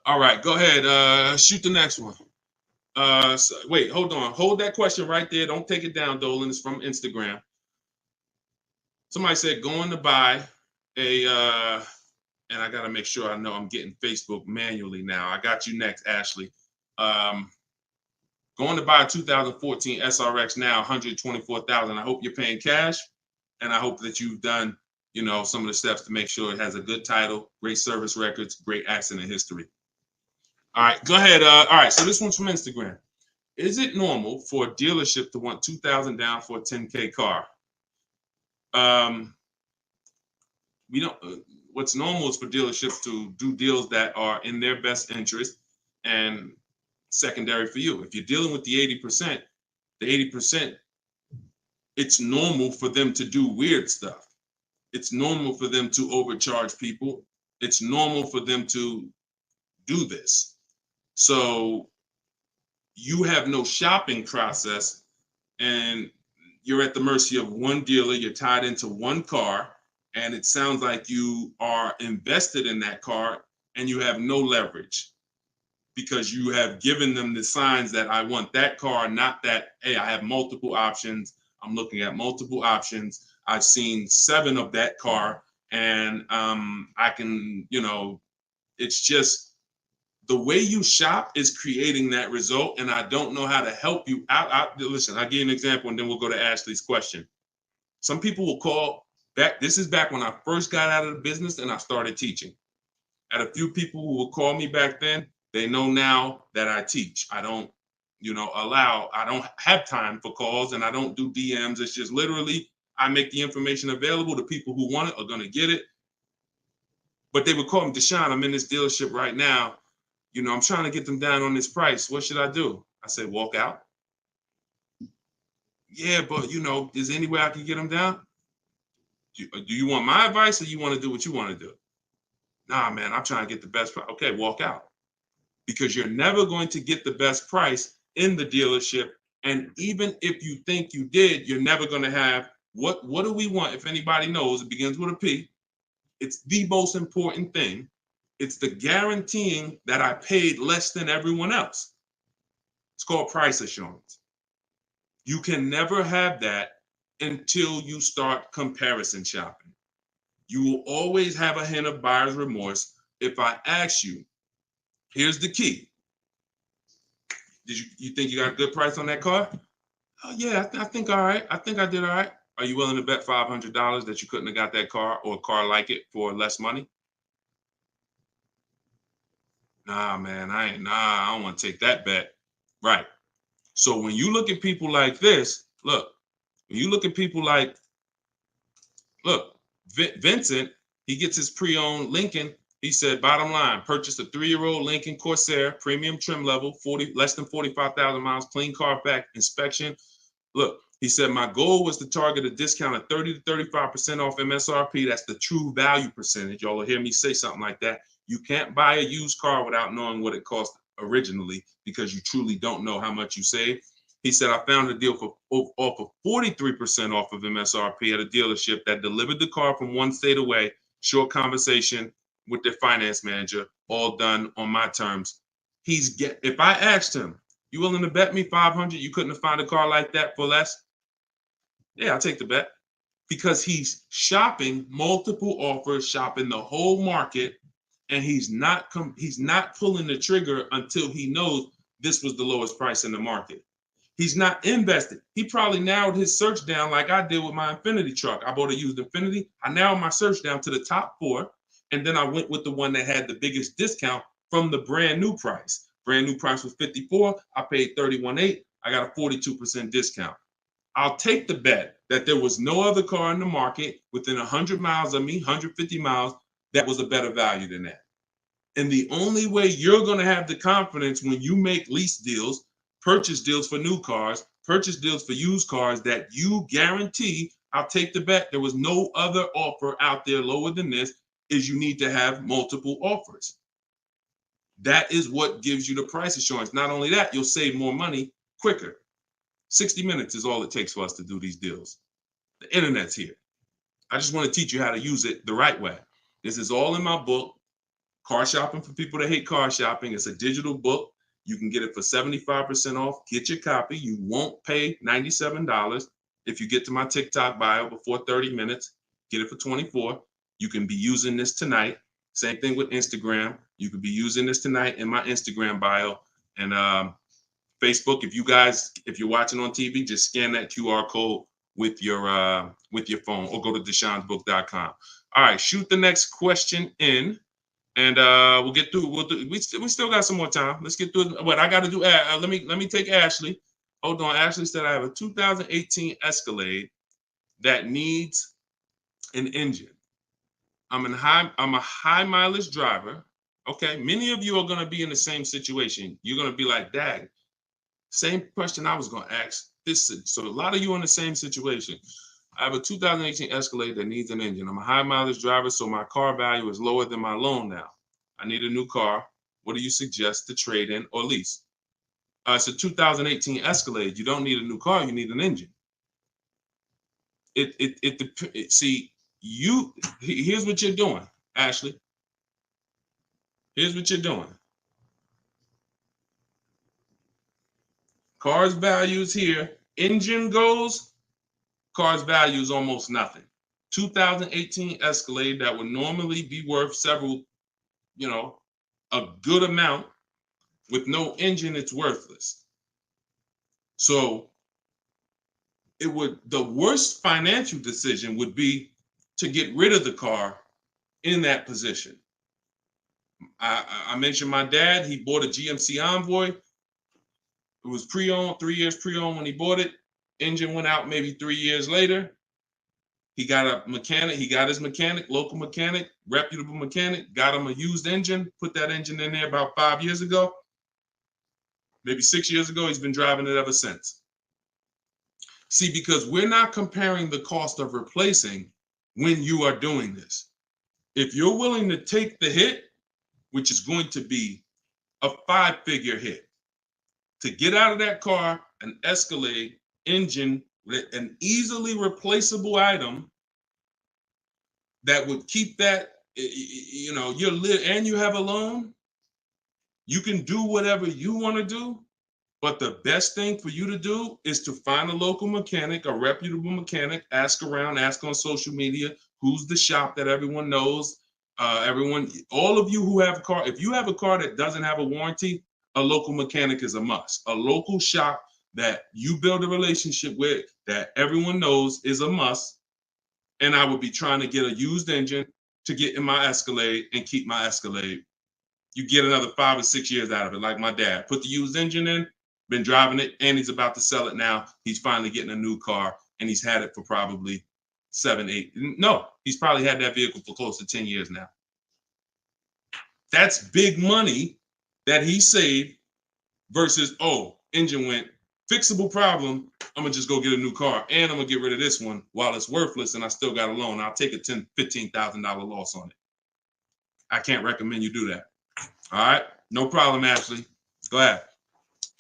All right, go ahead. Shoot the next one. Wait, hold on. Hold that question right there. Don't take it down, Dolan. It's from Instagram. Somebody said going to buy and I got to make sure I know I'm getting Facebook manually now. I got you next, Ashley. Going to buy a 2014 SRX now, 124,000. I hope you're paying cash, and I hope that you've done, some of the steps to make sure it has a good title, great service records, great accident history. All right, go ahead. All right, so this one's from Instagram. Is it normal for a dealership to want 2,000 down for a 10K car? We don't. What's normal is for dealerships to do deals that are in their best interest and secondary for you. If you're dealing with the 80%, it's normal for them to do weird stuff. It's normal for them to overcharge people. It's normal for them to do this. So you have no shopping process, and you're at the mercy of one dealer. You're tied into one car, and it sounds like you are invested in that car and you have no leverage because you have given them the signs that I want that car, not that, hey, I have multiple options. I'm looking at multiple options. I've seen 7 of that car, and I can, it's just the way you shop is creating that result, and I don't know how to help you out. Listen, I'll give you an example, and then we'll go to Ashley's question. Some people will call back. This is back when I first got out of the business and I started teaching. I had a few people who would call me back then. They know now that I teach. I don't, I don't have time for calls, and I don't do DMs. It's just literally I make the information available. The people who want it are going to get it. But they would call me, Deshone, I'm in this dealership right now. I'm trying to get them down on this price. What should I do? I said, walk out. Yeah, but is there any way I can get them down? Do you want my advice, or you want to do what you want to do? Nah, man, I'm trying to get the best price. Okay, walk out. Because you're never going to get the best price in the dealership. And even if you think you did, you're never going to have what do we want? If anybody knows, it begins with a P. It's the most important thing. It's the guaranteeing that I paid less than everyone else. It's called price assurance. You can never have that until you start comparison shopping. You will always have a hint of buyer's remorse. If I ask you, here's the key. Did you think you got a good price on that car? Oh yeah, I think all right. I think I did all right. Are you willing to bet $500 that you couldn't have got that car or a car like it for less money? Nah, man, I don't want to take that bet. Right. So when you look at people like this, when you look at people like, Vincent, he gets his pre-owned Lincoln. He said, bottom line, purchased a 3-year-old Lincoln Corsair, premium trim level, less than 45,000 miles, clean Carfax inspection. He said, my goal was to target a discount of 30 to 35% off MSRP. That's the true value percentage. Y'all will hear me say something like that. You can't buy a used car without knowing what it cost originally, because you truly don't know how much you save. He said, I found a deal for off of 43% off of MSRP at a dealership that delivered the car from one state away. Short conversation with their finance manager, all done on my terms. If I asked him, you willing to bet me 500 you couldn't have found a car like that for less? Yeah, I'll take the bet. Because he's shopping multiple offers, shopping the whole market, and he's not pulling the trigger until he knows this was the lowest price in the market. He's not invested. He probably narrowed his search down like I did with my Infinity truck. I bought a used Infinity. I narrowed my search down to the top 4, and then I went with the one that had the biggest discount from the brand new price. Brand new price was 54. I paid 31.8. I got a 42% discount. I'll take the bet that there was no other car in the market within 100 miles of me, 150 miles, that was a better value than that. And the only way you're going to have the confidence when you make lease deals, purchase deals for new cars, purchase deals for used cars, that you guarantee, I'll take the bet, there was no other offer out there lower than this, is you need to have multiple offers. That is what gives you the price assurance. Not only that, you'll save more money quicker. 60 minutes is all it takes for us to do these deals. The internet's here. I just want to teach you how to use it the right way. This is all in my book, Car Shopping for People That Hate Car Shopping. It's a digital book. You can get it for 75% off. Get your copy. You won't pay $97. If you get to my TikTok bio before 30 minutes, get it for $24. You can be using this tonight. Same thing with Instagram. You could be using this tonight in my Instagram bio. And Facebook, if you're watching on TV, just scan that QR code with your phone, or go to deshonesbook.com. All right, shoot the next question in, and we'll get through. We still got some more time. Let's get through what I got to do. Let me take Ashley. Hold on. Ashley said I have a 2018 Escalade that needs an engine. I'm a high mileage driver. Okay, many of you are going to be in the same situation. You're going to be like, Dad, same question I was going to ask. So a lot of you are in the same situation. I have a 2018 Escalade that needs an engine. I'm a high mileage driver, so my car value is lower than my loan now. I need a new car. What do you suggest to trade in or lease? It's a 2018 Escalade. You don't need a new car. You need an engine. See, here's what you're doing, Ashley. Here's what you're doing. Cars values here. Engine goes. Cars values almost nothing. 2018 Escalade that would normally be worth several, a good amount. With no engine, it's worthless. So the worst financial decision would be to get rid of the car in that position. I mentioned my dad. He bought a GMC Envoy. It was pre-owned, 3 years pre-owned when he bought it. Engine went out maybe 3 years later. He got a mechanic. He got his mechanic, local mechanic, reputable mechanic, got him a used engine, put that engine in there about 5 years ago. Maybe 6 years ago. He's been driving it ever since. See, because we're not comparing the cost of replacing when you are doing this. If you're willing to take the hit, which is going to be a 5-figure hit, to get out of that car, an Escalade engine, an easily replaceable item that would keep that, and you have a loan, you can do whatever you want to do. But the best thing for you to do is to find a local mechanic, a reputable mechanic, ask around, ask on social media, who's the shop that everyone knows. All of you who have a car, if you have a car that doesn't have a warranty, a local mechanic is a must. A local shop that you build a relationship with, that everyone knows, is a must. And I would be trying to get a used engine to get in my Escalade and keep my Escalade. You get another 5 or 6 years out of it, like my dad. Put the used engine in, been driving it, and he's about to sell it now. He's finally getting a new car, and he's had it for probably 7, 8. No, he's probably had that vehicle for close to 10 years now. That's big money that he saved versus, engine went, fixable problem. I'm going to just go get a new car, and I'm going to get rid of this one while it's worthless, and I still got a loan. I'll take a $10,000, $15,000 loss on it. I can't recommend you do that. All right? No problem, Ashley. Go ahead.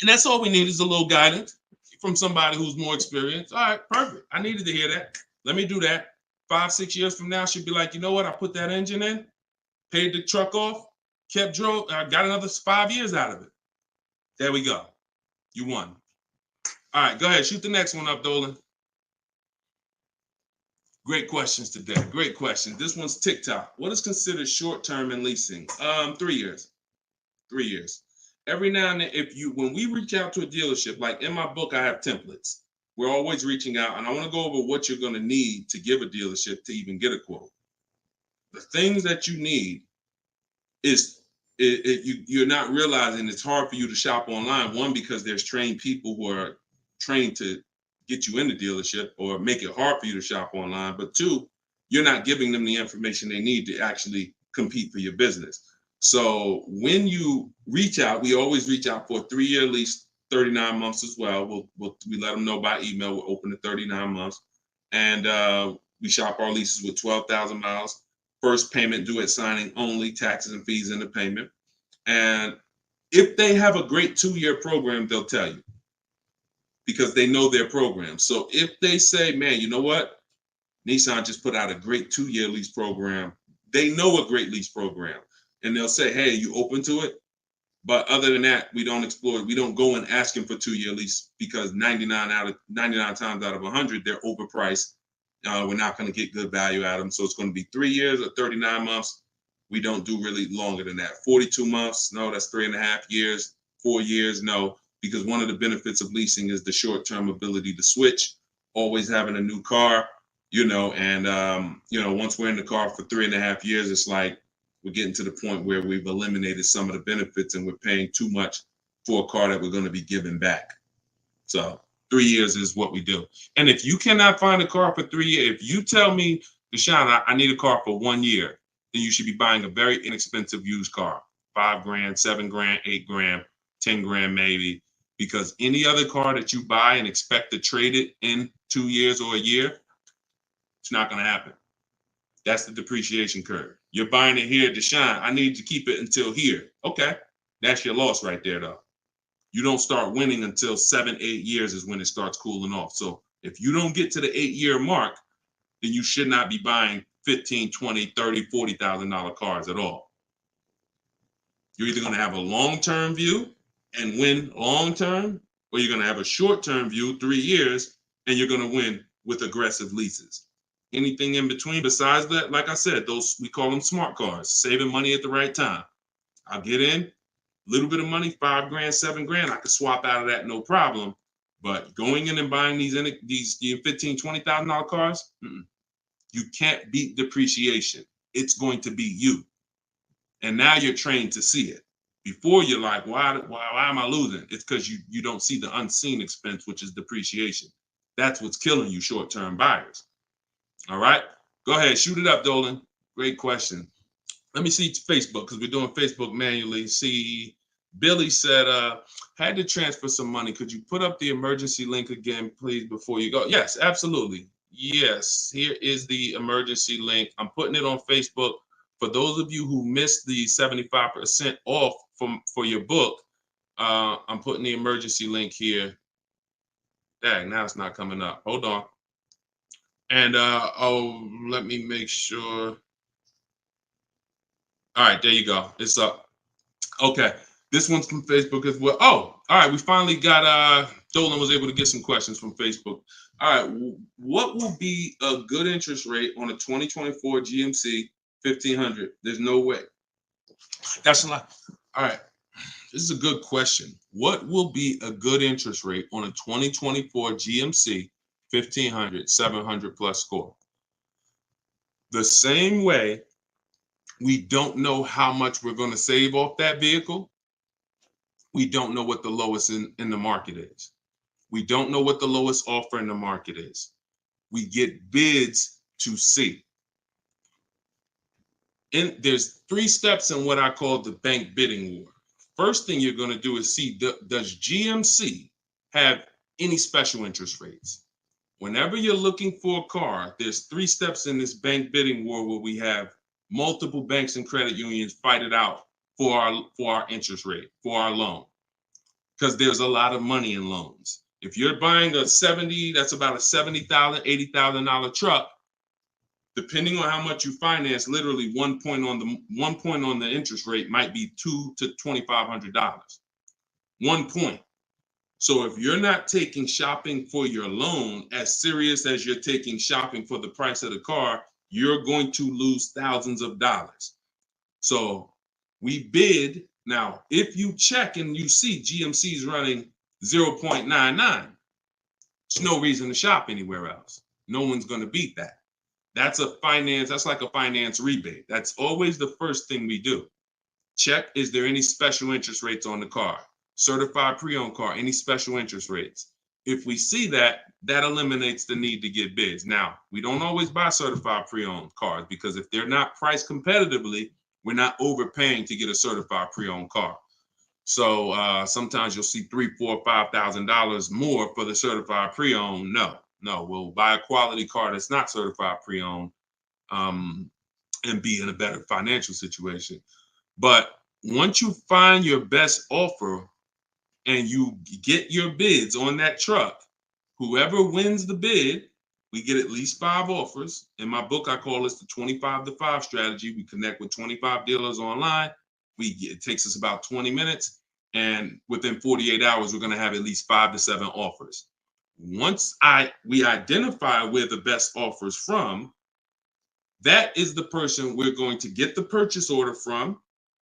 And that's all we need is a little guidance from somebody who's more experienced. All right, perfect. I needed to hear that. Let me do that. 5, 6 years from now, she'll be like, you know what? I put that engine in, paid the truck off, drove, got another 5 years out of it. There we go. You won. All right, go ahead. Shoot the next one up, Dolan. Great questions today. Great questions. This one's TikTok. What is considered short-term in leasing? 3 years. 3 years. Every now and then, when we reach out to a dealership, like in my book, I have templates. We're always reaching out, and I want to go over what you're going to need to give a dealership to even get a quote. The things that you need is you're not realizing it's hard for you to shop online. One, because there's trained people who are trained to get you in the dealership or make it hard for you to shop online. But 2, you're not giving them the information they need to actually compete for your business. So when you reach out, we always reach out for a 3-year lease, 39 months as well. We let them know by email. We're open to 39 months. And we shop our leases with 12,000 miles. First payment due at signing only, taxes and fees in the payment. And if they have a great 2-year program, they'll tell you because they know their program. So if they say, man, you know what? Nissan just put out a great 2-year lease program. They know a great lease program. And they'll say, hey, you open to it? But other than that, we don't explore it. We don't go and ask them for 2-year lease because 99 times out of 100, they're overpriced we're not going to get good value out of them. So it's going to be 3 years or 39 months. We don't do really longer than that. 42 months, no, that's 3.5 years. 4 years, no, because one of the benefits of leasing is the short-term ability to switch, always having a new car, and once we're in the car for 3.5 years, it's like we're getting to the point where we've eliminated some of the benefits and we're paying too much for a car that we're going to be giving back. So 3 years is what we do. And if you cannot find a car for 3 years, if you tell me, Deshone, I need a car for 1 year, then you should be buying a very inexpensive used car, $5 grand, $7 grand, $8 grand, 10 grand maybe, because any other car that you buy and expect to trade it in 2 years or a year, it's not going to happen. That's the depreciation curve. You're buying it here, Deshone, I need to keep it until here. Okay, that's your loss right there, though. You don't start winning until 7, 8 years is when it starts cooling off. So if you don't get to the 8-year mark, then you should not be buying $15,000, $20,000, $30,000, $40,000 cars at all. You're either going to have a long-term view and win long-term, or you're going to have a short-term view, 3 years, and you're going to win with aggressive leases. Anything in between besides that, like I said, those, we call them smart cars, saving money at the right time. I'll get in, a little bit of money, 5 grand, 7 grand, I could swap out of that, no problem. But going in and buying these $15,000, $20,000 cars, you can't beat depreciation. It's going to be you. And now you're trained to see it. Before you're like, why am I losing? It's because you don't see the unseen expense, which is depreciation. That's what's killing you short-term buyers. All right, go ahead, shoot it up, Dolan. Great question. Let me see Facebook, because we're doing Facebook manually. See, Billy said, had to transfer some money. Could you put up the emergency link again, please, before you go? Yes, absolutely. Yes, here is the emergency link. I'm putting it on Facebook. For those of you who missed the 75% off for your book, I'm putting the emergency link here. Dang, now it's not coming up. Hold on. And let me make sure. All right, there you go. It's up. Okay, this one's from Facebook as well. Oh, all right, we finally got Dolan was able to get some questions from Facebook. All right, what will be a good interest rate on a 2024 GMC 1500? There's no way. That's a lot. All right, this is a good question. What will be a good interest rate on a 2024 GMC 1500 700 plus score? The same way we don't know how much we're going to save off that vehicle, we don't know what the lowest in the market is. We don't know what the lowest offer in the market is. We get bids to see. And there's 3 steps in what I call the bank bidding war. First thing you're going to do is see, does GMC have any special interest rates? Whenever you're looking for a car, there's 3 steps in this bank bidding war where we have multiple banks and credit unions fight it out for our interest rate, for our loan, because there's a lot of money in loans. If you're buying that's about a $70,000, $80,000 truck, depending on how much you finance, literally 1 point on the interest rate might be $200 to $2,500. 1 point. So if you're not taking shopping for your loan as serious as you're taking shopping for the price of the car, you're going to lose thousands of dollars. So we bid. Now, if you check and you see GMC's running 0.99, there's no reason to shop anywhere else. No one's going to beat that. That's like a finance rebate. That's always the first thing we do. Check, is there any special interest rates on the car? Certified pre-owned car, any special interest rates? If we see that, that eliminates the need to get bids. Now, we don't always buy certified pre-owned cars, because if they're not priced competitively, we're not overpaying to get a certified pre-owned car. So sometimes you'll see $3,000, $4,000, $5,000 more for the certified pre-owned. No, we'll buy a quality car that's not certified pre-owned and be in a better financial situation. But once you find your best offer and you get your bids on that truck, whoever wins the bid, we get at least 5 offers. In my book, I call this the 25 to 5 strategy. We connect with 25 dealers online. It takes us about 20 minutes. And within 48 hours, we're going to have at least 5 to 7 offers. Once we identify where the best offer is from, that is the person we're going to get the purchase order from,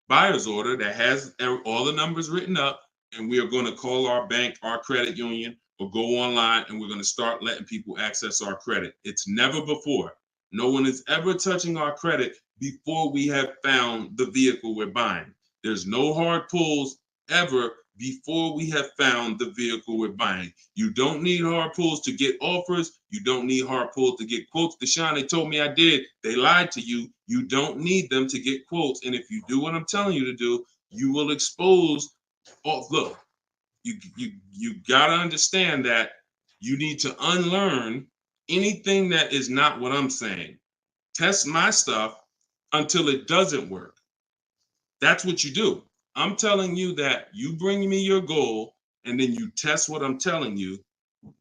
buyer's order that has all the numbers written up, and we are going to call our bank, our credit union, or go online, and we're going to start letting people access our credit. It's never before. No one is ever touching our credit before we have found the vehicle we're buying. There's no hard pulls ever before we have found the vehicle we're buying. You don't need hard pulls to get offers. You don't need hard pulls to get quotes. Deshone, they told me I did. They lied to you. You don't need them to get quotes. And if you do what I'm telling you to do, you will expose. Oh, look, you gotta understand that you need to unlearn anything that is not what I'm saying. Test my stuff until it doesn't work. That's what you do. I'm telling you that you bring me your goal and then you test what I'm telling you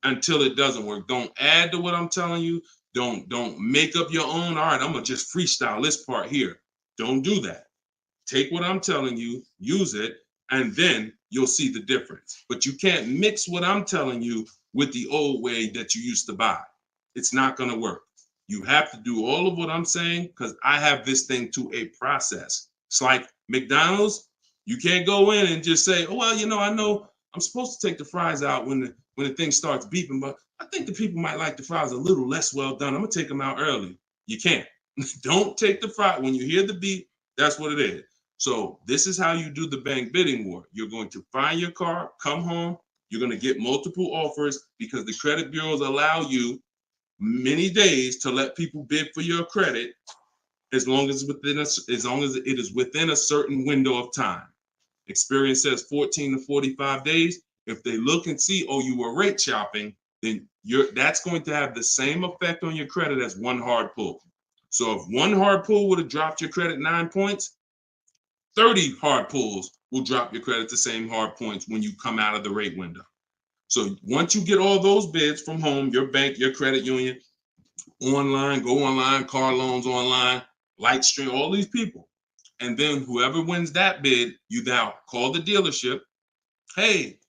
until it doesn't work. Don't add to what I'm telling you. Don't make up your own. All right, I'm gonna just freestyle this part here. Don't do that. Take what I'm telling you, use it, and then you'll see the difference. But you can't mix what I'm telling you with the old way that you used to buy. It's not gonna work. You have to do all of what I'm saying because I have this thing to a process. It's like McDonald's. You can't go in and just say, "Oh well, I know I'm supposed to take the fries out when the thing starts beeping, but I think the people might like the fries a little less well done. I'm gonna take them out early." You can't. Don't take the fry when you hear the beep. That's what it is. So this is how you do the bank bidding war. You're going to find your car, come home. You're going to get multiple offers because the credit bureaus allow you many days to let people bid for your credit as long as it is within a certain window of time. Experience says 14 to 45 days. If they look and see, oh, you were rate shopping, then that's going to have the same effect on your credit as one hard pull. So if one hard pull would have dropped your credit 9 points, 30 hard pulls will drop your credit the same hard points when you come out of the rate window. So once you get all those bids from home, your bank, your credit union, online, go online, car loans online, Lightstream, all these people. And then whoever wins that bid, you now call the dealership. Hey,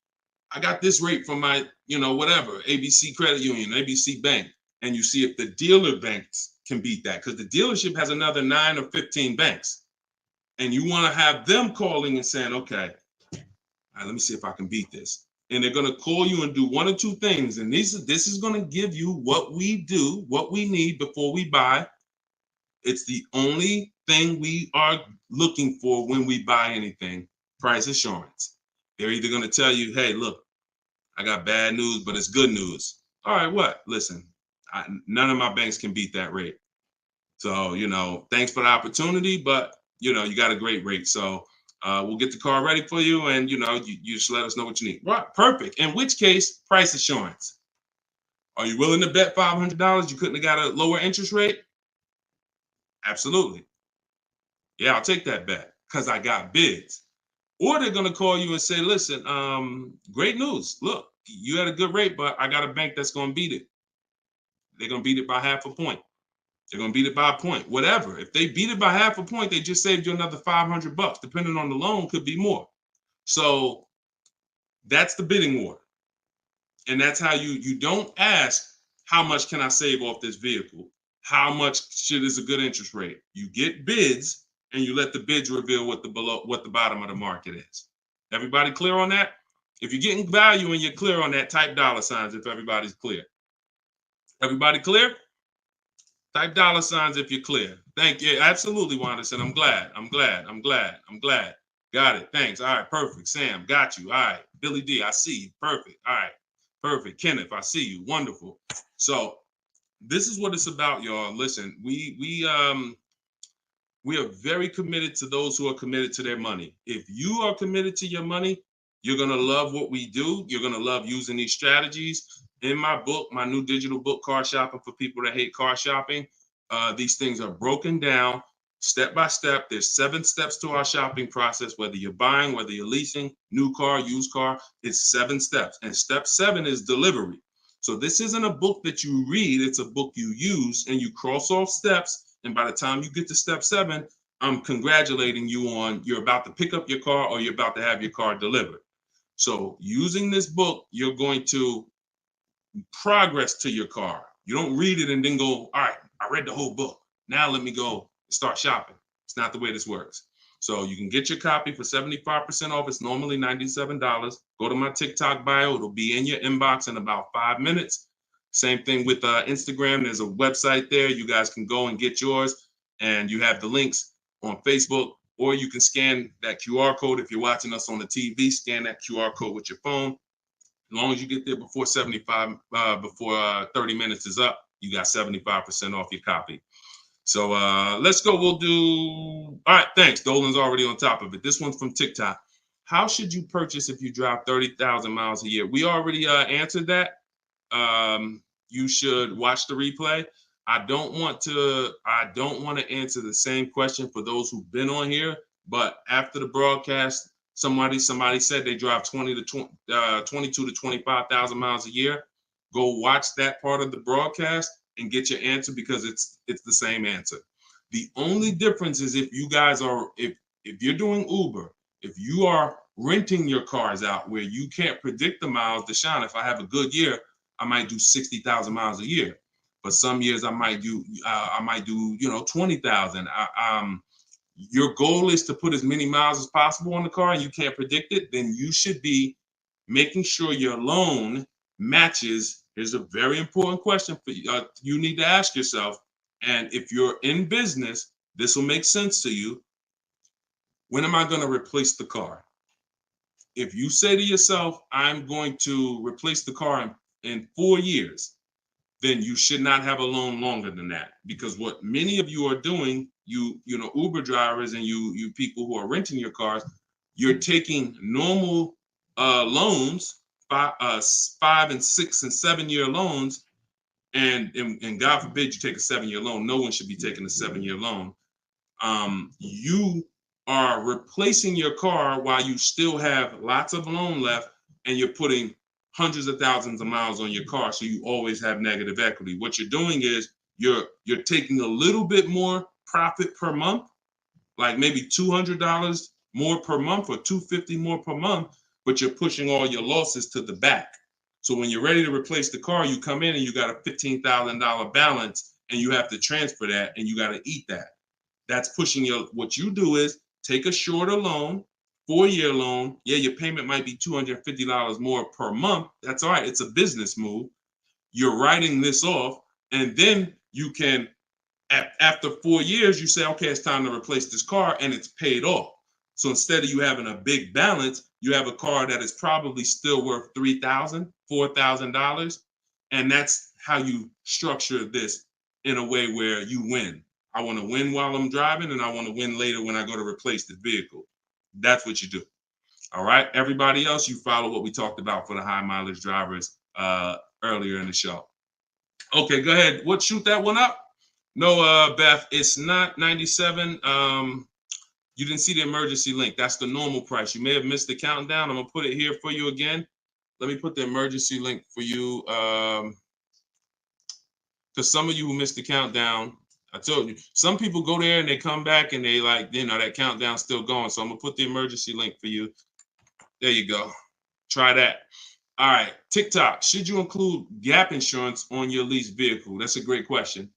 I got this rate from my, whatever, ABC Credit Union, ABC Bank. And you see if the dealer banks can beat that because the dealership has another 9 or 15 banks. And you want to have them calling and saying, okay, all right, let me see if I can beat this. And they're going to call you and do one or two things. And this is going to give you what we do, what we need before we buy. It's the only thing we are looking for when we buy anything, price assurance. They're either going to tell you, hey, look, I got bad news, but it's good news. All right, what? Listen, none of my banks can beat that rate. So, thanks for the opportunity, but, you got a great rate. So we'll get the car ready for you and, you just let us know what you need. Right, perfect. In which case, price assurance. Are you willing to bet $500 you couldn't have got a lower interest rate? Absolutely. Yeah, I'll take that bet because I got bids. Or they're going to call you and say, listen, great news. Look, you had a good rate, but I got a bank that's going to beat it. They're going to beat it by half a point. They're going to beat it by a point, whatever. If they beat it by half a point, they just saved you another $500. Depending on the loan, could be more. So that's the bidding war. And that's how you don't ask, how much can I save off this vehicle? How much is a good interest rate? You get bids and you let the bids reveal what the bottom of the market is. Everybody clear on that? If you're getting value and you're clear on that, type dollar signs if everybody's clear. Everybody clear? Type dollar signs if you're clear. Thank you. Absolutely, Wanderson. I'm glad. Got it. Thanks. All right. Perfect. Sam, got you. All right. Billy D, I see you. Perfect. All right. Perfect. Kenneth, I see you. Wonderful. So this is what it's about, y'all. Listen, we are very committed to those who are committed to their money. If you are committed to your money, you're gonna love what we do. You're gonna love using these strategies. In my book, my new digital book, Car Shopping for People That Hate Car Shopping, these things are broken down step by step. There's 7 steps to our shopping process, whether you're buying, whether you're leasing, new car, used car, it's 7 steps. And step 7 is delivery. So this isn't a book that you read, it's a book you use and you cross off steps. And by the time you get to step 7, I'm congratulating you on you're about to pick up your car or you're about to have your car delivered. So using this book, you're going to progress to your car. You don't read it and then go, all right, I read the whole book. Now let me go and start shopping. It's not the way this works. So you can get your copy for 75% off. It's normally $97. Go to my TikTok bio. It'll be in your inbox in about 5 minutes. Same thing with Instagram. There's a website there. You guys can go and get yours. And you have the links on Facebook, or you can scan that QR code. If you're watching us on the TV, scan that QR code with your phone. As long as you get there before 30 minutes is up, you got 75% off your copy. So let's go. We'll do. All right. Thanks. Dolan's already on top of it. This one's from TikTok. How should you purchase if you drive 30,000 miles a year? We already answered that. You should watch the replay. I don't want to answer the same question for those who've been on here, but after the broadcast, somebody said they drive 22 to 25,000 miles a year. Go watch that part of the broadcast and get your answer, because it's the same answer. The only difference is if you guys are, if you're doing Uber, if you are renting your cars out where you can't predict the miles. Deshone, if I have a good year, I might do 60,000 miles a year. But some years I might do 20,000. Your goal is to put as many miles as possible on the car and you can't predict it, then you should be making sure your loan matches. Here's a very important question for you. You need to ask yourself, and if you're in business, this will make sense to you. When am I going to replace the car? If you say to yourself, I'm going to replace the car in 4 years, then you should not have a loan longer than that. Because what many of you are doing, you Uber drivers and you people who are renting your cars, you're taking normal loans, 5 and 6 and 7 year loans, and God forbid you take a 7-year loan. No one should be taking a 7-year loan. You are replacing your car while you still have lots of loan left, and you're putting hundreds of thousands of miles on your car, so you always have negative equity. What you're doing is you're taking a little bit more profit per month, like maybe $200 more per month or $250 more per month, but you're pushing all your losses to the back. So when you're ready to replace the car, you come in and you got a $15,000 balance, and you have to transfer that, and you got to eat that. That's pushing your. What you do is take a shorter loan, 4-year loan. Yeah, your payment might be $250 more per month. That's all right. It's a business move. You're writing this off, and then you can, after 4 years, you say, okay, it's time to replace this car, and it's paid off. So instead of you having a big balance, you have a car that is probably still worth $3,000, $4,000, and that's how you structure this in a way where you win. I want to win while I'm driving, and I want to win later when I go to replace the vehicle. That's what you do. All right. Everybody else, you follow what we talked about for the high mileage drivers earlier in the show. Okay, go ahead. Shoot that one up? No, Beth, it's not 97. You didn't see the emergency link. That's the normal price. You may have missed the countdown. I'm gonna put it here for you again. Let me put the emergency link for you. Because some of you who missed the countdown, I told you, some people go there and they come back and they like, that countdown's still going. So I'm gonna put the emergency link for you. There you go. Try that. All right. TikTok, should you include gap insurance on your leased vehicle? That's a great question.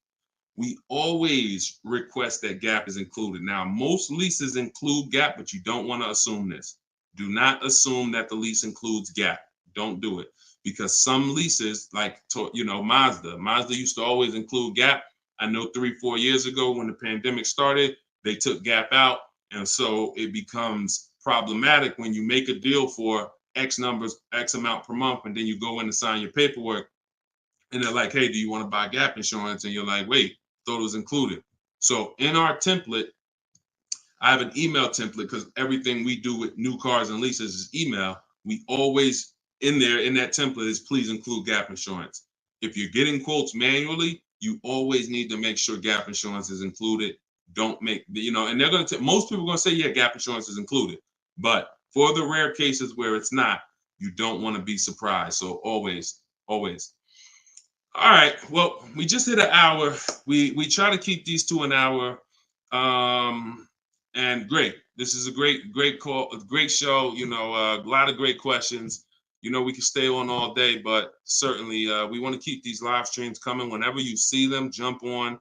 We always request that gap is included. Now, most leases include gap, but you don't want to assume this. Do not assume that the lease includes gap. Don't do it. Because some leases, like, Mazda used to always include gap. I know 3-4 years ago when the pandemic started, they took gap out. And so it becomes problematic when you make a deal for X amount per month, and then you go in and sign your paperwork. And they're like, hey, do you want to buy gap insurance? And you're like, wait, thought it was included. So in our template, I have an email template because everything we do with new cars and leases is email. We always in that template is please include gap insurance. If you're getting quotes manually, you always need to make sure gap insurance is included. Don't make, and they're going to, most people are going to say, yeah, gap insurance is included. But for the rare cases where it's not, you don't want to be surprised. So always. All right. Well, we just hit an hour. We try to keep these to an hour. And great. This is a great call, a great show. A lot of great questions. You know, we can stay on all day, but certainly we want to keep these live streams coming. Whenever you see them, jump on.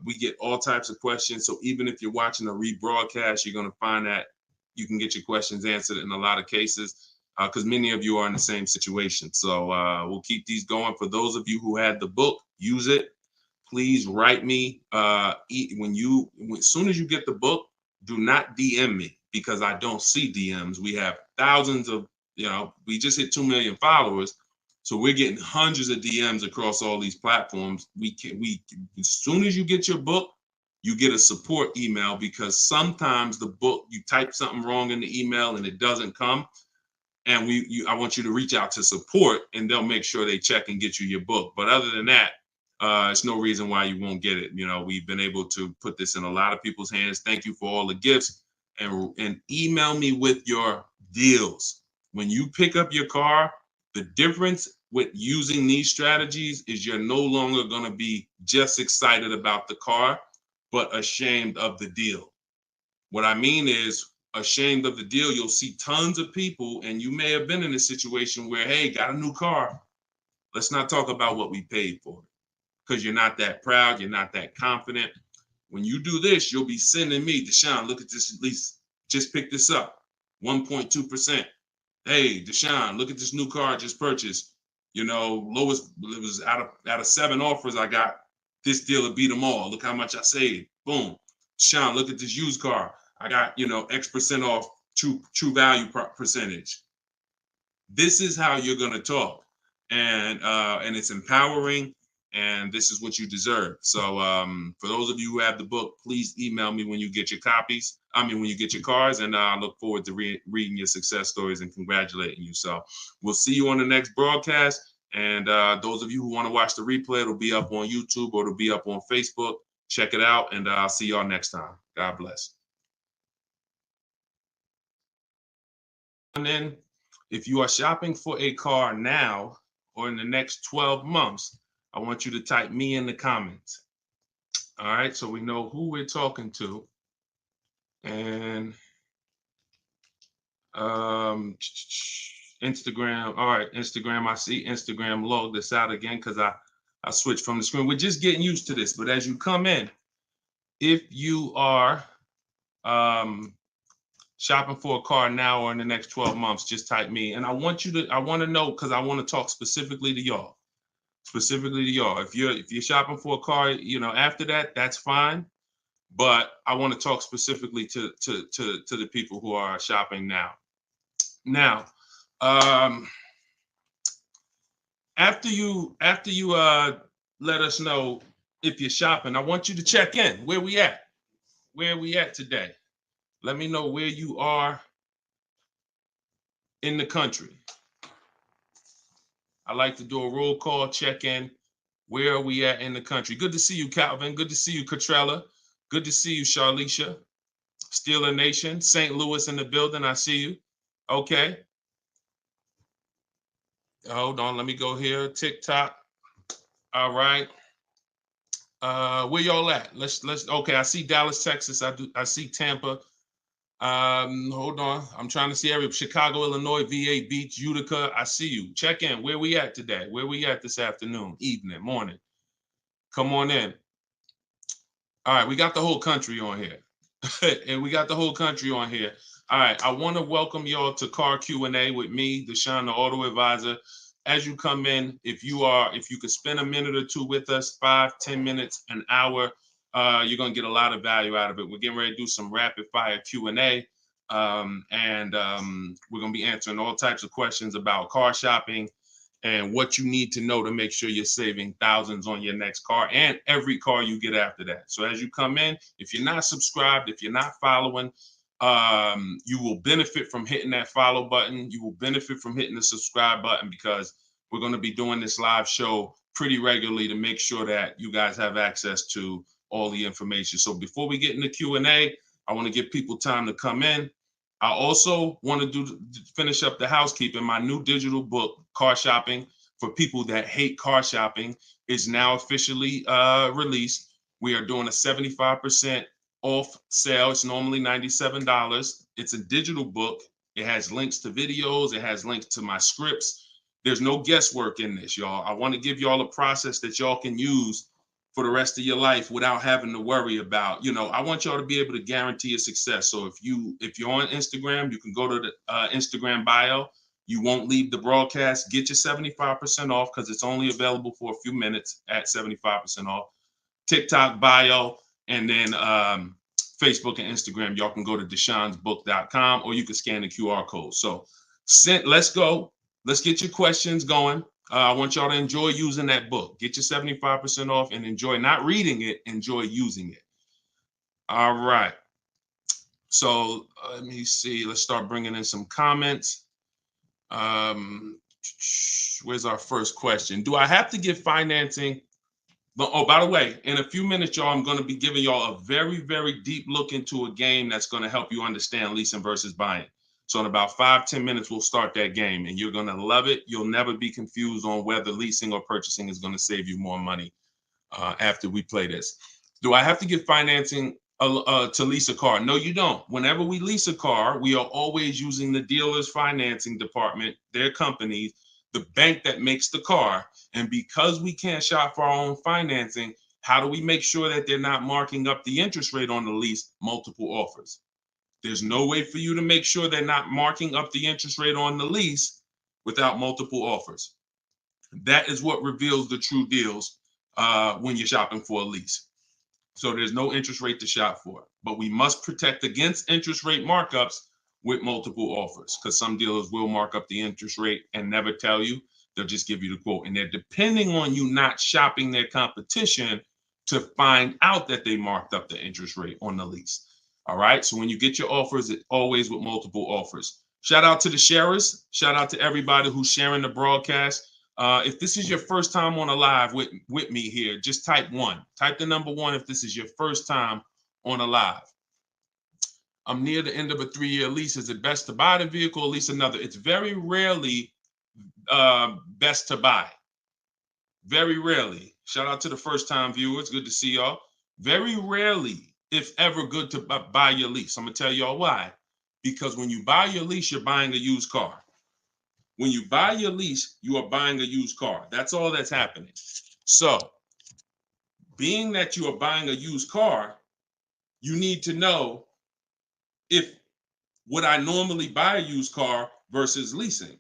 We get all types of questions. So even if you're watching a rebroadcast, you're going to find that you can get your questions answered in a lot of cases, because many of you are in the same situation. So we'll keep these going. For those of you who had the book, use it. Please write me as soon as you get the book. Do not DM me, because I don't see DMs. We have thousands of, we just hit 2 million followers. So we're getting hundreds of DMs across all these platforms. As soon as you get your book, you get a support email, because sometimes the book, you type something wrong in the email and it doesn't come. And I want you to reach out to support, and they'll make sure they check and get you your book. But other than that, it's no reason why you won't get it. We've been able to put this in a lot of people's hands. Thank you for all the gifts, and email me with your deals. When you pick up your car, the difference with using these strategies is you're no longer going to be just excited about the car, but ashamed of the deal. What I mean is, ashamed of the deal, you'll see tons of people, and you may have been in a situation where, hey, got a new car. Let's not talk about what we paid for it, because you're not that proud, you're not that confident. When you do this, you'll be sending me, Deshone, look at this lease. Just pick this up, 1.2%. Hey, Deshone, look at this new car I just purchased. Lowest, it was out of 7 offers I got. This deal will beat them all. Look how much I saved. Boom. Deshone, look at this used car. I got, X% off true value percentage. This is how you're going to talk. And it's empowering. And this is what you deserve. So for those of you who have the book, please email me when you get your copies. When you get your cars, and I look forward to reading your success stories and congratulating you. So we'll see you on the next broadcast. And those of you who want to watch the replay, it'll be up on YouTube or it'll be up on Facebook. Check it out, and I'll see y'all next time. God bless. And then if you are shopping for a car now or in the next 12 months, I want you to type me in the comments. All right, so we know who we're talking to. And Instagram. All right, Instagram. I see Instagram log this out again because I switched from the screen. We're just getting used to this. But as you come in, if you are shopping for a car now or in the next 12 months, just type me. And I want to know, because I want to talk specifically to y'all. If you're shopping for a car, after that, that's fine. But I want to talk specifically to the people who are shopping now. Now, after you let us know if you're shopping, I want you to check in. Where we at? Where are we at today? Let me know where you are in the country. I like to do a roll call, check in. Where are we at in the country? Good to see you, Calvin. Good to see you, Catrella. Good to see you, Charlicia. Steeler Nation, St. Louis in the building. I see you. Okay. Hold on. Let me go here. TikTok. All right. Where y'all at? Let's. Okay. I see Dallas, Texas. I see Tampa. Hold on. I'm trying to see Chicago, Illinois, VA Beach, Utica. I see you. Check in. Where we at today? Where we at this afternoon, evening, morning? Come on in. All right, we got the whole country on here. And we got the whole country on here. All right, I want to welcome y'all to Car Q&A with me, Deshone the Auto Advisor. As you come in, if you could spend a minute or two with us, 5-10 minutes, an hour, you're going to get a lot of value out of it. We're getting ready to do some rapid fire Q&A. And we're going to be answering all types of questions about car shopping and what you need to know to make sure you're saving thousands on your next car and every car you get after that. So as you come in, if you're not subscribed, if you're not following, you will benefit from hitting that follow button. You will benefit from hitting the subscribe button, because we're going to be doing this live show pretty regularly to make sure that you guys have access to all the information. So before we get into Q&A, I want to give people time to come in. I also want to finish up the housekeeping. My new digital book, Car Shopping for People That Hate Car Shopping, is now officially released. We are doing a 75% off sale. It's normally $97. It's a digital book. It has links to videos. It has links to my scripts. There's no guesswork in this, y'all. I want to give y'all a process that y'all can use for the rest of your life without having to worry about, I want y'all to be able to guarantee a success. So if you're on Instagram, you can go to the Instagram bio. You won't leave the broadcast. Get your 75% off because it's only available for a few minutes at 75% off. TikTok bio, and then Facebook and Instagram. Y'all can go to deshonsbook.com, or you can scan the QR code. So let's go. Let's get your questions going. I want y'all to enjoy using that book. Get your 75% off and enjoy not reading it, enjoy using it. All right. So let me see. Let's start bringing in some comments. Where's our first question? Do I have to get financing? Oh, by the way, in a few minutes, y'all, I'm going to be giving y'all a very, very deep look into a game that's going to help you understand leasing versus buying. So in about 5-10 minutes, we'll start that game, and you're going to love it. You'll never be confused on whether leasing or purchasing is going to save you more money after we play this. Do I have to get financing to lease a car? No, you don't. Whenever we lease a car, we are always using the dealer's financing department, their companies, the bank that makes the car. And because we can't shop for our own financing, how do we make sure that they're not marking up the interest rate on the lease? Multiple offers. There's no way for you to make sure they're not marking up the interest rate on the lease without multiple offers. That is what reveals the true deals when you're shopping for a lease. So there's no interest rate to shop for, but we must protect against interest rate markups with multiple offers, because some dealers will mark up the interest rate and never tell you. They'll just give you the quote, and they're depending on you not shopping their competition to find out that they marked up the interest rate on the lease. All right. So when you get your offers, it's always with multiple offers. Shout out to the sharers. Shout out to everybody who's sharing the broadcast. If this is your first time on a live with me here, just type 1. Type the number 1 if this is your first time on a live. I'm near the end of a 3-year lease. Is it best to buy the vehicle or lease another? It's very rarely best to buy. Very rarely. Shout out to the first time viewers. Good to see y'all. Very rarely, if ever, good to buy your lease. I'm going to tell y'all why. Because when you buy your lease, you're buying a used car. When you buy your lease, you are buying a used car. That's all that's happening. So, being that you are buying a used car, you need to know if would I normally buy a used car versus leasing.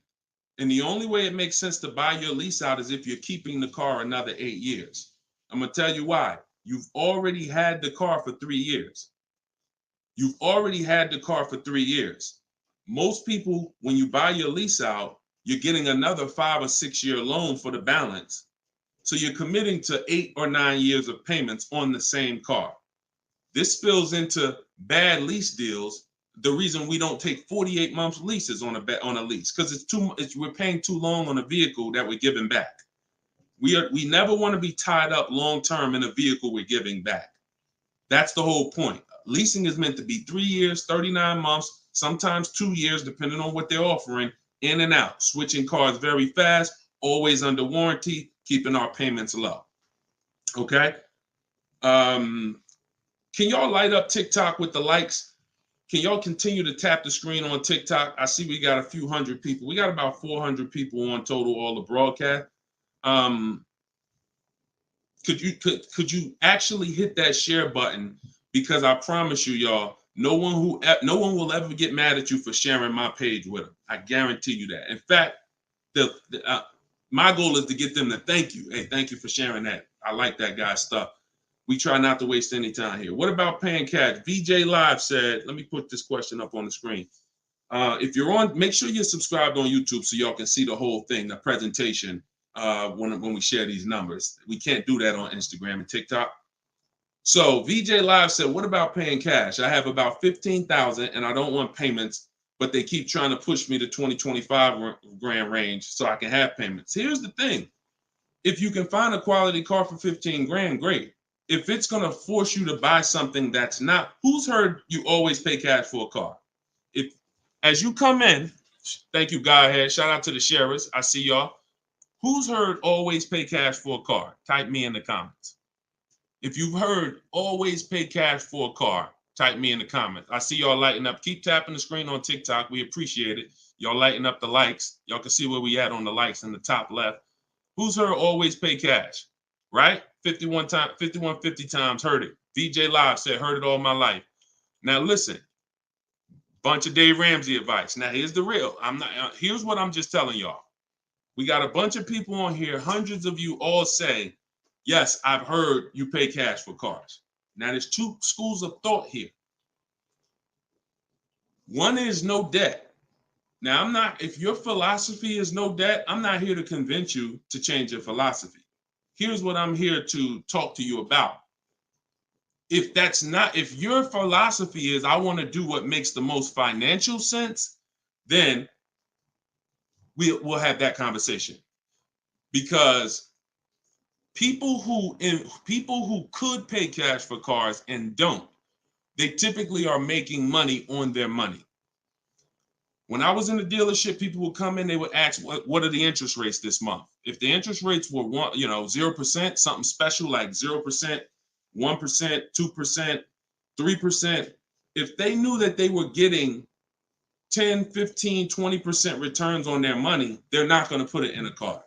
And the only way it makes sense to buy your lease out is if you're keeping the car another 8 years. I'm going to tell you why. You've already had the car for 3 years. You've already had the car for 3 years. Most people, when you buy your lease out, you're getting another 5 or 6 year loan for the balance. So you're committing to 8 or 9 years of payments on the same car. This spills into bad lease deals. The reason we don't take 48 months leases on a lease, because we're paying too long on a vehicle that we're giving back. We never want to be tied up long term in a vehicle we're giving back. That's the whole point. Leasing is meant to be 3 years, 39 months, sometimes 2 years, depending on what they're offering, in and out, switching cars very fast, always under warranty, keeping our payments low. Okay. Can y'all light up TikTok with the likes? Can y'all continue to tap the screen on TikTok? I see we got a few hundred people. We got about 400 people on total, all the broadcast. Could you actually hit that share button? Because I promise you, y'all, no one will ever get mad at you for sharing my page with them. I guarantee you that. In fact, my goal is to get them to thank you. Hey, thank you for sharing that. I like that guy's stuff. We try not to waste any time here. What about paying cash? VJ Live said, let me put this question up on the screen. If you're on, make sure you're subscribed on YouTube so y'all can see the whole thing, the presentation, when we share these numbers. We can't do that on Instagram and TikTok. So VJ Live said, what about paying cash? I have about 15,000 and I don't want payments, but they keep trying to push me to 20-25 grand range so I can have payments. Here's the thing. If you can find a quality car for 15 grand, great. If it's going to force you to buy something that's not, who's heard you always pay cash for a car? If, as you come in, thank you, Godhead. Shout out to the sharers. I see y'all. Who's heard always pay cash for a car? Type me in the comments. If you've heard always pay cash for a car, Type me in the comments. I see y'all lighting up. Keep tapping the screen on TikTok. We appreciate it. Y'all lighting up the likes. Y'all can see where we at on the likes in the top left. Who's heard always pay cash? Right? 5150 times heard it. VJ Live said, heard it all my life. Now listen, bunch of Dave Ramsey advice. Now here's the real. Here's what I'm just telling y'all. We got a bunch of people on here, hundreds of you all say, yes, I've heard you pay cash for cars. Now there's two schools of thought here. One is no debt. Now if your philosophy is no debt, I'm not here to convince you to change your philosophy. Here's what I'm here to talk to you about. If your philosophy is I want to do what makes the most financial sense, then we'll have that conversation. Because people who could pay cash for cars and don't, they typically are making money on their money. When I was in the dealership, people would come in, they would ask, what are the interest rates this month? If the interest rates were 0%, something special like 0%, 1%, 2%, 3%, if they knew that they were getting 10, 15, 20% returns on their money, they're not going to put it in a car.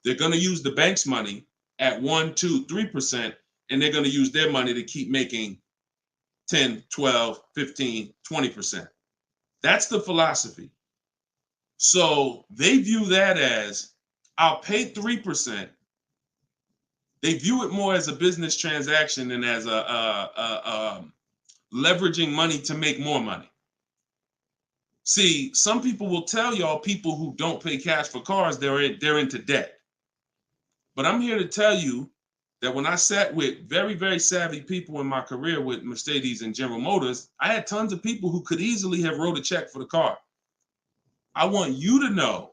They're going to use the bank's money at 1, 2, 3%, and they're going to use their money to keep making 10, 12, 15, 20%. That's the philosophy. So they view that as, I'll pay 3%. They view it more as a business transaction than as a leveraging money to make more money. See, some people will tell y'all people who don't pay cash for cars, they're into debt. But I'm here to tell you that when I sat with very, very savvy people in my career with Mercedes and General Motors, I had tons of people who could easily have wrote a check for the car. I want you to know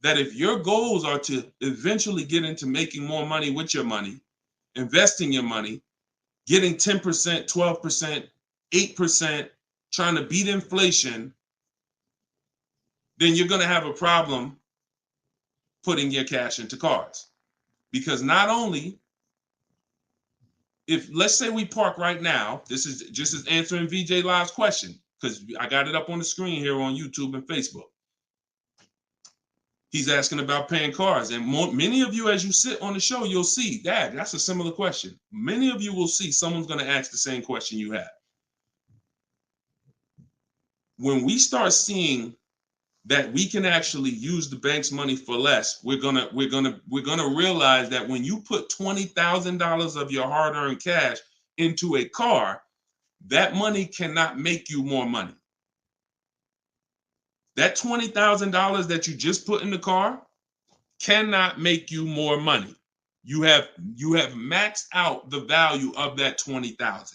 that if your goals are to eventually get into making more money with your money, investing your money, getting 10%, 12%, 8%, trying to beat inflation, then you're going to have a problem putting your cash into cars. Because not only, if let's say we park right now, this is just as answering VJ Live's question, because I got it up on the screen here on YouTube and Facebook. He's asking about paying cars. And many of you, as you sit on the show, you'll see, Dad, that's a similar question. Many of you will see someone's going to ask the same question you have. When we start seeing that we can actually use the bank's money for less, we're gonna realize that when you put $20,000 of your hard-earned cash into a car, that money cannot make you more money. That $20,000 that you just put in the car cannot make you more money. You have maxed out the value of that $20,000.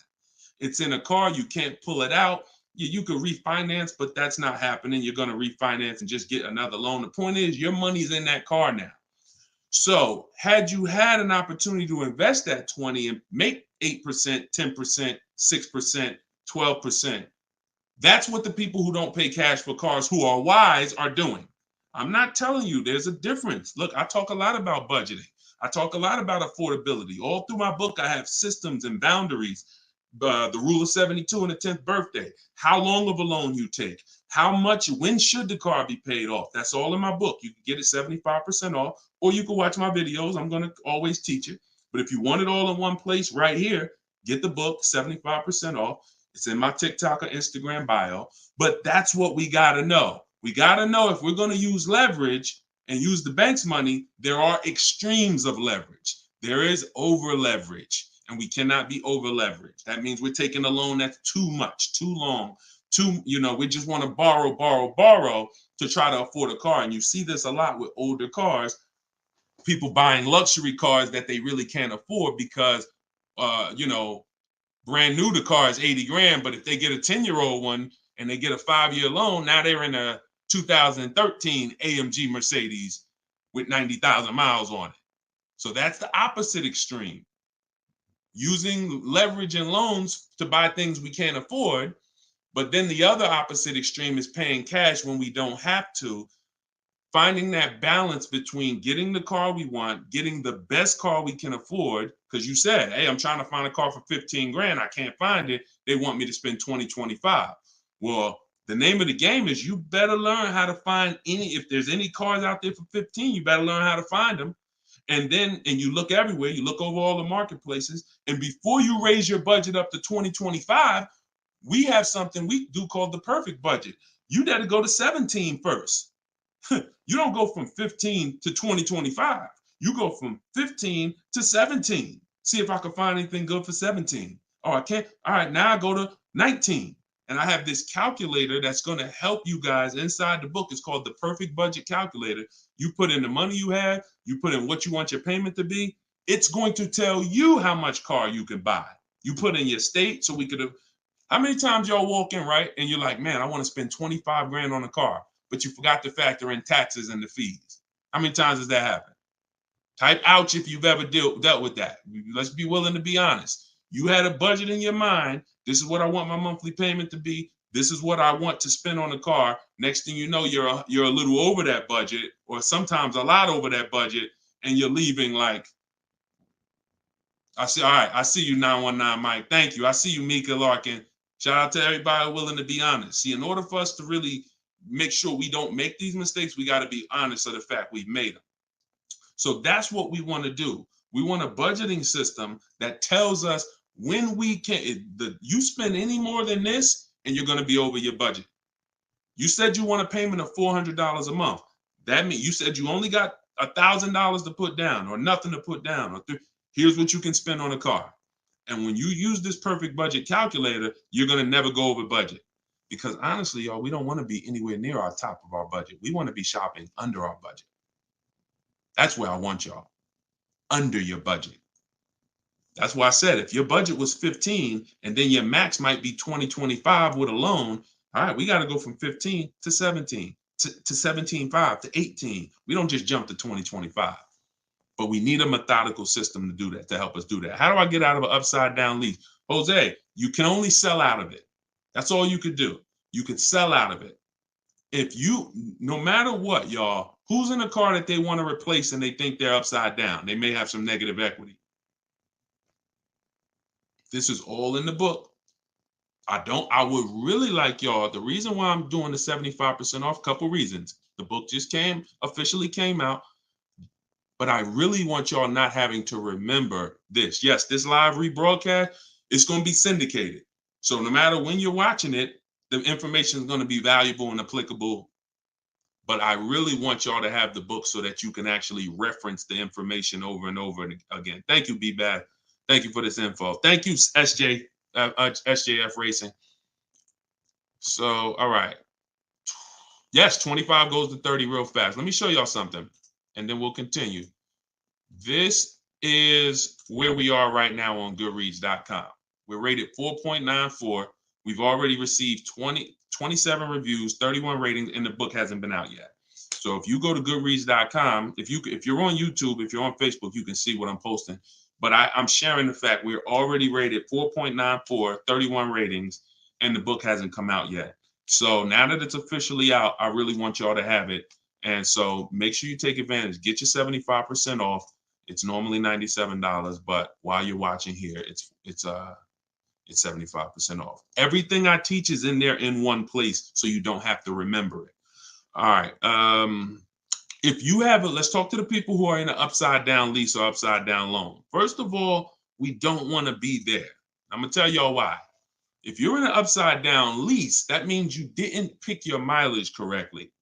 It's in a car, you can't pull it out. You could refinance, but that's not happening. You're going to refinance and just get another loan. The point is, your money's in that car now. So had you had an opportunity to invest that 20 and make 8%, 10%, 6%, 12%, that's what the people who don't pay cash for cars who are wise are doing. I'm not telling you there's a difference. Look, I talk a lot about budgeting. I talk a lot about affordability. All through my book, I have systems and boundaries. The rule of 72 and the 10th birthday, how long of a loan you take, how much, when should the car be paid off? That's all in my book. You can get it 75% off, or you can watch my videos. I'm going to always teach it. But if you want it all in one place right here, get the book, 75% off. It's in my TikTok or Instagram bio. But that's what we got to know. We got to know if we're going to use leverage and use the bank's money, there are extremes of leverage. There is over leverage. And we cannot be over leveraged. That means we're taking a loan that's too much, too long, we just want to borrow to try to afford a car. And you see this a lot with older cars, people buying luxury cars that they really can't afford because, brand new, the car is 80 grand. But if they get a 10-year-old one and they get a 5-year loan, now they're in a 2013 AMG Mercedes with 90,000 miles on it. So that's the opposite extreme. Using leverage and loans to buy things we can't afford. But then the other opposite extreme is paying cash when we don't have to. Finding that balance between getting the car we want, getting the best car we can afford. Because you said, hey, I'm trying to find a car for 15 grand. I can't find it. they want me to spend 2025. Well, the name of the game is you better learn how to find if there's any cars out there for 15, you better learn how to find them. And you look everywhere, you look over all the marketplaces, and before you raise your budget up to 2025, we have something we do called the perfect budget. You got to go to 17 first. You don't go from 15 to 2025. You go from 15 to 17. See if I can find anything good for 17. Oh, I can't. All right, now I go to 19. And I have this calculator that's going to help you guys inside the book. It's called the Perfect Budget Calculator. You put in the money you have, you put in what you want your payment to be. It's going to tell you how much car you can buy. You put in your state, so we could have. How many times y'all walk in, right? And you're like, man, I want to spend 25 grand on a car, but you forgot to factor in taxes and the fees. How many times does that happen? Type ouch if you've ever dealt with that. Let's be willing to be honest. You had a budget in your mind. This is what I want my monthly payment to be. This is what I want to spend on a car. Next thing you know, you're a little over that budget, or sometimes a lot over that budget, and you're leaving like, all right, I see you, 919 Mike. Thank you. I see you, Mika Larkin. Shout out to everybody willing to be honest. See, in order for us to really make sure we don't make these mistakes, we got to be honest of the fact we've made them. So that's what we want to do. We want a budgeting system that tells us when we can, you spend any more than this and you're going to be over your budget. You said you want a payment of $400 a month. That means you said you only got $1,000 to put down or nothing to put down. Here's what you can spend on a car. And when you use this perfect budget calculator, you're going to never go over budget. Because honestly, y'all, we don't want to be anywhere near our top of our budget. We want to be shopping under our budget. That's where I want y'all, under your budget. That's why I said if your budget was 15 and then your max might be 2025 with a loan, all right, we got to go from 15 to 17 to 17.5 to 18. We don't just jump to 2025, but we need a methodical system to do that, to help us do that. How do I get out of an upside down lease? Jose, you can only sell out of it. That's all you could do. You could sell out of it. If you, no matter what, y'all, who's in a car that they want to replace and they think they're upside down? They may have some negative equity. This is all in the book. I would really like y'all, the reason why I'm doing the 75% off, couple reasons. The book just officially came out, but I really want y'all not having to remember this. Yes, this live rebroadcast, it's going to be syndicated. So no matter when you're watching it, the information is going to be valuable and applicable. But I really want y'all to have the book so that you can actually reference the information over and over again. Thank you, B-Bad. Thank you for this info. Thank you, SJF Racing. So, all right. Yes, 25 goes to 30 real fast. Let me show y'all something, and then we'll continue. This is where we are right now on Goodreads.com. We're rated 4.94. We've already received 27 reviews, 31 ratings, and the book hasn't been out yet. So if you go to Goodreads.com, if you're on YouTube, if you're on Facebook, you can see what I'm posting. But I'm sharing the fact we're already rated 4.94, 31 ratings, and the book hasn't come out yet. So now that it's officially out, I really want y'all to have it. And so make sure you take advantage. Get your 75% off. It's normally $97, but while you're watching here, it's 75% off. Everything I teach is in there in one place, so you don't have to remember it. All right. If you have let's talk to the people who are in an upside down lease or upside down loan. First of all, we don't want to be there. I'm going to tell y'all why. If you're in an upside down lease, that means you didn't pick your mileage correctly.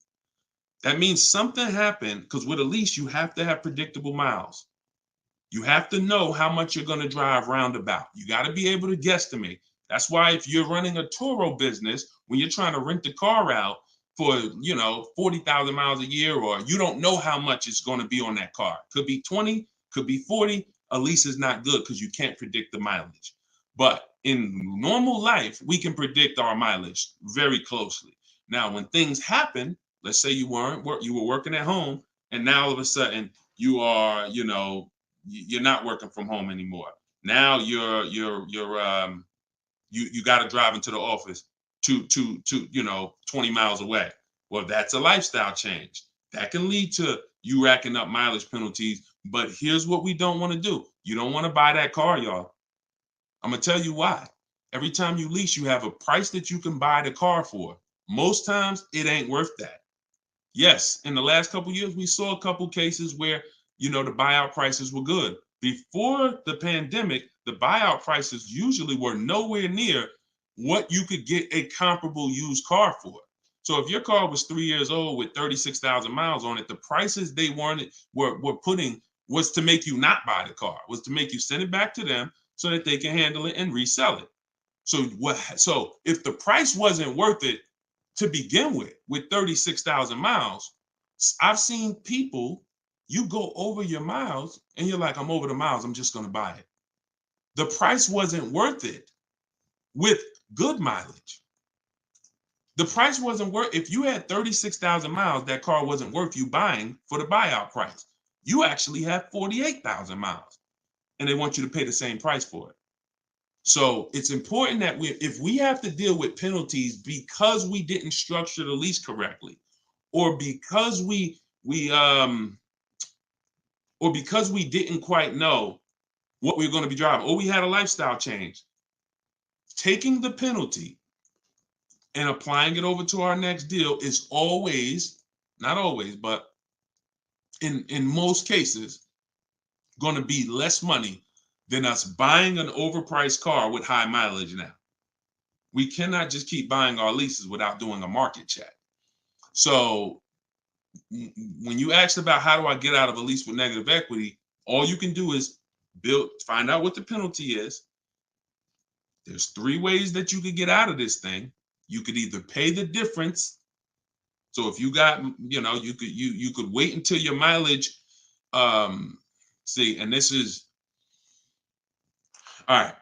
That means something happened, because with a lease, you have to have predictable miles. You have to know how much you're going to drive roundabout. You got to be able to guesstimate. That's why if you're running a Turo business, when you're trying to rent the car out for, 40,000 miles a year, or you don't know how much it's going to be on that car. Could be 20, could be 40. A lease is not good because you can't predict the mileage. But in normal life, we can predict our mileage very closely. Now, when things happen, let's say you were working at home, and now all of a sudden you are, you're not working from home anymore. Now you got to drive into the office to 20 miles away. Well, that's a lifestyle change. That can lead to you racking up mileage penalties. But here's what we don't want to do. You don't want to buy that car, y'all. I'm going to tell you why. Every time you lease, you have a price that you can buy the car for. Most times it ain't worth that. Yes, in the last couple years, we saw a couple cases where, the buyout prices were good. Before the pandemic, the buyout prices usually were nowhere near what you could get a comparable used car for. So if your car was 3 years old with 36,000 miles on it, the prices they were putting was to make you not buy the car, was to make you send it back to them so that they can handle it and resell it. So if the price wasn't worth it to begin with 36,000 miles, I've seen people, you go over your miles and you're like, I'm over the miles, I'm just going to buy it. The price wasn't worth it with good mileage. The price wasn't worth, if you had 36,000 miles, that car wasn't worth you buying for the buyout price. You actually have 48,000 miles and they want you to pay the same price for it. So it's important that if we have to deal with penalties because we didn't structure the lease correctly, or because we didn't quite know what we were going to be driving, or we had a lifestyle change, taking the penalty and applying it over to our next deal is always, not always, but in most cases, going to be less money than us buying an overpriced car with high mileage now. We cannot just keep buying our leases without doing a market check. So when you asked about how do I get out of a lease with negative equity, all you can do is find out what the penalty is. There's 3 ways that you could get out of this thing. You could either pay the difference. So if you got, you could wait until your mileage, and this is, all right.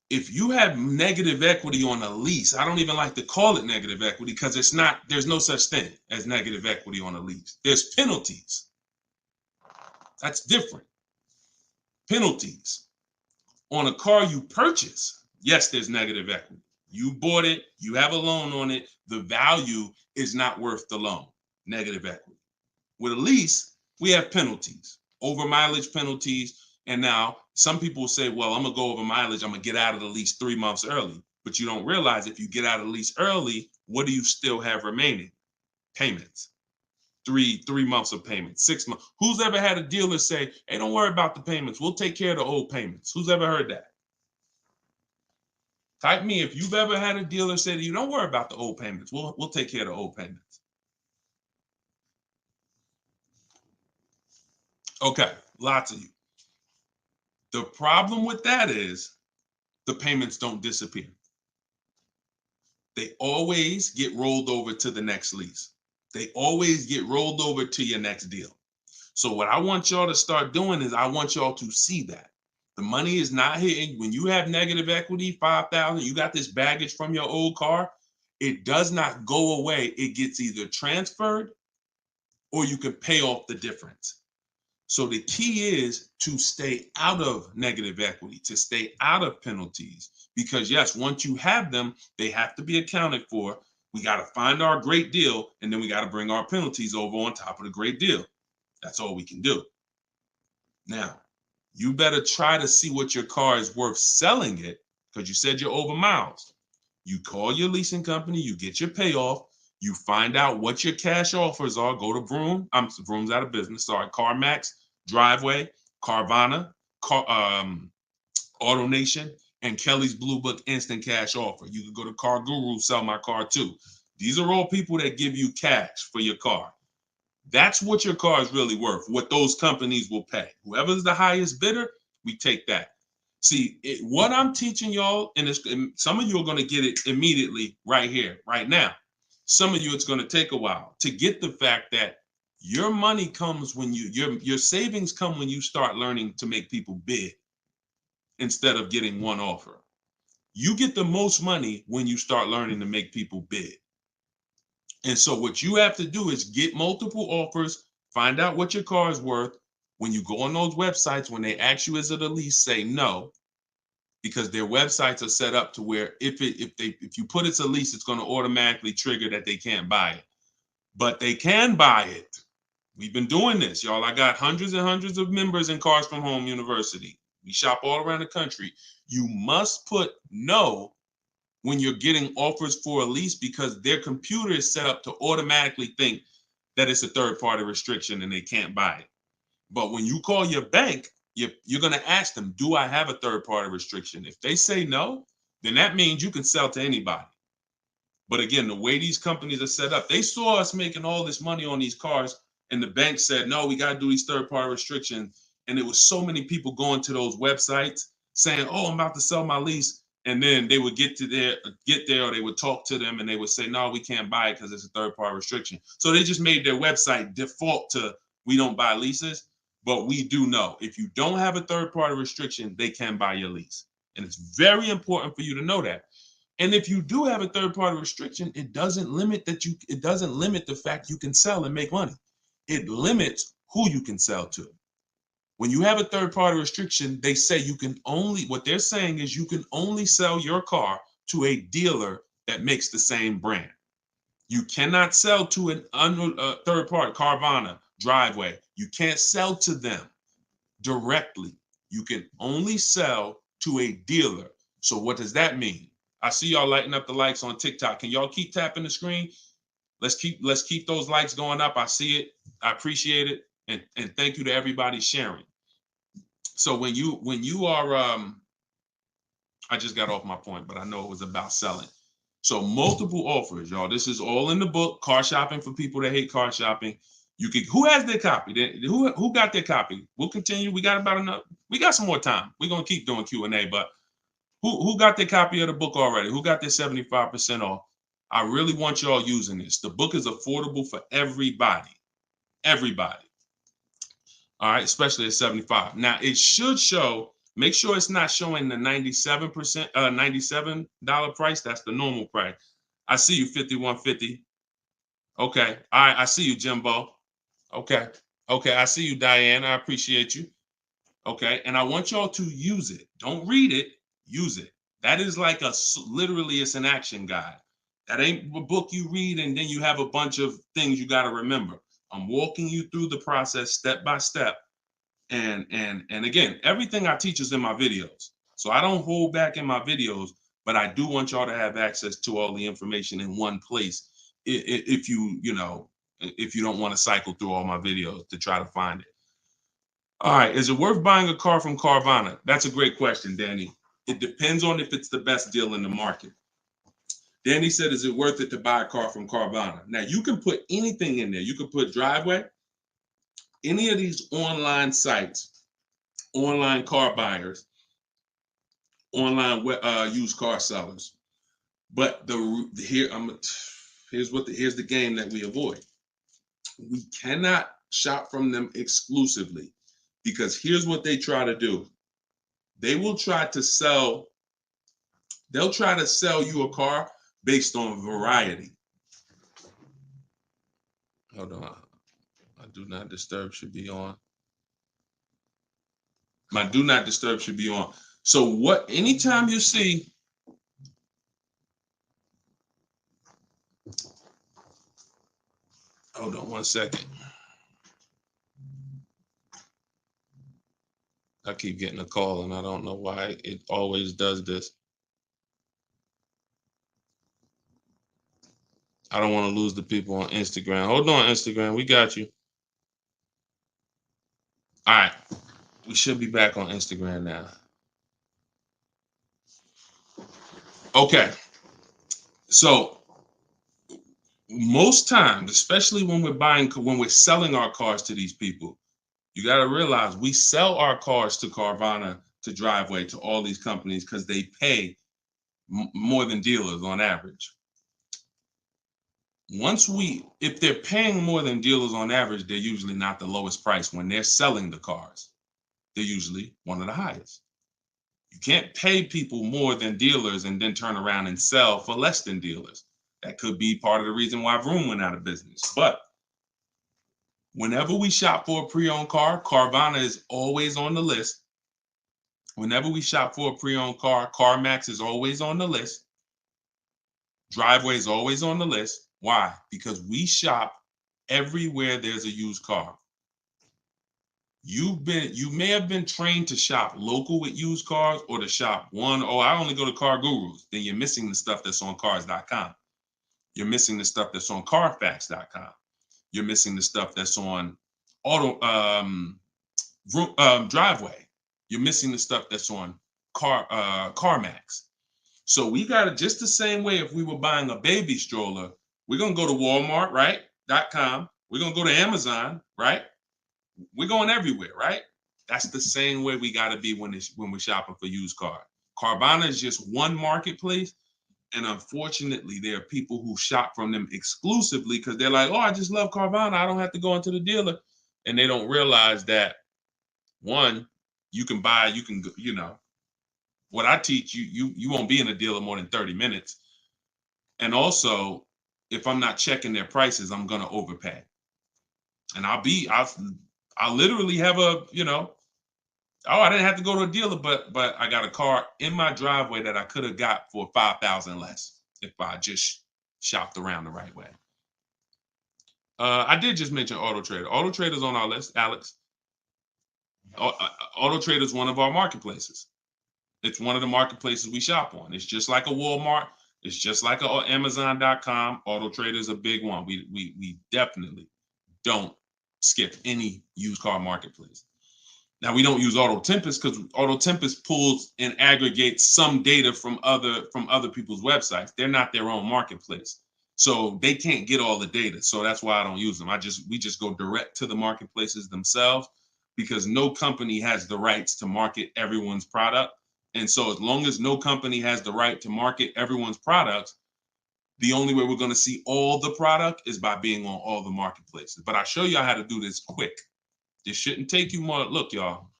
If you have negative equity on a lease, I don't even like to call it negative equity because there's no such thing as negative equity on a lease. There's penalties. That's different. Penalties on a car you purchase. Yes, there's negative equity. You bought it, you have a loan on it. The value is not worth the loan. Negative equity. With a lease, we have penalties, over mileage penalties. And now some people will say, well, I'm going to go over mileage. I'm going to get out of the lease 3 months early. But you don't realize if you get out of the lease early, what do you still have remaining? Payments. Three months of payments, 6 months. Who's ever had a dealer say, hey, don't worry about the payments. We'll take care of the old payments. Who's ever heard that? Type me if you've ever had a dealer say to you, don't worry about the old payments. We'll take care of the old payments. Okay, lots of you. The problem with that is the payments don't disappear. They always get rolled over to the next lease. They always get rolled over to your next deal. So what I want y'all to start doing is I want y'all to see that the money is not hitting. When you have negative equity, 5,000, you got this baggage from your old car, it does not go away. It gets either transferred or you can pay off the difference. So the key is to stay out of negative equity, to stay out of penalties, because yes, once you have them, they have to be accounted for. We got to find our great deal, and then we got to bring our penalties over on top of the great deal. That's all we can do. Now, you better try to see what your car is worth selling it, because you said you're over miles. You call your leasing company, you get your payoff, you find out what your cash offers are. Go to Vroom. Vroom's out of business. Sorry, CarMax, Driveway, Carvana, AutoNation, and Kelly's Blue Book Instant Cash Offer. You can go to Car Guru, Sell My Car Too. These are all people that give you cash for your car. That's what your car is really worth, what those companies will pay. Whoever's the highest bidder, we take that. See, what I'm teaching y'all, and some of you are going to get it immediately right here, right now. Some of you, it's going to take a while to get the fact that your money comes when your savings come when you start learning to make people bid instead of getting one offer. You get the most money when you start learning to make people bid. And so what you have to do is get multiple offers, find out what your car is worth. When you go on those websites, when they ask you, is it a lease, say no, because their websites are set up to where if you put it's a lease, it's going to automatically trigger that they can't buy it. But they can buy it. We've been doing this, y'all. I got hundreds and hundreds of members in Cars from Home University. We shop all around the country. You must put no when you're getting offers for a lease because their computer is set up to automatically think that it's a third-party restriction and they can't buy it. But when you call your bank, you're going to ask them, do I have a third-party restriction? If they say no, then that means you can sell to anybody. But again, the way these companies are set up, they saw us making all this money on these cars, and the bank said, no, we got to do these third-party restrictions. And there was so many people going to those websites saying, oh, I'm about to sell my lease. And then they would get there, or they would talk to them and they would say, no, we can't buy it because it's a third-party restriction. So they just made their website default to we don't buy leases. But we do know if you don't have a third-party restriction, they can buy your lease. And it's very important for you to know that. And if you do have a third-party restriction, it doesn't limit the fact you can sell and make money. It limits who you can sell to. When you have a third-party restriction, they say what they're saying is you can only sell your car to a dealer that makes the same brand. You cannot sell to a third-party, Carvana, Driveway. You can't sell to them directly. You can only sell to a dealer. So what does that mean? I see y'all lighting up the likes on TikTok. Can y'all keep tapping the screen? Let's keep those likes going up. I see it. I appreciate it. And thank you to everybody sharing. So when you are I just got off my point, but I know it was about selling. So multiple offers, y'all. This is all in the book, Car Shopping for People That Hate Car Shopping. Who has their copy? Who got their copy? We'll continue. We got some more time. We're gonna keep doing Q&A, but who got their copy of the book already? Who got their 75% off? I really want y'all using this. The book is affordable for everybody. Everybody. All right, especially at 75. Now it should show, make sure it's not showing the $97 price. That's the normal price. I see you, 5150. Okay. All right, I see you, Jimbo. Okay. I see you, Diane. I appreciate you. Okay. And I want y'all to use it. Don't read it, use it. That is like literally it's an action guide. That ain't a book you read and then you have a bunch of things you got to remember. I'm walking you through the process step by step. And again, everything I teach is in my videos. So I don't hold back in my videos, but I do want y'all to have access to all the information in one place. If you don't want to cycle through all my videos to try to find it. All right, is it worth buying a car from Carvana? That's a great question, Danny. It depends on if it's the best deal in the market. Danny said, is it worth it to buy a car from Carvana? Now, you can put anything in there. You can put Driveway, any of these online sites, online car buyers, online used car sellers. But here's the game that we avoid. We cannot shop from them exclusively because here's what they try to do. They'll try to sell you a car based on variety. Hold on. My do not disturb should be on. My do not disturb should be on. So anytime you see, hold on one second. I keep getting a call and I don't know why it always does this. I don't want to lose the people on Instagram. Hold on, Instagram. We got you. All right. We should be back on Instagram now. Okay. So most times, especially when we're selling our cars to these people, you got to realize we sell our cars to Carvana, to Driveway, to all these companies because they pay more than dealers on average. If they're paying more than dealers on average, they're usually not the lowest price. When they're selling the cars, they're usually one of the highest. You can't pay people more than dealers and then turn around and sell for less than dealers. That could be part of the reason why Vroom went out of business. But whenever we shop for a pre-owned car, Carvana is always on the list. Whenever we shop for a pre-owned car, CarMax is always on the list. Driveway is always on the list. Why? Because we shop everywhere there's a used car. you may have been trained to shop local with used cars or to shop I only go to Car Gurus. Then you're missing the stuff that's on cars.com. You're missing the stuff that's on carfax.com. You're missing the stuff that's on auto driveway. You're missing the stuff that's on CarMax. So we got it just the same way. If we were buying a baby stroller, we're gonna go to Walmart, right? .com. We're gonna go to Amazon, right? We're going everywhere, right? That's the same way we got to be when we're shopping for used car. Carvana is just one marketplace, and unfortunately, there are people who shop from them exclusively because they're like, "Oh, I just love Carvana. I don't have to go into the dealer," and they don't realize that one, you can buy, what I teach you won't be in a dealer more than 30 minutes, and also, if I'm not checking their prices, I'm gonna overpay, and I'll literally have I didn't have to go to a dealer, but I got a car in my driveway that I could have got for 5,000 less if I just shopped around the right way. I did just mention Auto Trader. Auto Trader's on our list, Alex. Auto Trader is one of our marketplaces. It's one of the marketplaces we shop on. It's just like a Walmart. It's just like a Amazon.com. Auto Trader is a big one. We definitely don't skip any used car marketplace. Now, we don't use Auto Tempest because Auto Tempest pulls and aggregates some data from other people's websites. They're not their own marketplace, so they can't get all the data. So that's why I don't use them. We just go direct to the marketplaces themselves because no company has the rights to market everyone's product. And so as long as no company has the right to market everyone's products, the only way we're going to see all the product is by being on all the marketplaces. But I'll show you how to do this quick. This shouldn't take you more. Look, y'all,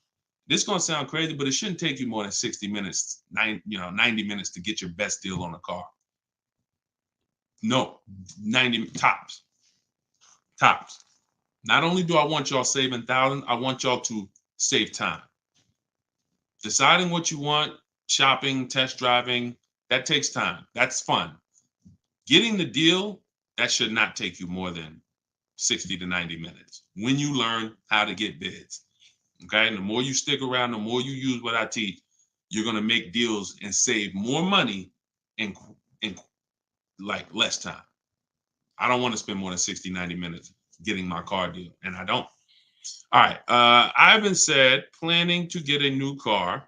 this is going to sound crazy, but it shouldn't take you more than 60 minutes, 90 minutes to get your best deal on a car. No, 90 tops. Tops. Not only do I want y'all saving thousands, I want y'all to save time. Deciding what you want, shopping, test driving, that takes time. That's fun. Getting the deal, that should not take you more than 60 to 90 minutes when you learn how to get bids. Okay. And the more you stick around, the more you use what I teach, you're going to make deals and save more money in like less time. I don't want to spend more than 60, 90 minutes getting my car deal, and I don't. All right. Ivan said, planning to get a new car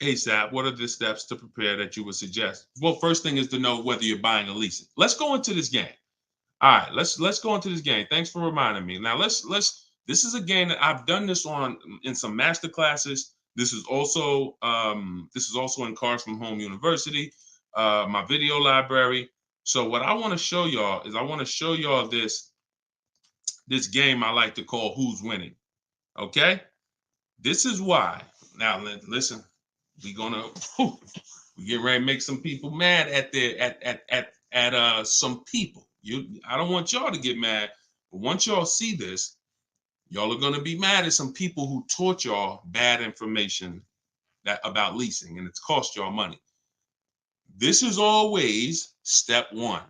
ASAP. What are the steps to prepare that you would suggest? Well, first thing is to know whether you're buying or leasing. Let's go into this game. All right, let's go into this game. Thanks for reminding me. Now this is a game that I've done this on in some master classes. This is also in Cars from Home University, my video library. So what I want to show y'all is this game I like to call Who's Winning. Okay? This is why. Now listen, we're getting ready to make some people mad at some people. I don't want y'all to get mad, but once y'all see this, y'all are going to be mad at some people who taught y'all bad information about leasing, and it's cost y'all money. This is always step one.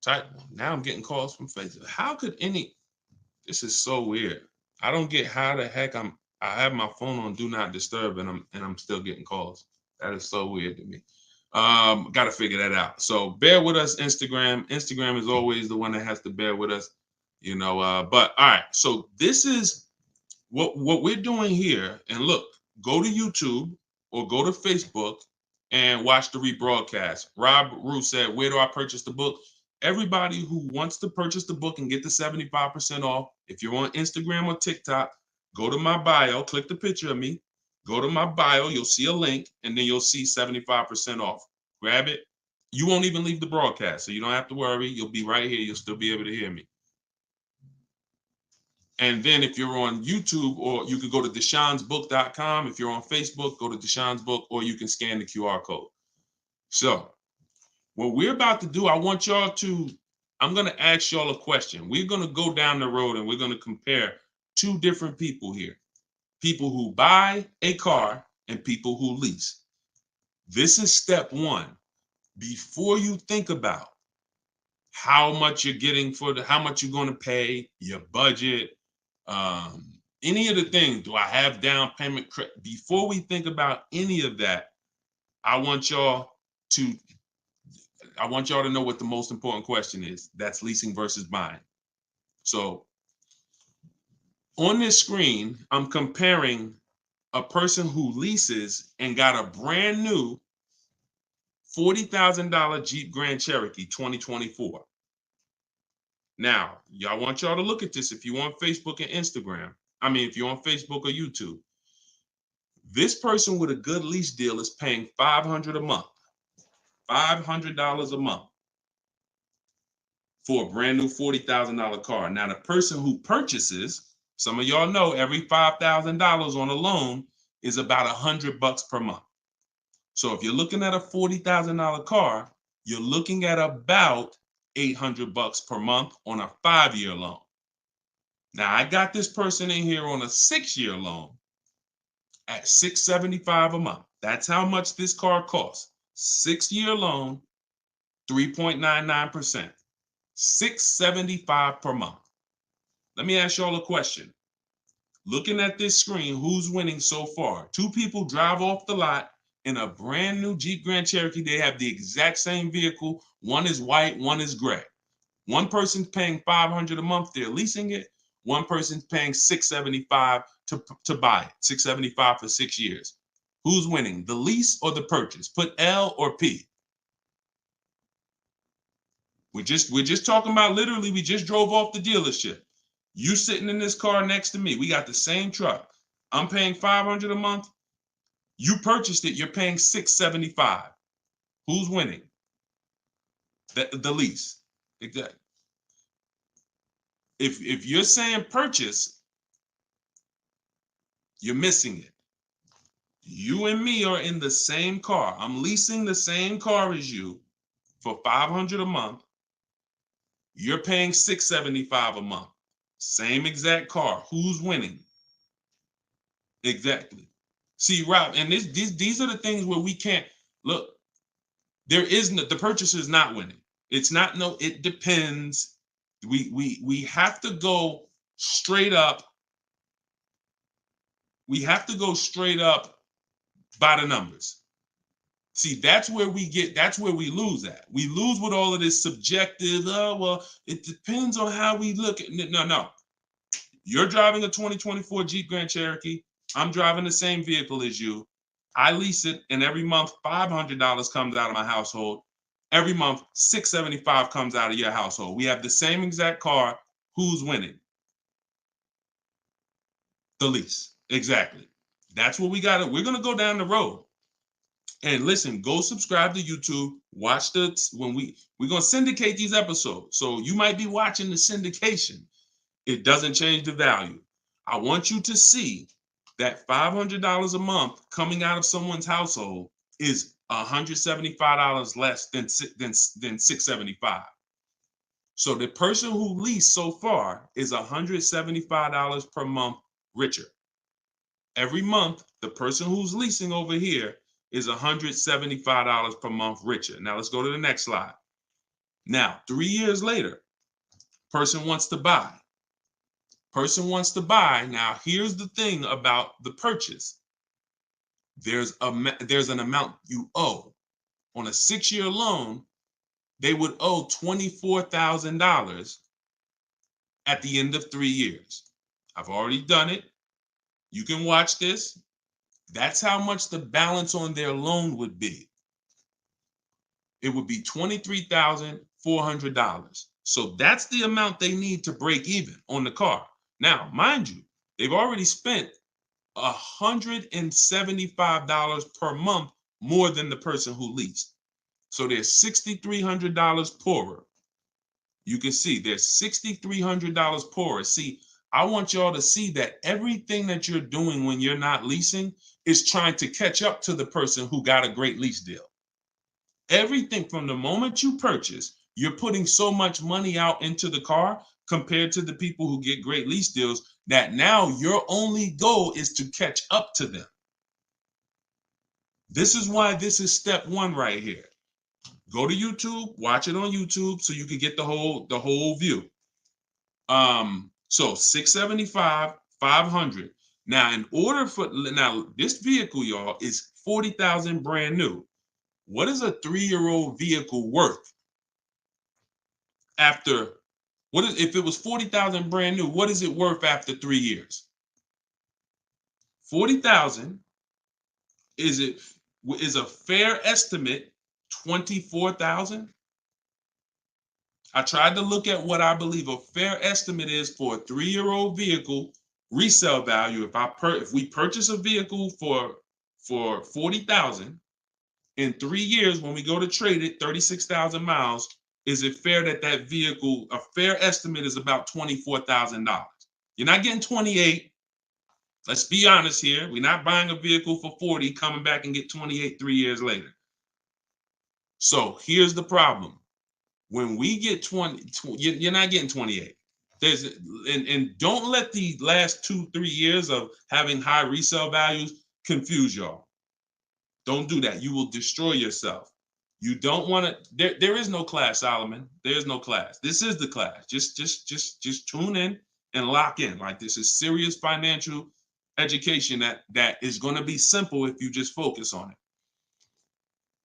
Now I'm getting calls from Facebook. How could this is so weird. I don't get how the heck I have my phone on do not disturb and I'm still getting calls. That is so weird to me. Got to figure that out. So bear with us, Instagram. Instagram is always the one that has to bear with us, but all right. So this is what we're doing here. And look, go to YouTube or go to Facebook and watch the rebroadcast. Rob Rue said, where do I purchase the book? Everybody who wants to purchase the book and get the 75% off, if you're on Instagram or TikTok, go to my bio, click the picture of me, go to my bio, you'll see a link, and then you'll see 75% off. Grab it. You won't even leave the broadcast, so you don't have to worry. You'll be right here. You'll still be able to hear me. And then if you're on YouTube, or you could go to deshonsbook.com. If you're on Facebook, go to Deshon's Book, or you can scan the QR code. So what we're about to do, I'm going to ask y'all a question. We're going to go down the road and we're going to compare two different people here. People who buy a car and people who lease. This is step one. Before you think about how much you're getting how much you're going to pay, your budget, Any of the things, do I have down payment? Before we think about any of that, I want y'all to know what the most important question is. That's leasing versus buying. So on this screen, I'm comparing a person who leases and got a brand new $40,000 Jeep Grand Cherokee 2024. Now, I want y'all to look at this if you're on Facebook and Instagram. I mean, if you're on Facebook or YouTube. This person with a good lease deal is paying $500 a month. $500 a month for a brand new $40,000 car. Now, the person who purchases, some of y'all know every $5,000 on a loan is about $100 per month. So if you're looking at a $40,000 car, you're looking at about $800 per month on a 5-year loan. Now, I got this person in here on a 6-year loan at $675 a month. That's how much this car costs. 6-year loan, 3.99%. $675 per month. Let me ask y'all a question. Looking at this screen, who's winning so far? 2 people drive off the lot in a brand new Jeep Grand Cherokee. They have the exact same vehicle. One is white, one is gray. One person's paying $500 a month, they're leasing it. One person's paying $675 to buy it. $675 for 6 years. Who's winning, the lease or the purchase? Put L or P. We're just talking about, literally, we just drove off the dealership. You sitting in this car next to me. We got the same truck. I'm paying $500 a month. You purchased it. You're paying $675. Who's winning? The lease. Exactly. If you're saying purchase, you're missing it. You and me are in the same car. I'm leasing the same car as you for $500 a month. You're paying $675 a month. Same exact car. Who's winning? Exactly. See, Rob, and these are the things where we can't look. There is no, the purchaser is not winning. It's not, no, it depends. We have to go straight up. We have to go straight up by the numbers. See, that's where we lose at. We lose with all of this subjective, oh, well, it depends on how we look at it. No. You're driving a 2024 Jeep Grand Cherokee. I'm driving the same vehicle as you. I lease it, and every month $500 comes out of my household. Every month $675 comes out of your household. We have the same exact car. Who's winning? The lease. Exactly. That's what we got. We're going to go down the road. And listen, go subscribe to YouTube. Watch we're going to syndicate these episodes. So you might be watching the syndication. It doesn't change the value. I want you to see that $500 a month coming out of someone's household is $175 less than $675. So the person who leased so far is $175 per month richer. Every month, the person who's leasing over here is $175 per month richer. Now let's go to the next slide. Now, 3 years later, person wants to buy. Now, here's the thing about the purchase. There's an amount you owe. On a 6-year loan, they would owe $24,000 at the end of 3 years. I've already done it. You can watch this. That's how much the balance on their loan would be. It would be $23,400. So that's the amount they need to break even on the car. Now, mind you, they've already spent $175 per month more than the person who leased. So they're $6,300 poorer. You can see they're $6,300 poorer. See, I want y'all to see that everything that you're doing when you're not leasing is trying to catch up to the person who got a great lease deal. Everything from the moment you purchase, you're putting so much money out into the car compared to the people who get great lease deals that now your only goal is to catch up to them. This is why this is step 1 right here. Go to YouTube, watch it on YouTube so you can get the whole view. So 675, 500. Now, in order for this vehicle, y'all, is 40,000 brand new. What is a 3-year-old vehicle worth after? What is, if it was 40,000 brand new? What is it worth after 3 years? 40,000 is a fair estimate 24,000. I tried to look at what I believe a fair estimate is for a 3-year-old vehicle resale value. If we purchase a vehicle for 40,000 in 3 years, when we go to trade it, 36,000 miles, is it fair that vehicle, a fair estimate is about $24,000? You're not getting 28. Let's be honest here. We're not buying a vehicle for 40, coming back and get 28 3 years later. So here's the problem. When we get 20, you're not getting 28. And don't let the last 2-3 years of having high resale values confuse y'all. Don't do that. You will destroy yourself. You don't want to. There is no class, Solomon. There's no class. This is the class. Just tune in and lock in. Like, this is serious financial education that is going to be simple if you just focus on it.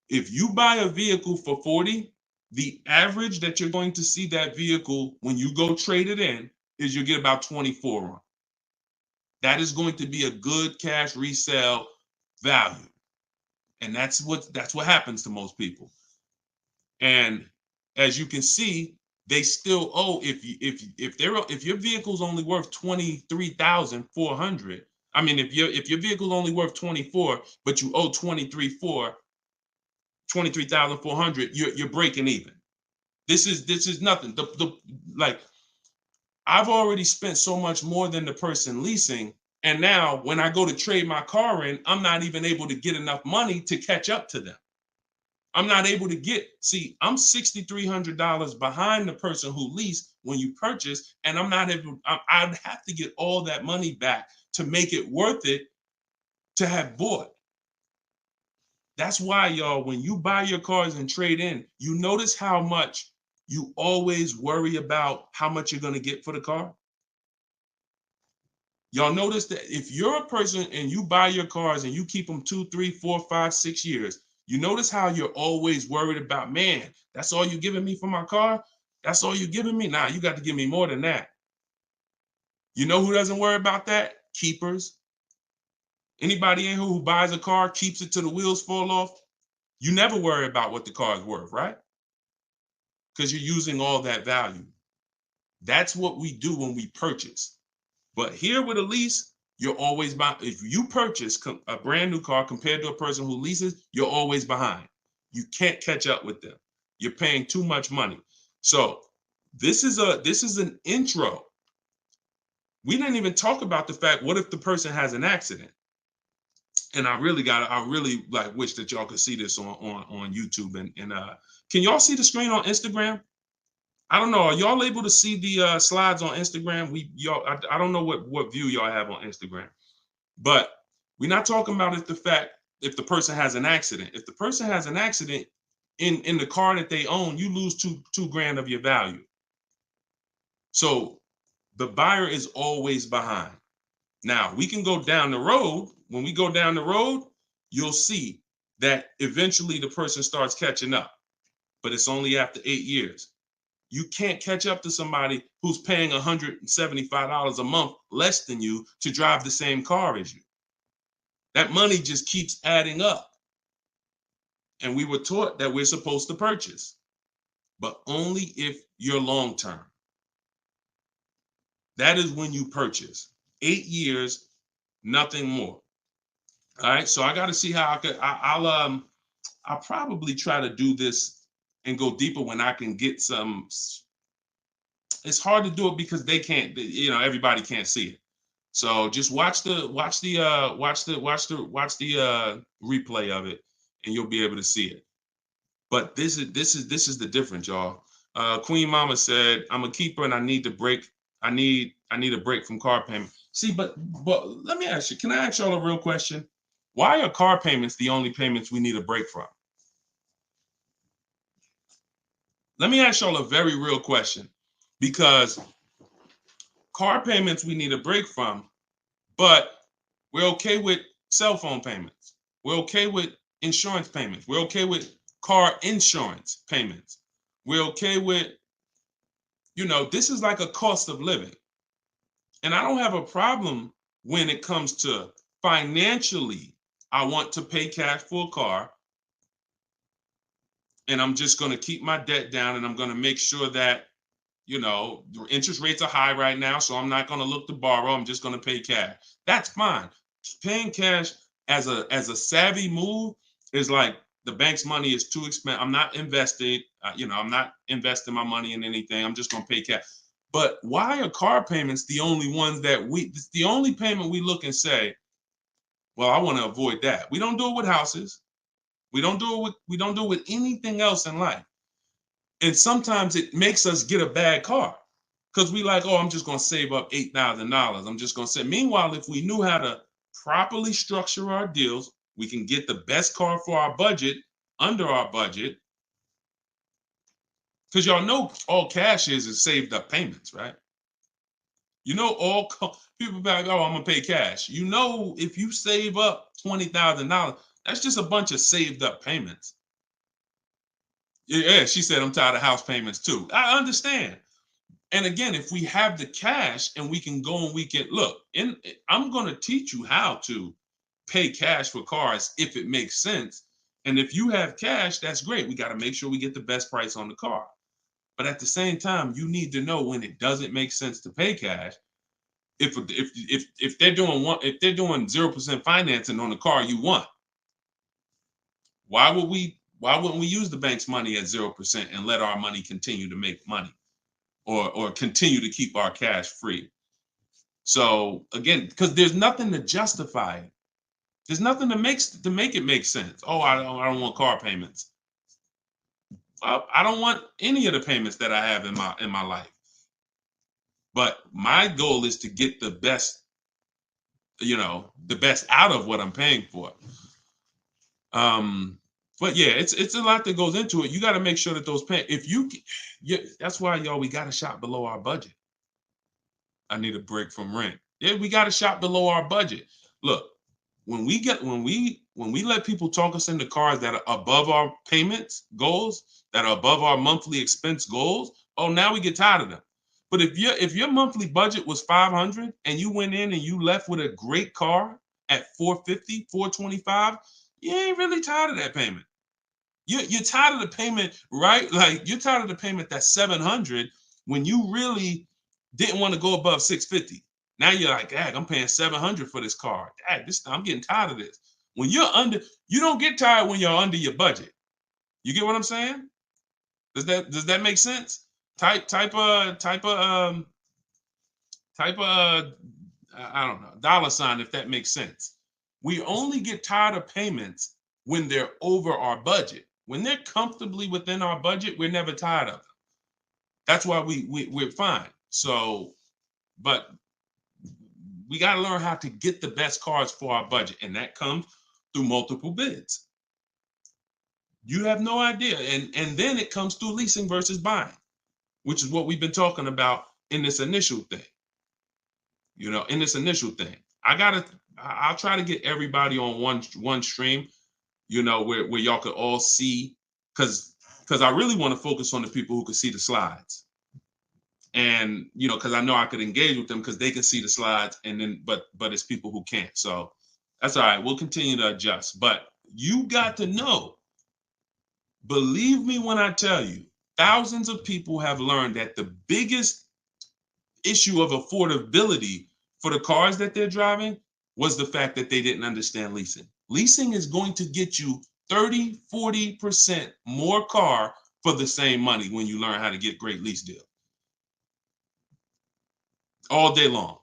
If you buy a vehicle for 40, the average that you're going to see that vehicle when you go trade it in is you get about 24 on. That is going to be a good cash resale value. And that's what happens to most people. And as you can see, they still owe, if your vehicle's only worth 23,400, I mean, if your vehicle's only worth 24, but you owe 23,400, you're breaking even. This is nothing. Like, I've already spent so much more than the person leasing, and now when I go to trade my car in, I'm not even able to get enough money to catch up to them. I'm not able to I'm $6,300 behind the person who leased when you purchase, and I'd have to get all that money back to make it worth it to have bought. That's why, y'all, when you buy your cars and trade in, you notice how much you always worry about how much you're going to get for the car. Y'all notice that if you're a person and you buy your cars and you keep them 2, 3, 4, 5, 6 years, you notice how you're always worried about, man, that's all you're giving me for my car? That's all you're giving me? Nah, you got to give me more than that. You know who doesn't worry about that? Keepers. Anybody in here who buys a car, keeps it till the wheels fall off? You never worry about what the car is worth, right? Because you're using all that value. That's what we do when we purchase. But here with a lease, you're always behind. If you purchase a brand new car compared to a person who leases, you're always behind. You can't catch up with them. You're paying too much money. So this is an intro. We didn't even talk about the fact, what if the person has an accident? And I really like wish that y'all could see this on YouTube. And can y'all see the screen on Instagram? I don't know. Are y'all able to see the slides on Instagram? I don't know what view y'all have on Instagram, but we're not talking about if the person has an accident. If the person has an accident in the car that they own, you lose two grand of your value. So the buyer is always behind. Now we can go down the road. When we go down the road, you'll see that eventually the person starts catching up, but it's only after 8 years. You can't catch up to somebody who's paying $175 a month less than you to drive the same car as you. That money just keeps adding up. And we were taught that we're supposed to purchase, but only if you're long-term. That is when you purchase. 8 years, nothing more. All right, so I got to see how I'll probably try to do this and go deeper when I can get some. It's hard to do it because they can't, everybody can't see it. So just watch the replay of it, and you'll be able to see it. But this is the difference, y'all. Queen Mama said, "I'm a keeper and I need to break. I need a break from car payment." See, but let me ask you. Can I ask y'all a real question? Why are car payments the only payments we need a break from? Let me ask y'all a very real question, because car payments we need a break from, but we're okay with cell phone payments. We're okay with insurance payments. We're okay with car insurance payments. We're okay with, this is like a cost of living. And I don't have a problem when it comes to financially, I want to pay cash for a car, and I'm just going to keep my debt down, and I'm going to make sure that, the interest rates are high right now, so I'm not going to look to borrow. I'm just going to pay cash. That's fine. Paying cash as a savvy move is like the bank's money is too expensive. I'm not invested. I'm not investing my money in anything. I'm just going to pay cash. But why are car payments the only ones it's the only payment we look and say, well, I want to avoid that. We don't do it with houses. We don't do it with anything else in life. And sometimes it makes us get a bad car because we like, oh, I'm just going to save up $8,000. I'm just going to say, meanwhile, if we knew how to properly structure our deals, we can get the best car for our budget, under our budget. Because y'all know all cash is saved up payments, right? All people be like, oh, I'm going to pay cash. If you save up $20,000, that's just a bunch of saved up payments. Yeah, she said, I'm tired of house payments too. I understand. And again, if we have the cash and we can go and we can look, I'm going to teach you how to pay cash for cars if it makes sense. And if you have cash, that's great. We got to make sure we get the best price on the car. But at the same time, you need to know when it doesn't make sense to pay cash. If they're doing 0% financing on the car you want, why wouldn't we use the bank's money at 0% and let our money continue to make money, or continue to keep our cash free? So again, because there's nothing to justify it. There's nothing to make it make sense. Oh, I don't want car payments. I don't want any of the payments that I have in my life. But my goal is to get the best, the best out of what I'm paying for. But yeah, it's a lot that goes into it. You got to make sure that those that's why, y'all, we got to shop below our budget. I need a break from rent. Yeah, we got to shop below our budget. Look, when we let people talk us into cars that are above our payments goals, that are above our monthly expense goals, oh, now we get tired of them. But if your monthly budget was $500 and you went in and you left with a great car at $450, $425, you ain't really tired of that payment. You're tired of the payment, right? Like, you're tired of the payment that's $700 when you really didn't want to go above $650. Now you're like, dad, I'm paying $700 for this car. Dad, I'm getting tired of this. When you're under, you don't get tired when you're under your budget. You get what I'm saying? Does that make sense? Type I don't know, $, if that makes sense. We only get tired of payments when they're over our budget. When they're comfortably within our budget, we're never tired of them. That's why we're fine. So, but we got to learn how to get the best cars for our budget, and that comes through multiple bids. You have no idea. And then it comes through leasing versus buying, which is what we've been talking about in this initial thing. I'll try to get everybody on one stream, where y'all could all see, because I really want to focus on the people who could see the slides. And, because I know I could engage with them because they can see the slides, and then, but it's people who can't. So that's all right. We'll continue to adjust. But you got to know, believe me when I tell you, thousands of people have learned that the biggest issue of affordability for the cars that they're driving was the fact that they didn't understand leasing. Leasing is going to get you 30, 40% more car for the same money when you learn how to get great lease deals. All day long.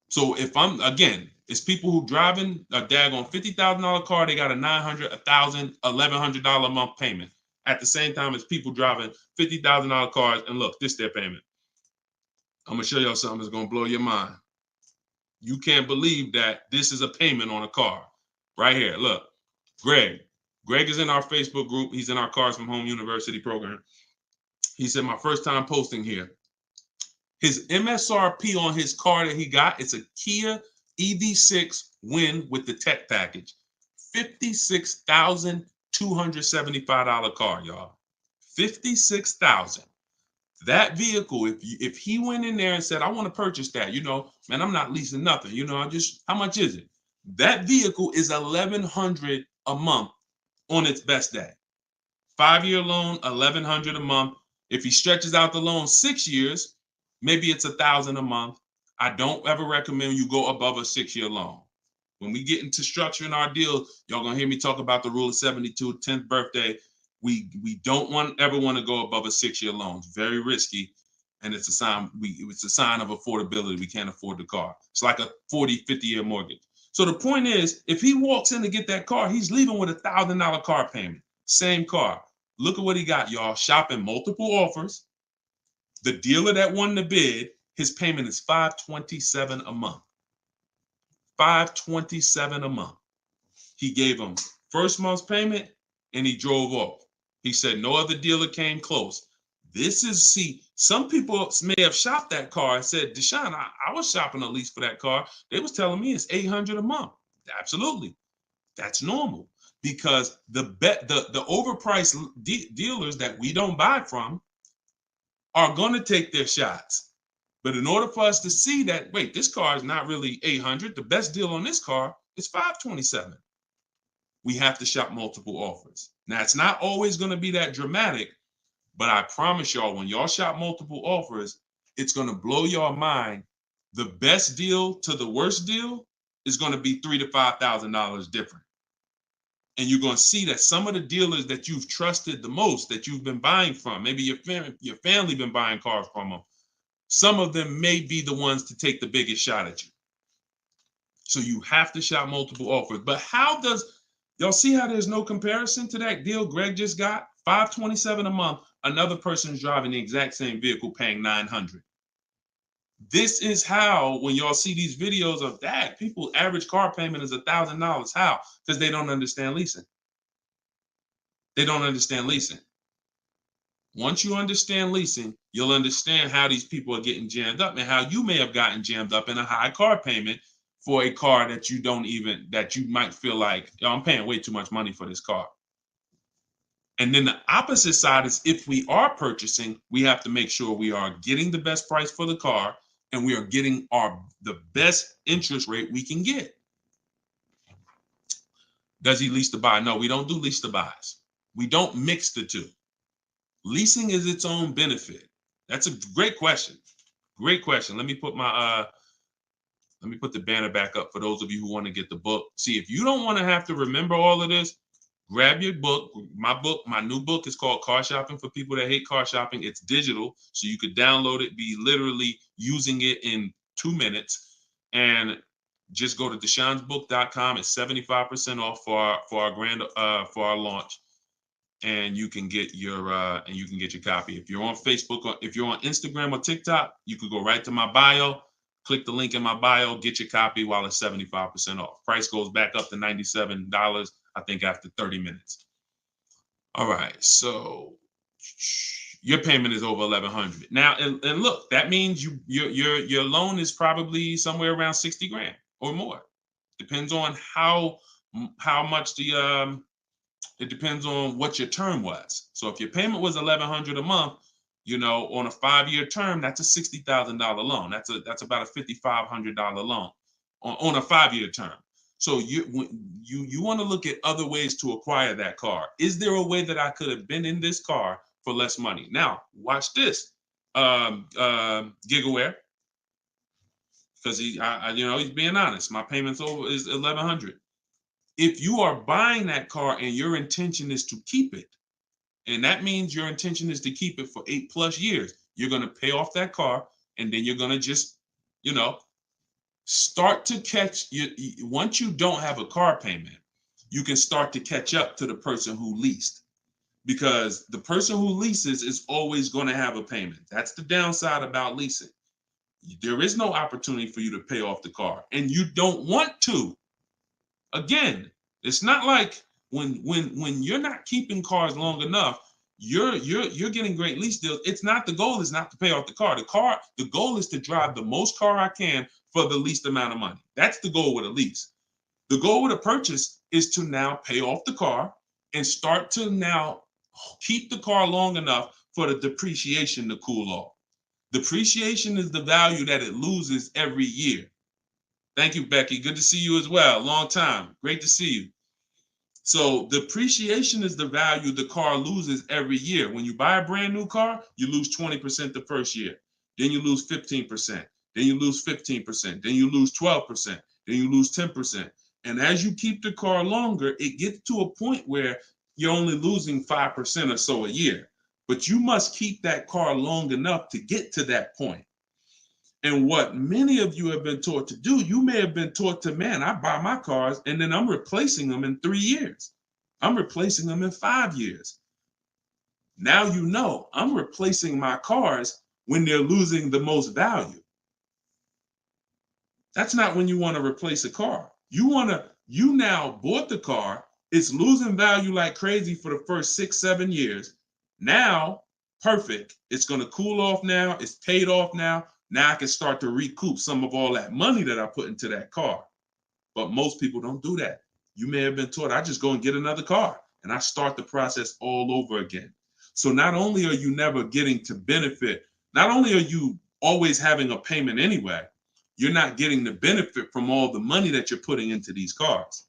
So it's people who driving a daggone $50,000 car, they got a $900, $1,000, $1,100 a month payment. At the same time as people driving $50,000 cars, and look, this is their payment. I'm gonna show y'all something that's gonna blow your mind. You can't believe that this is a payment on a car. Right here, look. Greg is in our Facebook group. He's in our Cars from Home University program. He said, my first time posting here. His MSRP on his car that he got, it's a Kia EV6 Win with the tech package. $56,275 car, y'all. $56,000. That vehicle, if he went in there and said, I want to purchase that, man, I'm not leasing nothing. How much is it? That vehicle is $1,100 a month on its best day. 5-year loan, $1,100 a month. If he stretches out the loan 6 years, maybe it's $1,000 a month. I don't ever recommend you go above a 6-year loan. When we get into structuring our deal, y'all gonna hear me talk about the rule of 72, 10th birthday. We don't ever want to go above a 6-year loan. It's very risky, and it's a sign of affordability. We can't afford the car. It's like a 40, 50-year mortgage. So the point is, if he walks in to get that car, he's leaving with $1,000 car payment. Same car. Look at what he got, y'all. Shopping multiple offers. The dealer that won the bid, his payment is $527 a month. $527 a month. He gave him first month's payment and he drove off. He said no other dealer came close. Some people may have shopped that car and said, Deshone, I was shopping a lease for that car. They was telling me it's $800 a month. Absolutely. That's normal because the overpriced dealers that we don't buy from are going to take their shots. But in order for us to see that, wait, this car is not really $800. The best deal on this car is $527. We have to shop multiple offers. Now, it's not always going to be that dramatic, but I promise y'all, when y'all shop multiple offers, it's going to blow your mind. The best deal to the worst deal is going to be $3,000 to $5,000 different. And you're going to see that some of the dealers that you've trusted the most, that you've been buying from, maybe your family been buying cars from them, some of them may be the ones to take the biggest shot at you. So you have to shop multiple offers. But y'all see how there's no comparison to that deal Greg just got? $527 a month. Another person's driving the exact same vehicle paying $900. This is how, when y'all see these videos of that, people average car payment is $1,000. How? Because they don't understand leasing. They don't understand leasing. Once you understand leasing, you'll understand how these people are getting jammed up and how you may have gotten jammed up in a high car payment for a car that you might feel like, I'm paying way too much money for this car. And then the opposite side is, if we are purchasing, we have to make sure we are getting the best price for the car and we are getting the best interest rate we can get. Does he lease to buy? No, we don't do lease to buys. We don't mix the two. Leasing is its own benefit. That's a great question. Great question. Let me put the banner back up for those of you who want to get the book. See, if you don't want to have to remember all of this, grab your book. My new book is called Car Shopping for People That Hate Car Shopping. It's digital, so you could download it, be literally using it in 2 minutes, and just go to deshonesbook.com. It's 75% off for our launch. And you can get your copy. If you're on Facebook or if you're on Instagram or TikTok, you could go right to my bio, click the link in my bio, get your copy while it's 75% off. Price goes back up to $97, I think, after 30 minutes. All right, so your payment is over $1,100 now, and look, that means your loan is probably somewhere around $60,000 or more. Depends on how much it depends on what your term was. So if your payment was $1,100 a month, on a 5-year term, that's a $60,000 loan. That's about a $5,500 loan on a 5-year term. So you want to look at other ways to acquire that car. Is there a way that I could have been in this car for less money? Now, watch this, Gigaware, because he's being honest. My payment's is $1,100. If you are buying that car and your intention is to keep it, and that means your intention is to keep it for 8+ years, you're going to pay off that car, and then you're going to just, start to catch. Once you don't have a car payment, you can start to catch up to the person who leased, because the person who leases is always going to have a payment. That's the downside about leasing. There is no opportunity for you to pay off the car, and you don't want to. Again, it's not like when you're not keeping cars long enough, you're getting great lease deals. It's not, the goal is not to pay off the car. The goal is to drive the most car I can for the least amount of money. That's the goal with a lease. The goal with a purchase is to now pay off the car and start to now keep the car long enough for the depreciation to cool off. Depreciation is the value that it loses every year. Thank you, Becky. Good to see you as well. Long time. Great to see you. So depreciation is the value the car loses every year. When you buy a brand new car, you lose 20% the first year. Then you lose 15%. Then you lose 15%. Then you lose 12%. Then you lose 10%. And as you keep the car longer, it gets to a point where you're only losing 5% or so a year. But you must keep that car long enough to get to that point. And what many of you have been taught to do, you may have been taught to, man, I buy my cars and then I'm replacing them in 3 years. I'm replacing them in 5 years. Now you know I'm replacing my cars when they're losing the most value. That's not when you want to replace a car. You now bought the car, it's losing value like crazy for the first 6, 7 years. Now, perfect. It's going to cool off now. It's paid off now. Now I can start to recoup some of all that money that I put into that car. But most people don't do that. You may have been taught, I just go and get another car and I start the process all over again. So not only are you never getting to benefit, not only are you always having a payment anyway, you're not getting the benefit from all the money that you're putting into these cars.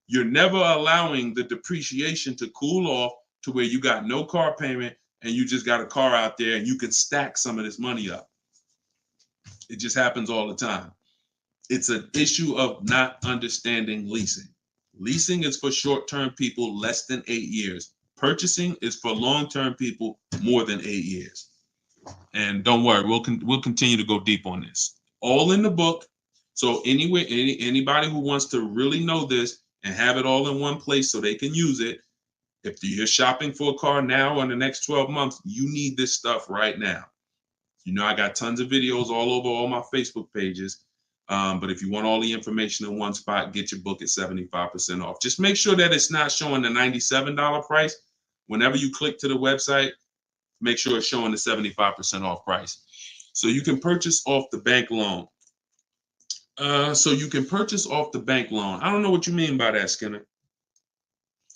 You're never allowing the depreciation to cool off to where you got no car payment and you just got a car out there and you can stack some of this money up. It just happens all the time. It's an issue of not understanding leasing. Leasing is for short-term people less than 8 years. Purchasing is for long-term people more than 8 years. And don't worry, we'll continue to go deep on this. All in the book. So anyway, anybody who wants to really know this and have it all in one place so they can use it, if you're shopping for a car now or in the next 12 months, you need this stuff right now. You know, I got tons of videos all over all my Facebook pages. But if you want all the information in one spot, get your book at 75% off. Just make sure that it's not showing the $97 price. Whenever you click to the website, make sure it's showing the 75% off price. So you can purchase off the bank loan. I don't know what you mean by that, Skinner.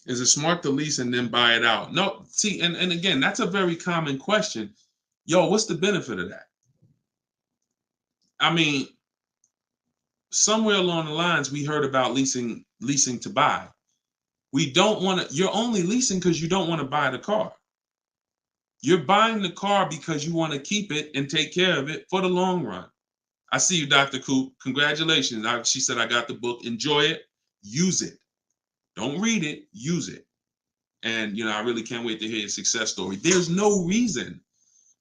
Is it smart to lease and then buy it out? No, see, and again, that's a very common question. Yo, what's the benefit of that? I mean, somewhere along the lines, we heard about leasing to buy. We don't want to, you're only leasing because you don't want to buy the car. You're buying the car because you want to keep it and take care of it for the long run. I see you, Dr. Coop. Congratulations. She said, I got the book. Enjoy it. Use it. Don't read it. Use it. And, you know, I really can't wait to hear your success story. There's no reason.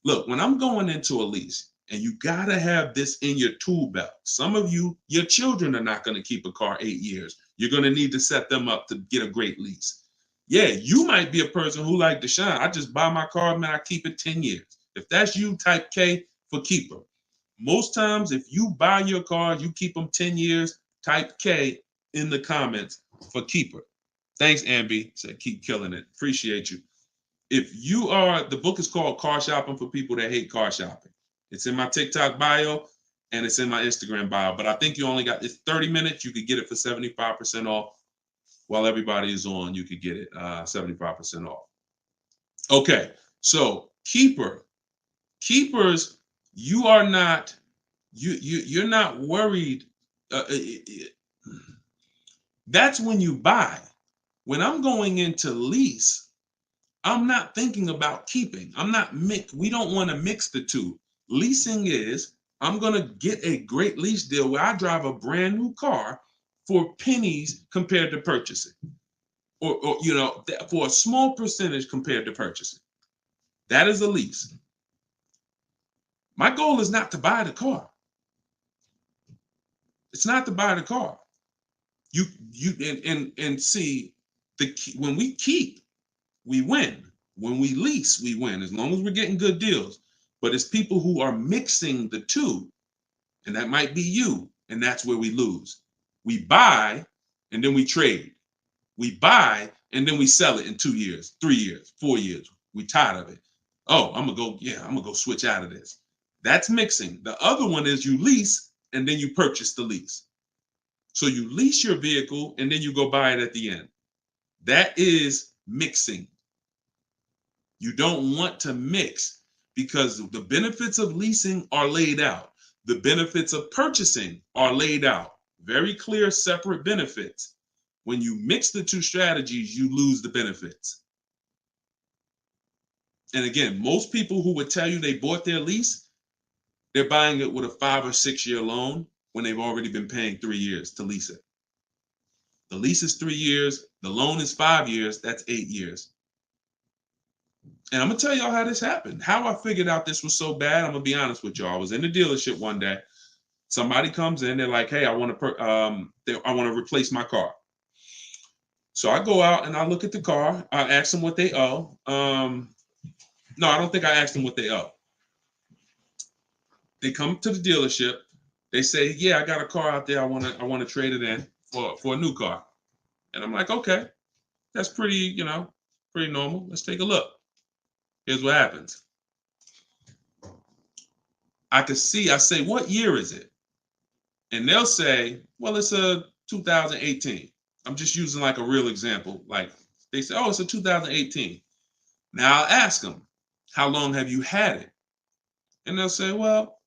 Look, when I'm going into a lease, and you got to have this in your tool belt. Some of you, your children are not going to keep a car 8 years. You're going to need to set them up to get a great lease. Yeah, you might be a person who like Deshone. I just buy my car, man, I keep it 10 years. If that's you, type K for keeper. Most times, if you buy your cars, you keep them 10 years, type K in the comments for keeper. Thanks, Ambi. Said keep killing it. Appreciate you. If you are, the book is called Car Shopping for People That Hate Car Shopping. It's in my TikTok bio and it's in my Instagram bio. But I think you only got, it's 30 minutes. You could get it for 75% off. While everybody is on, you could get it 75% off. Okay, so keepers, you are not, you're not worried. That's when you buy. When I'm going into lease, I'm not thinking about keeping. We don't want to mix the two. Leasing is, I'm going to get a great lease deal where I drive a brand new car for pennies compared to purchasing, or you know, for a small percentage compared to purchasing. That is a lease. My goal is not to buy the car. It's not to buy the car. You see, when we keep, we win. When we lease, we win, as long as we're getting good deals. But it's people who are mixing the two, and that might be you, and that's where we lose. We buy, and then we trade. We buy, and then we sell it in 2 years, 3 years, 4 years. We tired of it. Oh, I'm gonna go switch out of this. That's mixing. The other one is you lease and then you purchase the lease. So you lease your vehicle and then you go buy it at the end. That is mixing. You don't want to mix because the benefits of leasing are laid out. The benefits of purchasing are laid out. Very clear, separate benefits. When you mix the two strategies, you lose the benefits. And again, most people who would tell you they bought their lease, they're buying it with a 5 or 6 year loan when they've already been paying 3 years to lease it. The lease is 3 years, the loan is 5 years, that's 8 years. And I'm gonna tell y'all how this happened. How I figured out this was so bad, I'm gonna be honest with y'all. I was in the dealership one day. Somebody comes in, they're like, "Hey, I want to replace my car." So I go out and I look at the car. I ask them what they owe. No, I don't think I asked them what they owe. They come to the dealership. They say, "Yeah, I got a car out there. I want to trade it in for a new car." And I'm like, "Okay, that's pretty normal. Let's take a look." Here's what happens. I say, "What year is it?" And they'll say, "Well, it's a 2018. I'm just using like a real example. Like they say, "Oh, it's a 2018. Now I'll ask them, "How long have you had it?" And they'll say, "Well,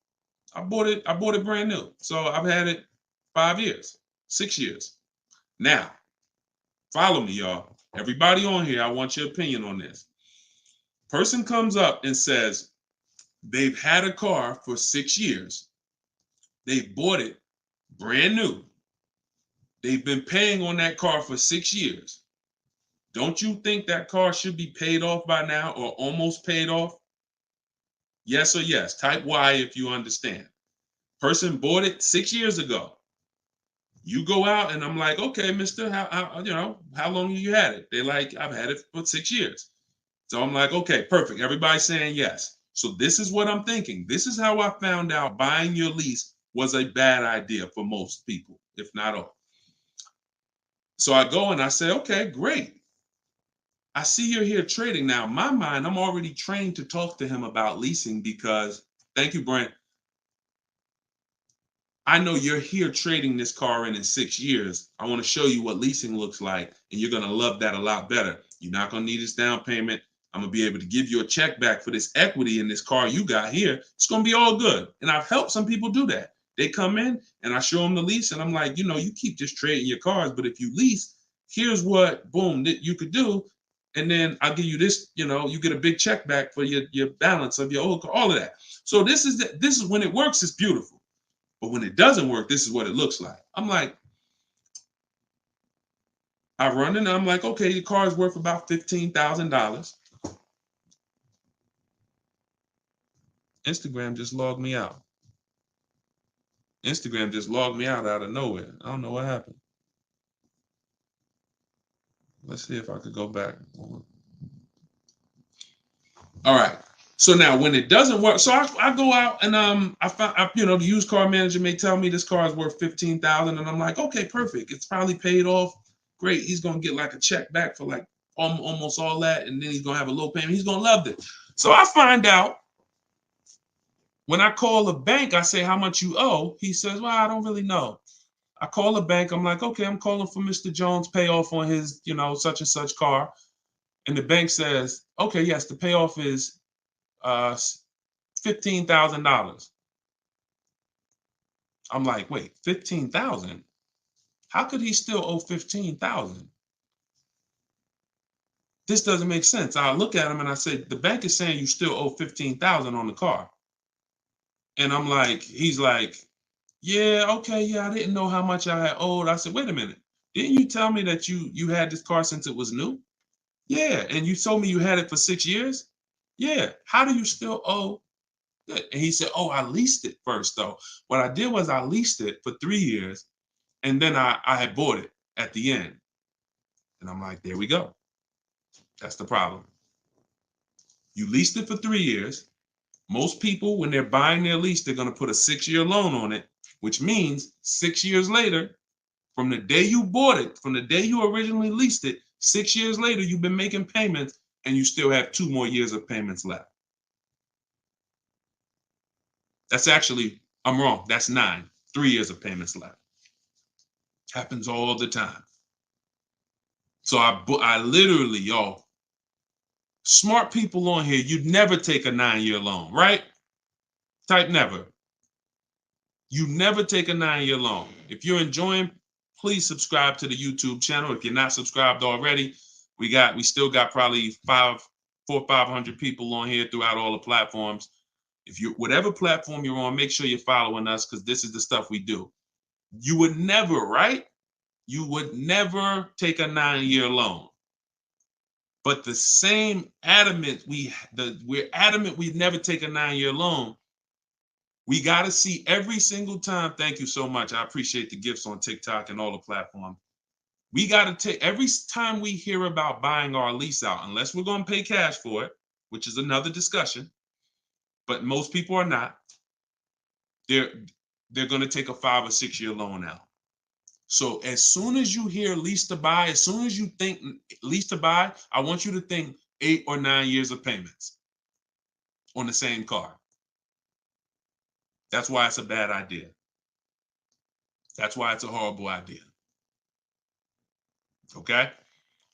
I bought it brand new. So I've had it 5 years, 6 years." Now, follow me, y'all. Everybody on here, I want your opinion on this. Person comes up and says they've had a car for 6 years. They bought it brand new. They've been paying on that car for 6 years. Don't you think that car should be paid off by now or almost paid off? Yes or yes. Type Y if you understand. Person bought it 6 years ago. You go out and I'm like, "Okay, mister, how long have you had it?" They're like, "I've had it for 6 years." So I'm like, "Okay, perfect." Everybody's saying yes. So this is what I'm thinking. This is how I found out buying your lease was a bad idea for most people, if not all. So I go and I say, "Okay, great. I see you're here trading." Now, in my mind, I'm already trained to talk to him about leasing because, thank you, Brent. I know you're here trading this car in 6 years. I want to show you what leasing looks like, and you're going to love that a lot better. You're not going to need this down payment. I'm going to be able to give you a check back for this equity in this car you got here. It's going to be all good. And I've helped some people do that. They come in and I show them the lease, and I'm like, you keep just trading your cars, but if you lease, here's what, boom, that you could do. And then I'll give you this, you get a big check back for your balance of your old car, all of that. So this is when it works, it's beautiful. But when it doesn't work, this is what it looks like. I'm like, I run and I'm like, "Okay, your car is worth about $15,000. Instagram just logged me out. Instagram just logged me out of nowhere. I don't know what happened. Let's see if I could go back. All right. So now when it doesn't work, so I go out and I found the used car manager may tell me this car is worth 15,000, and I'm like, "Okay, perfect. It's probably paid off. Great. He's gonna get like a check back for like almost all that, and then he's gonna have a low payment. He's gonna love it." So I find out when I call the bank, I say, "How much you owe?" He says, "Well, I don't really know." I call the bank. I'm like, "Okay, I'm calling for Mr. Jones' payoff on his such and such car," and the bank says, "Okay, yes, the payoff is $15,000. I'm like, "Wait, 15,000? How could he still owe 15,000? This doesn't make sense." I look at him and I said, "The bank is saying you still owe 15,000 on the car." And I'm like, he's like, "Yeah, okay, yeah, I didn't know how much I had owed." I said, "Wait a minute. Didn't you tell me that you had this car since it was new?" "Yeah, and you told me you had it for 6 years?" "Yeah. How do you still owe?" And he said, "Oh, I leased it first, though. What I did was I leased it for 3 years, and then I had bought it at the end." And I'm like, there we go. That's the problem. You leased it for 3 years. Most people, when they're buying their lease, they're going to put a 6-year loan on it, which means 6 years later, from the day you bought it, from the day you originally leased it, 6 years later, you've been making payments and you still have 2 more years of payments left. That's actually, I'm wrong. That's 9. 3 years of payments left. Happens all the time. So I literally, y'all, smart people on here, you'd never take a 9-year loan, right? Type never. You never take a 9-year loan. If you're enjoying, please subscribe to the YouTube channel. If you're not subscribed already, we still got probably 400 or 500 people on here throughout all the platforms. If you, whatever platform you're on, make sure you're following us, because this is the stuff we do. You would never, right? You would never take a 9-year loan. But the same adamant, we're adamant we'd never take a 9-year loan. We got to see every single time. Thank you so much. I appreciate the gifts on TikTok and all the platforms. We got to take, every time we hear about buying our lease out, unless we're going to pay cash for it, which is another discussion, but most people are not. They're going to take a 5 or 6 year loan out. So as soon as you hear lease to buy, as soon as you think lease to buy, I want you to think 8 or 9 years of payments on the same car. That's why it's a bad idea. That's why it's a horrible idea. Okay?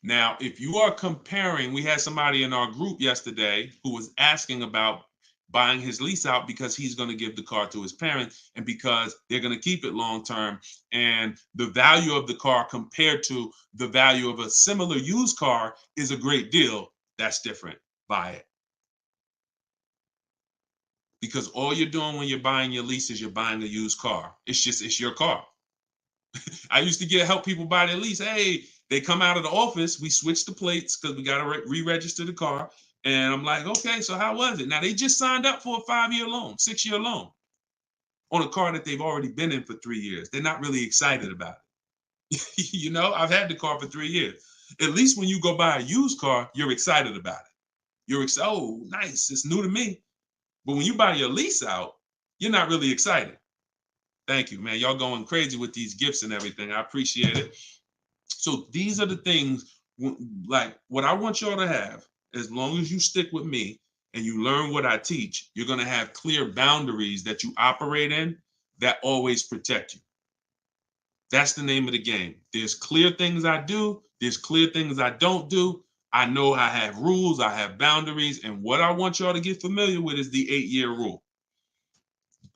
Now, if you are comparing, we had somebody in our group yesterday who was asking about buying his lease out because he's going to give the car to his parents and because they're going to keep it long term, and the value of the car compared to the value of a similar used car is a great deal. That's different. Buy it. Because all you're doing when you're buying your lease is you're buying a used car. It's your car. I used to help people buy their lease. Hey, they come out of the office, we switch the plates because we got to re-register the car. And I'm like, okay, so how was it? Now they just signed up for a 5-year loan, 6-year loan on a car that they've already been in for 3 years. They're not really excited about it. You know, I've had the car for 3 years. At least when you go buy a used car, you're excited about it. You're excited, oh, nice, it's new to me. But when you buy your lease out, you're not really excited. Thank you, man. Y'all going crazy with these gifts and everything. I appreciate it. So these are the things, like what I want y'all to have. As long as you stick with me and you learn what I teach, you're going to have clear boundaries that you operate in that always protect you. That's the name of the game. There's clear things I do. There's clear things I don't do. I know I have rules. I have boundaries. And what I want y'all to get familiar with is the 8-year rule.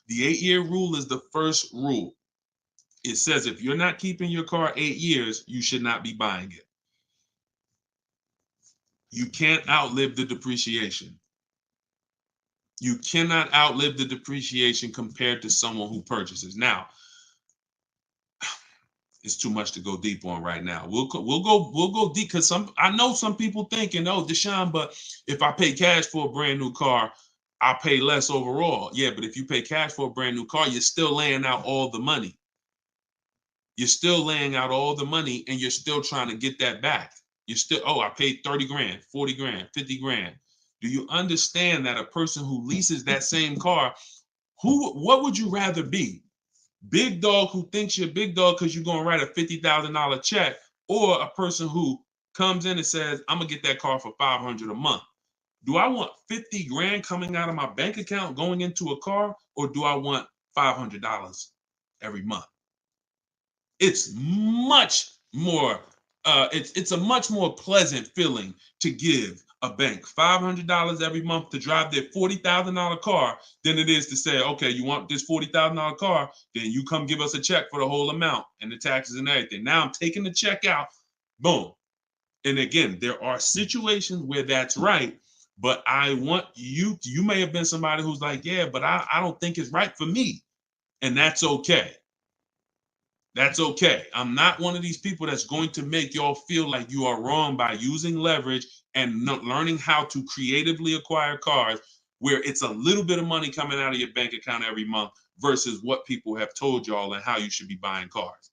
The 8-year rule is the first rule. It says if you're not keeping your car 8 years, you should not be buying it. You can't outlive the depreciation. You cannot outlive the depreciation compared to someone who purchases. Now, it's too much to go deep on right now. We'll go deep because I know some people thinking, oh, Deshone, but if I pay cash for a brand new car, I'll pay less overall. Yeah, but if you pay cash for a brand new car, you're still laying out all the money. You're still laying out all the money and you're still trying to get that back. You're still, oh, I paid 30 grand, 40 grand, 50 grand. Do you understand that a person who leases that same car, what would you rather be? Big dog who thinks you're big dog because you're going to write a $50,000 check, or a person who comes in and says, I'm going to get that car for $500 a month. Do I want 50 grand coming out of my bank account going into a car, or do I want $500 every month? It's much more, it's a much more pleasant feeling to give a bank $500 every month to drive their $40,000 car than it is to say, okay, you want this $40,000 car, then you come give us a check for the whole amount and the taxes and everything. Now I'm taking the check out, boom. And again, there are situations where that's right, but I want you may have been somebody who's like, yeah, but I don't think it's right for me. And that's okay. That's okay. I'm not one of these people that's going to make y'all feel like you are wrong by using leverage and learning how to creatively acquire cars where it's a little bit of money coming out of your bank account every month versus what people have told y'all and how you should be buying cars.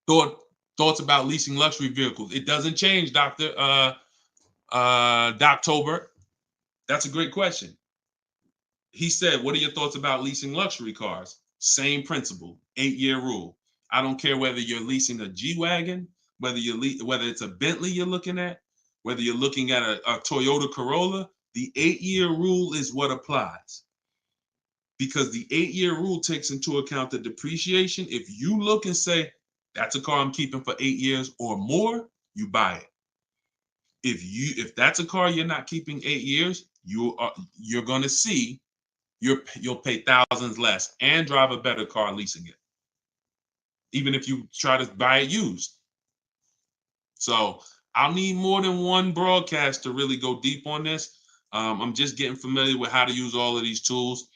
Thoughts about leasing luxury vehicles. It doesn't change, Dr. Doctober. That's a great question. He said, what are your thoughts about leasing luxury cars? Same principle, 8-year rule. I don't care whether you're leasing a G-Wagon, whether it's a Bentley you're looking at, Whether you're looking at a Toyota Corolla, the 8-year rule is what applies. Because the 8-year rule takes into account the depreciation. If you look and say, that's a car I'm keeping for 8 years or more, you buy it. If that's a car you're not keeping 8 years, you're going to see you'll pay thousands less and drive a better car leasing it, even if you try to buy it used. So I'll need more than one broadcast to really go deep on this. I'm just getting familiar with how to use all of these tools,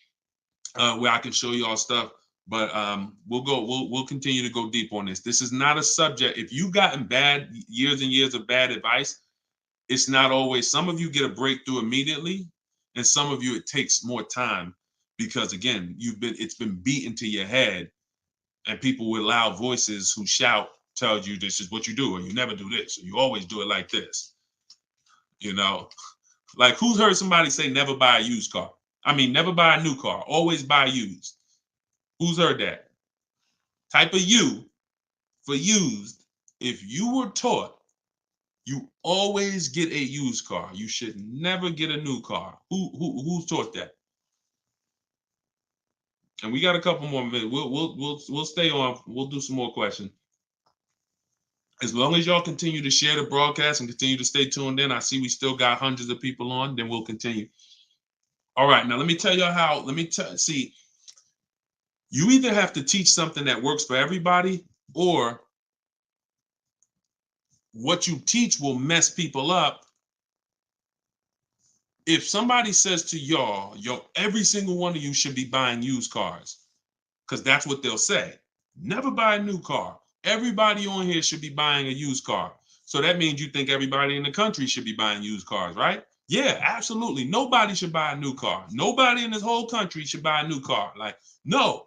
where I can show you all stuff. But we'll continue to go deep on this. This is not a subject. If you've gotten bad years and years of bad advice, it's not always. Some of you get a breakthrough immediately, and some of you it takes more time because again, it's been beaten to your head, and people with loud voices who shout tell you this is what you do, or you never do this, or you always do it like this. You know, like who's heard somebody say never buy a used car? I mean, never buy a new car, always buy used. Who's heard that? Type of U for used. If you were taught you always get a used car, you should never get a new car. Who's taught that? And we got a couple more minutes. We'll stay on. We'll do some more questions. As long as y'all continue to share the broadcast and continue to stay tuned in, I see we still got hundreds of people on, then we'll continue. All right, now let me tell you how, see, you either have to teach something that works for everybody, or what you teach will mess people up. If somebody says to y'all, every single one of you should be buying used cars, because that's what they'll say. Never buy a new car. Everybody on here should be buying a used car. So that means you think everybody in the country should be buying used cars, right? Yeah, absolutely. Nobody should buy a new car. Nobody in this whole country should buy a new car. Like, no,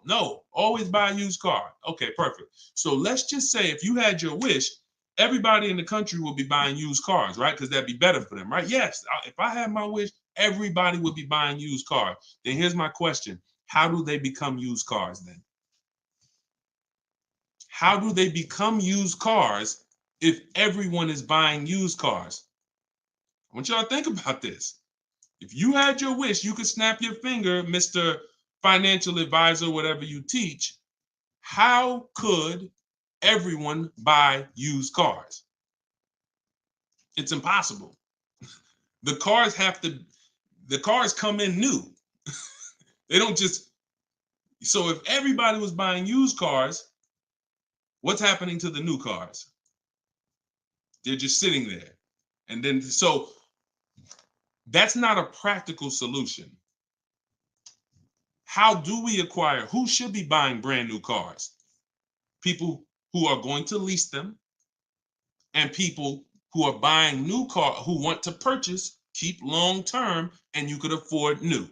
always buy a used car. Okay, perfect. So let's just say if you had your wish, everybody in the country would be buying used cars, right? Because that'd be better for them, right? Yes, if I had my wish, everybody would be buying used cars. Then here's my question. How do they become used cars then? How do they become used cars if everyone is buying used cars? I want y'all to think about this. If you had your wish, you could snap your finger, Mr. Financial Advisor, whatever you teach. How could everyone buy used cars? It's impossible. The cars come in new. They don't just, so if everybody was buying used cars, what's happening to the new cars? They're just sitting there. And then, so that's not a practical solution. How do we acquire? Who should be buying brand new cars? People who are going to lease them, and people who are buying new car, who want to purchase, keep long term, and you could afford new.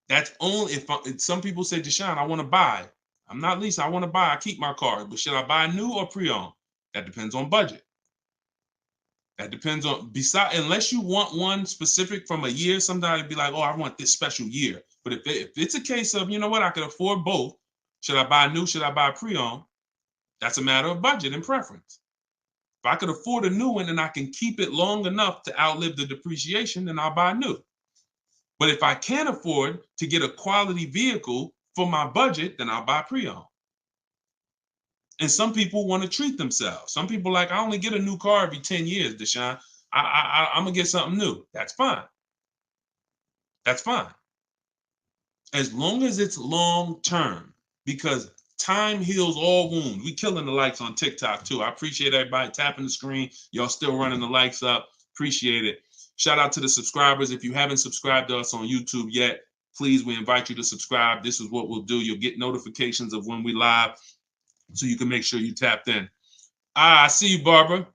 That's only if some people say, Deshone, I want to buy. I'm not leasing. I want to buy. I keep my car, but should I buy new or pre-owned? That depends on budget. That depends on, unless you want one specific from a year, somebody would be like, oh, I want this special year. But if it's a case of, you know what, I can afford both. Should I buy new? Should I buy pre-owned? That's a matter of budget and preference. If I could afford a new one and I can keep it long enough to outlive the depreciation, then I'll buy new. But if I can't afford to get a quality vehicle for my budget, then I'll buy pre-owned. And some people want to treat themselves. Some people like, I only get a new car every 10 years, Deshone. I'm going to get something new. That's fine. That's fine. As long as it's long term, because time heals all wounds. We killing the likes on TikTok too. I appreciate everybody tapping the screen. Y'all still running the likes up. Appreciate it. Shout out to the subscribers. If you haven't subscribed to us on YouTube yet, please, we invite you to subscribe. This is what we'll do. You'll get notifications of when we live, so you can make sure you tapped in. I see you, Barbara.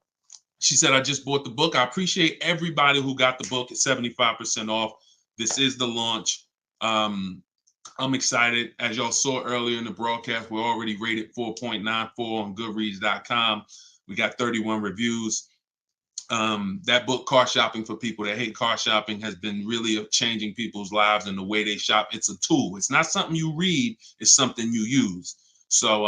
She said, I just bought the book. I appreciate everybody who got the book at 75% off. This is the launch. I'm excited. As y'all saw earlier in the broadcast, we're already rated 4.94 on Goodreads.com. We got 31 reviews. That book, Car Shopping for People That Hate Car Shopping, has been really changing people's lives and the way they shop. It's a tool. It's not something you read. It's something you use. So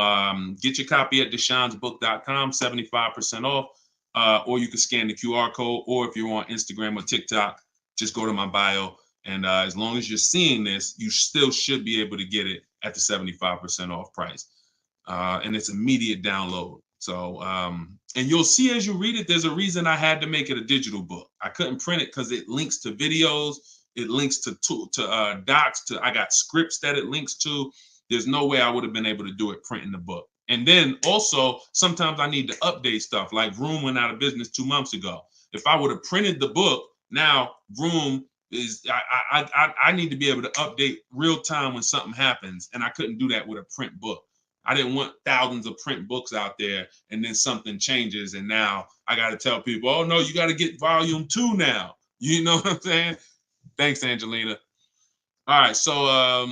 get your copy at deshonesbook.com, 75% off. or you can scan the QR code, or if you're on Instagram or TikTok, just go to my bio. And as long as you're seeing this, you still should be able to get it at the 75% off price. And it's immediate download. So, and you'll see as you read it, there's a reason I had to make it a digital book. I couldn't print it because it links to videos, it links to docs, I got scripts that it links to. There's no way I would have been able to do it printing the book. And then also, sometimes I need to update stuff. Like Vroom went out of business 2 months ago. If I would have printed the book, now Vroom is, I need to be able to update real time when something happens, and I couldn't do that with a print book. I didn't want thousands of print books out there, and then something changes, and now I got to tell people, oh no, you got to get volume 2 now. You know what I'm saying? Thanks, Angelina. All right, so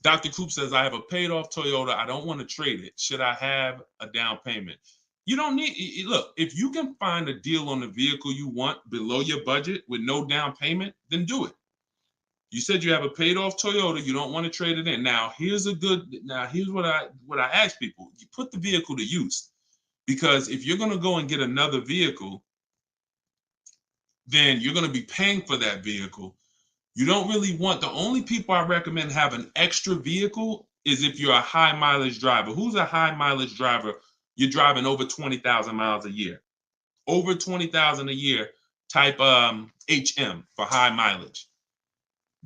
Dr. Coop says, I have a paid off Toyota. I don't want to trade it. Should I have a down payment? You don't need, look, if you can find a deal on the vehicle you want below your budget with no down payment, then do it. You said you have a paid off Toyota, you don't want to trade it in. Now, here's what I ask people. You put the vehicle to use, because if you're going to go and get another vehicle, then you're going to be paying for that vehicle. You don't really want, the only people I recommend have an extra vehicle is if you're a high mileage driver. Who's a high mileage driver? You're driving over 20,000 miles a year. Over 20,000 a year, type HM for high mileage.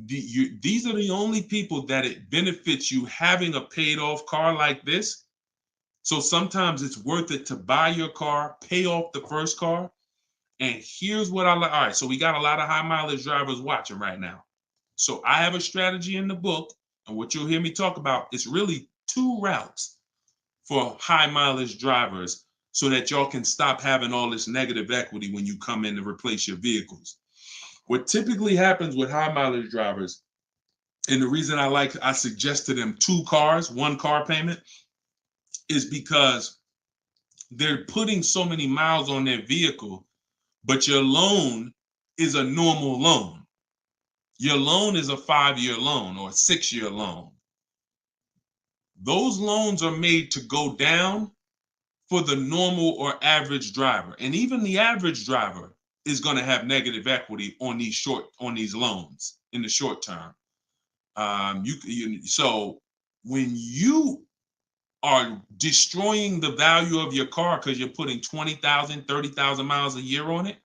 These are the only people that it benefits you having a paid off car like this. So sometimes it's worth it to buy your car, pay off the first car. And here's what I like. All right, so we got a lot of high mileage drivers watching right now. So I have a strategy in the book, and what you'll hear me talk about is really 2 routes for high mileage drivers so that y'all can stop having all this negative equity when you come in to replace your vehicles. What typically happens with high mileage drivers, and the reason I suggest to them 2 cars, 1 car payment, is because they're putting so many miles on their vehicle, but your loan is a normal loan. Your loan is a 5-year loan or a 6-year loan. Those loans are made to go down for the normal or average driver. And even the average driver is going to have negative equity on these loans in the short term. So when you are destroying the value of your car because you're putting 20,000, 30,000 miles a year on it,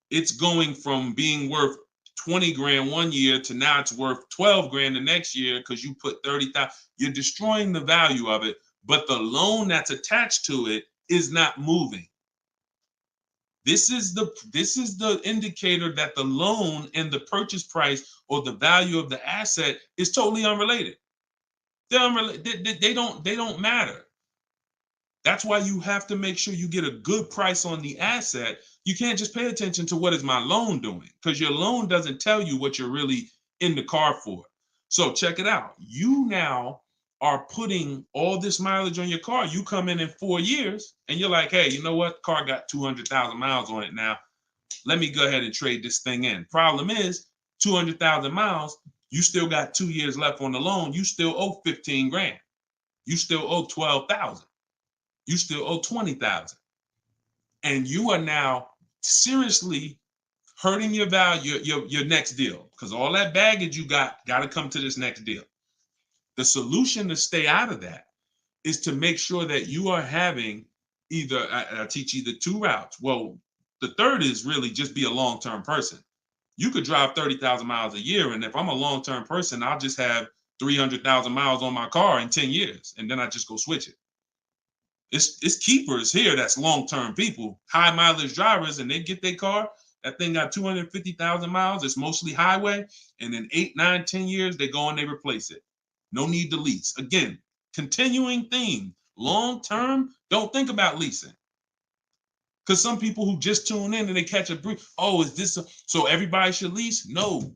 it's going from being worth 20 grand one year to now it's worth 12 grand the next year because you put 30,000. You're destroying the value of it, but the loan that's attached to it is not moving. This is the indicator that the loan and the purchase price or the value of the asset is totally unrelated. They're unrelated. They don't matter. That's why you have to make sure you get a good price on the asset. You can't just pay attention to what is my loan doing, because your loan doesn't tell you what you're really in the car for. So check it out. You now are putting all this mileage on your car. You come in 4 years and you're like, hey, you know what? Car got 200,000 miles on it now. Let me go ahead and trade this thing in. Problem is 200,000 miles. You still got 2 years left on the loan. You still owe 15 grand. You still owe 12,000. You still owe 20,000. And you are now seriously hurting your value, your next deal, because all that baggage you got to come to this next deal. The solution to stay out of that is to make sure that you are having I teach either 2 routes. Well, the third is really just be a long-term person. You could drive 30,000 miles a year. And if I'm a long-term person, I'll just have 300,000 miles on my car in 10 years. And then I just go switch it. It's keepers here that's long-term people, high mileage drivers, and they get their car. That thing got 250,000 miles. It's mostly highway. And in 8, 9, 10 years, they go and they replace it. No need to lease. Again, continuing theme, long-term, don't think about leasing. Because some people who just tune in and they catch a brief, oh, is this so everybody should lease? No,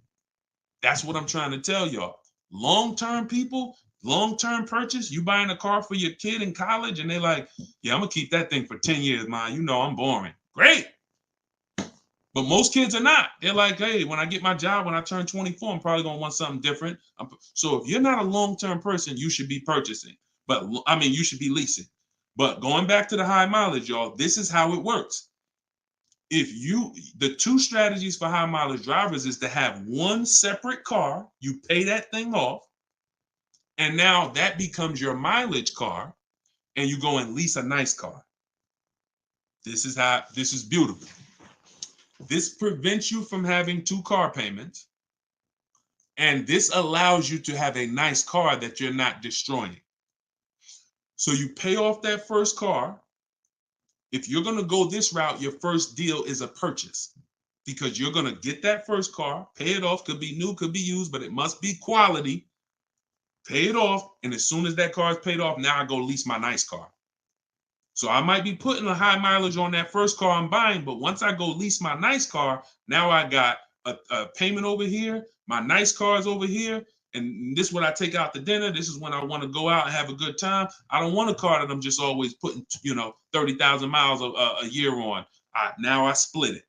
that's what I'm trying to tell y'all. Long-term people, long-term purchase, you buying a car for your kid in college and they like, yeah, I'm gonna keep that thing for 10 years, man. You know I'm boring. Great. But most kids are not. They're like, hey, when I get my job, when I turn 24, I'm probably gonna want something different. So if you're not a long-term person, you should be purchasing. You should be leasing. But going back to the high mileage, y'all, this is how it works. The two strategies for high mileage drivers is to have one separate car, you pay that thing off, and now that becomes your mileage car, and you go and lease a nice car. This is beautiful. This prevents you from having two car payments, and this allows you to have a nice car that you're not destroying. So you pay off that first car. If you're going to go this route, your first deal is a purchase, because you're going to get that first car, pay it off, could be new, could be used, but it must be quality. Pay it off, and as soon as that car is paid off, now I go lease my nice car. So I might be putting a high mileage on that first car I'm buying, but once I go lease my nice car, now I got a payment over here, my nice car is over here, and this is when I take out to dinner. This is when I want to go out and have a good time. I don't want a car that I'm just always putting, 30,000 miles a year on. Now I split it.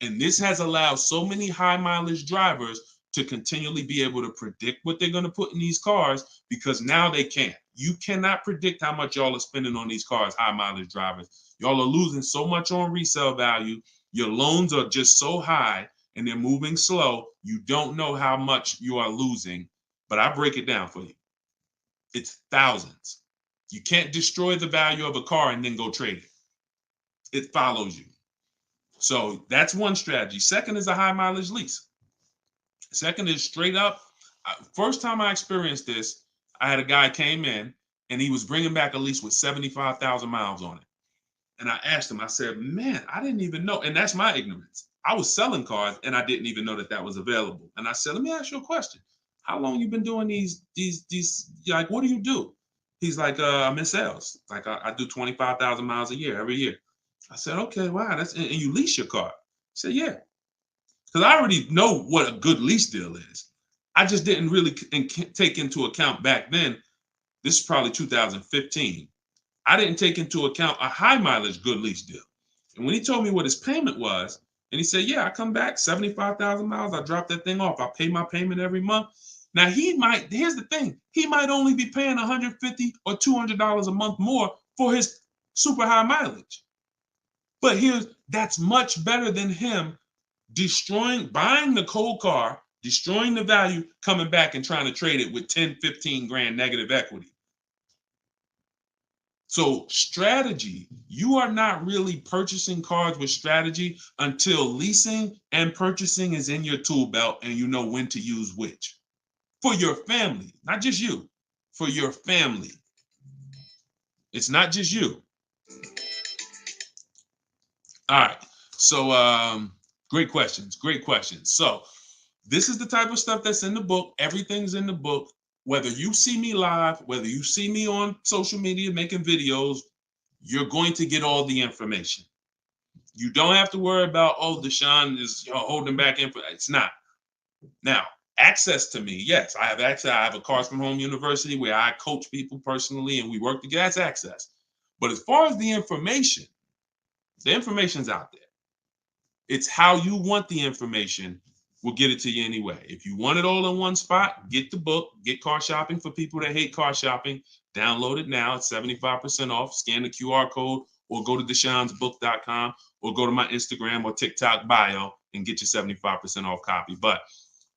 And this has allowed so many high mileage drivers to continually be able to predict what they're going to put in these cars, because now they can't. You cannot predict how much y'all are spending on these cars, high mileage drivers. Y'all are losing so much on resale value. Your loans are just so high and they're moving slow. You don't know how much you are losing, but I break it down for you. It's thousands. You can't destroy the value of a car and then go trade it. It follows you. So that's one strategy. Second is a high mileage lease. Second is straight up. First time I experienced this, I had a guy came in and he was bringing back a lease with 75,000 miles on it. And I asked him, I said, man, I didn't even know. And that's my ignorance. I was selling cars and I didn't even know that that was available. And I said, let me ask you a question. How long you been doing these, like, what do you do? He's like, I'm in sales. Like I do 25,000 miles a year, every year. I said, okay, wow. And you lease your car? He said, yeah. Because I already know what a good lease deal is. I just didn't really take into account back then. This is probably 2015. I didn't take into account a high mileage good lease deal. And when he told me what his payment was, and he said, yeah, I come back 75,000 miles. I drop that thing off. I pay my payment every month. Now here's the thing. He might only be paying $150 or $200 a month more for his super high mileage. But that's much better than him buying the cold car, destroying the value, coming back and trying to trade it with 10, 15 grand negative equity. So strategy, you are not really purchasing cars with strategy until leasing and purchasing is in your tool belt and you know when to use which. For your family, not just you, for your family. It's not just you. All right. So great questions. So this is the type of stuff that's in the book. Everything's in the book. Whether you see me live, whether you see me on social media making videos, you're going to get all the information. You don't have to worry about, oh, Deshone is holding back info. It's not. Now, access to me, yes, I have access. I have a Cars from Home University where I coach people personally and we work together. That's access. But as far as the information's out there. It's how you want the information. We'll get it to you anyway. If you want it all in one spot, get the book, get Car Shopping for people that hate car shopping. Download it now. It's 75% off. Scan the QR code or go to deshonesbook.com or go to my Instagram or TikTok bio and get your 75% off copy. But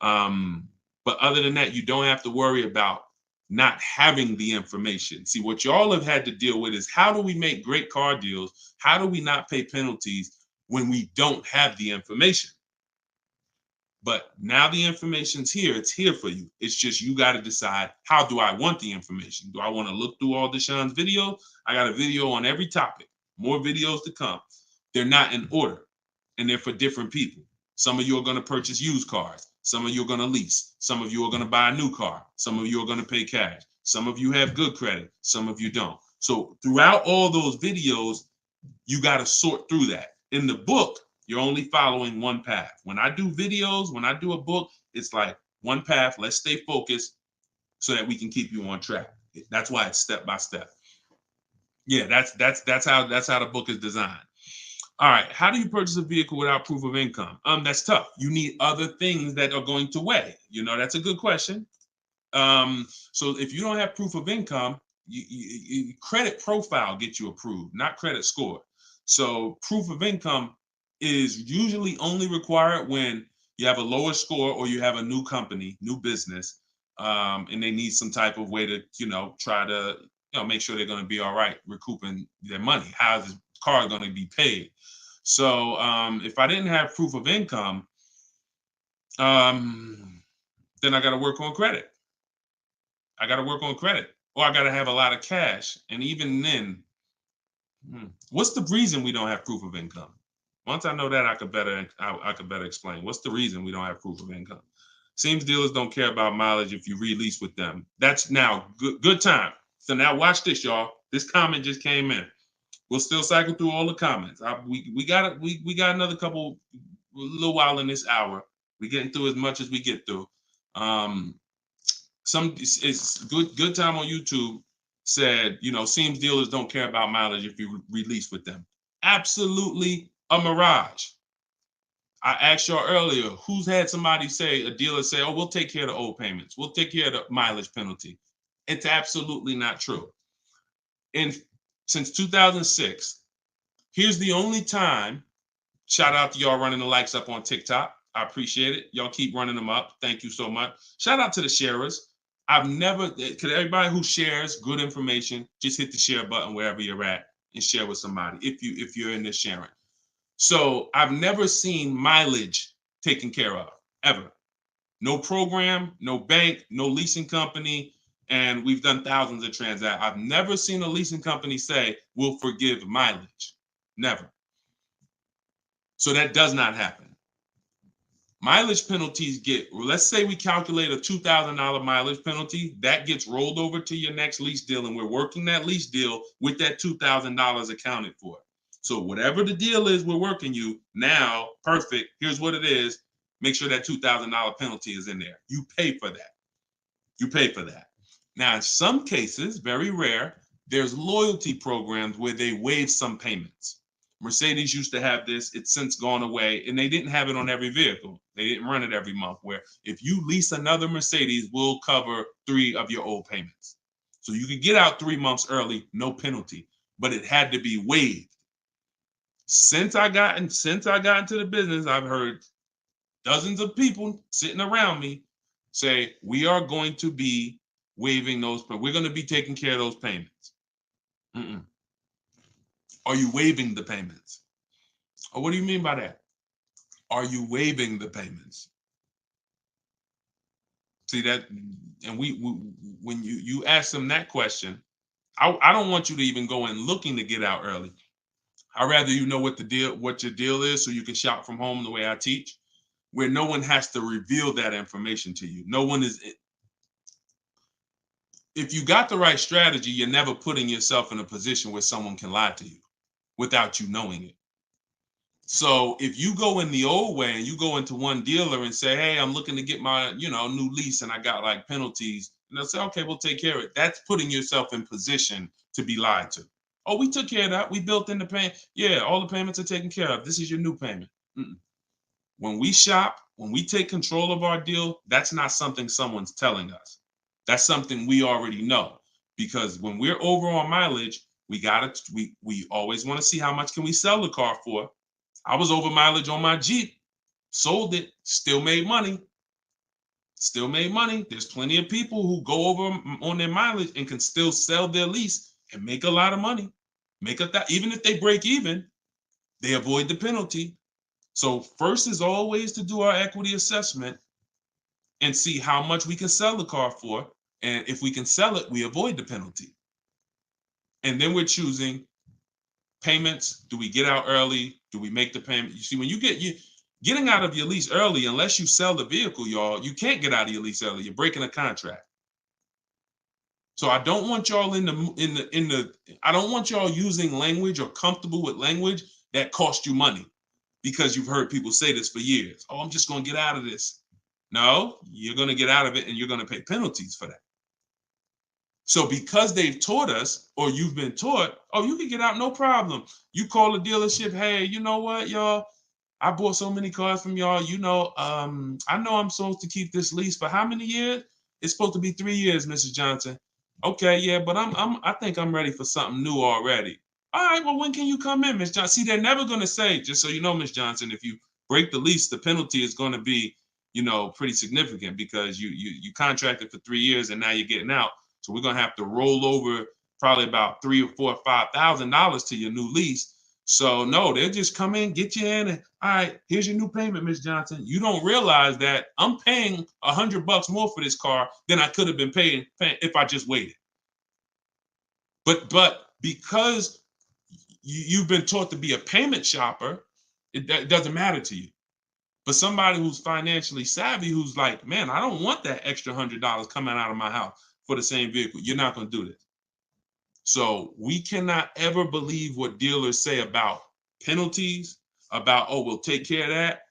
other than that, you don't have to worry about not having the information. See, what y'all have had to deal with is how do we make great car deals? How do we not pay penalties when we don't have the information? But now the information's here. It's here for you. It's just you got to decide, how do I want the information? Do I want to look through all Deshone's videos? I got a video on every topic. More videos to come. They're not in order, and they're for different people. Some of you are going to purchase used cars. Some of you are going to lease. Some of you are going to buy a new car. Some of you are going to pay cash. Some of you have good credit. Some of you don't. So throughout all those videos, you got to sort through that. In the book, you're only following one path. When I do videos, when I do a book, it's like one path. Let's stay focused so that we can keep you on track. That's why it's step by step. Yeah, that's how the book is designed. All right, how do you purchase a vehicle without proof of income? That's tough. You need other things that are going to weigh. That's a good question. So if you don't have proof of income, credit profile gets you approved, not credit score. So proof of income is usually only required when you have a lower score or you have a new company, new business, and they need some type of way to, try to, make sure they're going to be all right recouping their money. How is the car going to be paid? So if I didn't have proof of income, then I got to work on credit. I got to work on credit, or I got to have a lot of cash. And even then, what's the reason we don't have proof of income? Once I know that, I could better explain. What's the reason we don't have proof of income? Seems dealers don't care about mileage if you release with them. That's now good time. So now watch this, y'all. This comment just came in. We'll still cycle through all the comments. We got another little while in this hour. We're getting through as much as we get through. It's good time on YouTube said, seems dealers don't care about mileage if you release with them. Absolutely a mirage. I asked y'all earlier, who's had somebody say, a dealer say, oh, we'll take care of the old payments. We'll take care of the mileage penalty. It's absolutely not true. And since 2006, here's the only time, shout out to y'all running the likes up on TikTok. I appreciate it. Y'all keep running them up. Thank you so much. Shout out to the sharers. Could everybody who shares good information, just hit the share button wherever you're at and share with somebody if you're in this sharing. So I've never seen mileage taken care of, ever. No program, no bank, no leasing company, and we've done thousands of transactions. I've never seen a leasing company say, we'll forgive mileage. Never. So that does not happen. Mileage penalties let's say we calculate a $2,000 mileage penalty, that gets rolled over to your next lease deal, and we're working that lease deal with that $2,000 accounted for. So whatever the deal is we're working you now, perfect, here's what it is. Make sure that $2,000 penalty is in there. You pay for that. You pay for that. Now, in some cases, very rare, there's loyalty programs where they waive some payments. Mercedes used to have this. It's since gone away, and they didn't have it on every vehicle. They didn't run it every month, where if you lease another Mercedes, we'll cover 3 of your old payments. So you could get out 3 months early, no penalty, but it had to be waived. Since I got into the business, I've heard dozens of people sitting around me say, we are going to be waiving those, we're going to be taking care of those payments. Are you waiving the payments? Oh, what do you mean by that? Are you waiving the payments? See that, and when you ask them that question, I don't want you to even go in looking to get out early. I'd rather you know what your deal is, so you can shop from home the way I teach, where no one has to reveal that information to you. No one is. If you got the right strategy, you're never putting yourself in a position where someone can lie to you without you knowing it. So if you go in the old way and you go into one dealer and say, hey, I'm looking to get my, new lease and I got like penalties, and they'll say, okay, we'll take care of it. That's putting yourself in position to be lied to. Oh, we took care of that. We built in the payment. Yeah, all the payments are taken care of. This is your new payment. When we shop, when we take control of our deal, that's not something someone's telling us. That's something we already know, because when we're over on mileage, we always want to see how much can we sell the car for. I was over mileage on my Jeep, sold it, still made money. Still made money. There's plenty of people who go over on their mileage and can still sell their lease and make a lot of money. Even if they break even, they avoid the penalty. So first is always to do our equity assessment and see how much we can sell the car for. And if we can sell it, we avoid the penalty. And then we're choosing payments. Do we get out early? Do we make the payment? You see, when getting out of your lease early, unless you sell the vehicle, y'all, you can't get out of your lease early. You're breaking a contract. So I don't want y'all I don't want y'all using language or comfortable with language that cost you money, because you've heard people say this for years. Oh, I'm just going to get out of this. No, you're going to get out of it and you're going to pay penalties for that. So because they've taught us, or you've been taught, oh, you can get out, no problem. You call the dealership, hey, you know what, y'all? I bought so many cars from y'all. I know I'm supposed to keep this lease for how many years? It's supposed to be 3 years, Mrs. Johnson. Okay, yeah, but I think I'm ready for something new already. All right, well, when can you come in, Miss Johnson? See, they're never going to say, just so you know, Miss Johnson, if you break the lease, the penalty is going to be, pretty significant because you contracted for 3 years and now you're getting out. So we're going to have to roll over probably about $3,000 or $4,000 to your new lease. So no, they'll just come in, get you in, and all right, here's your new payment, Miss Johnson. You don't realize that I'm paying $100 more for this car than I could have been paying if I just waited. But because you've been taught to be a payment shopper, it doesn't matter to you. But somebody who's financially savvy, who's like, man, I don't want that extra $100 coming out of my house for the same vehicle. You're not going to do this. So we cannot ever believe what dealers say about penalties, about, oh, we'll take care of that.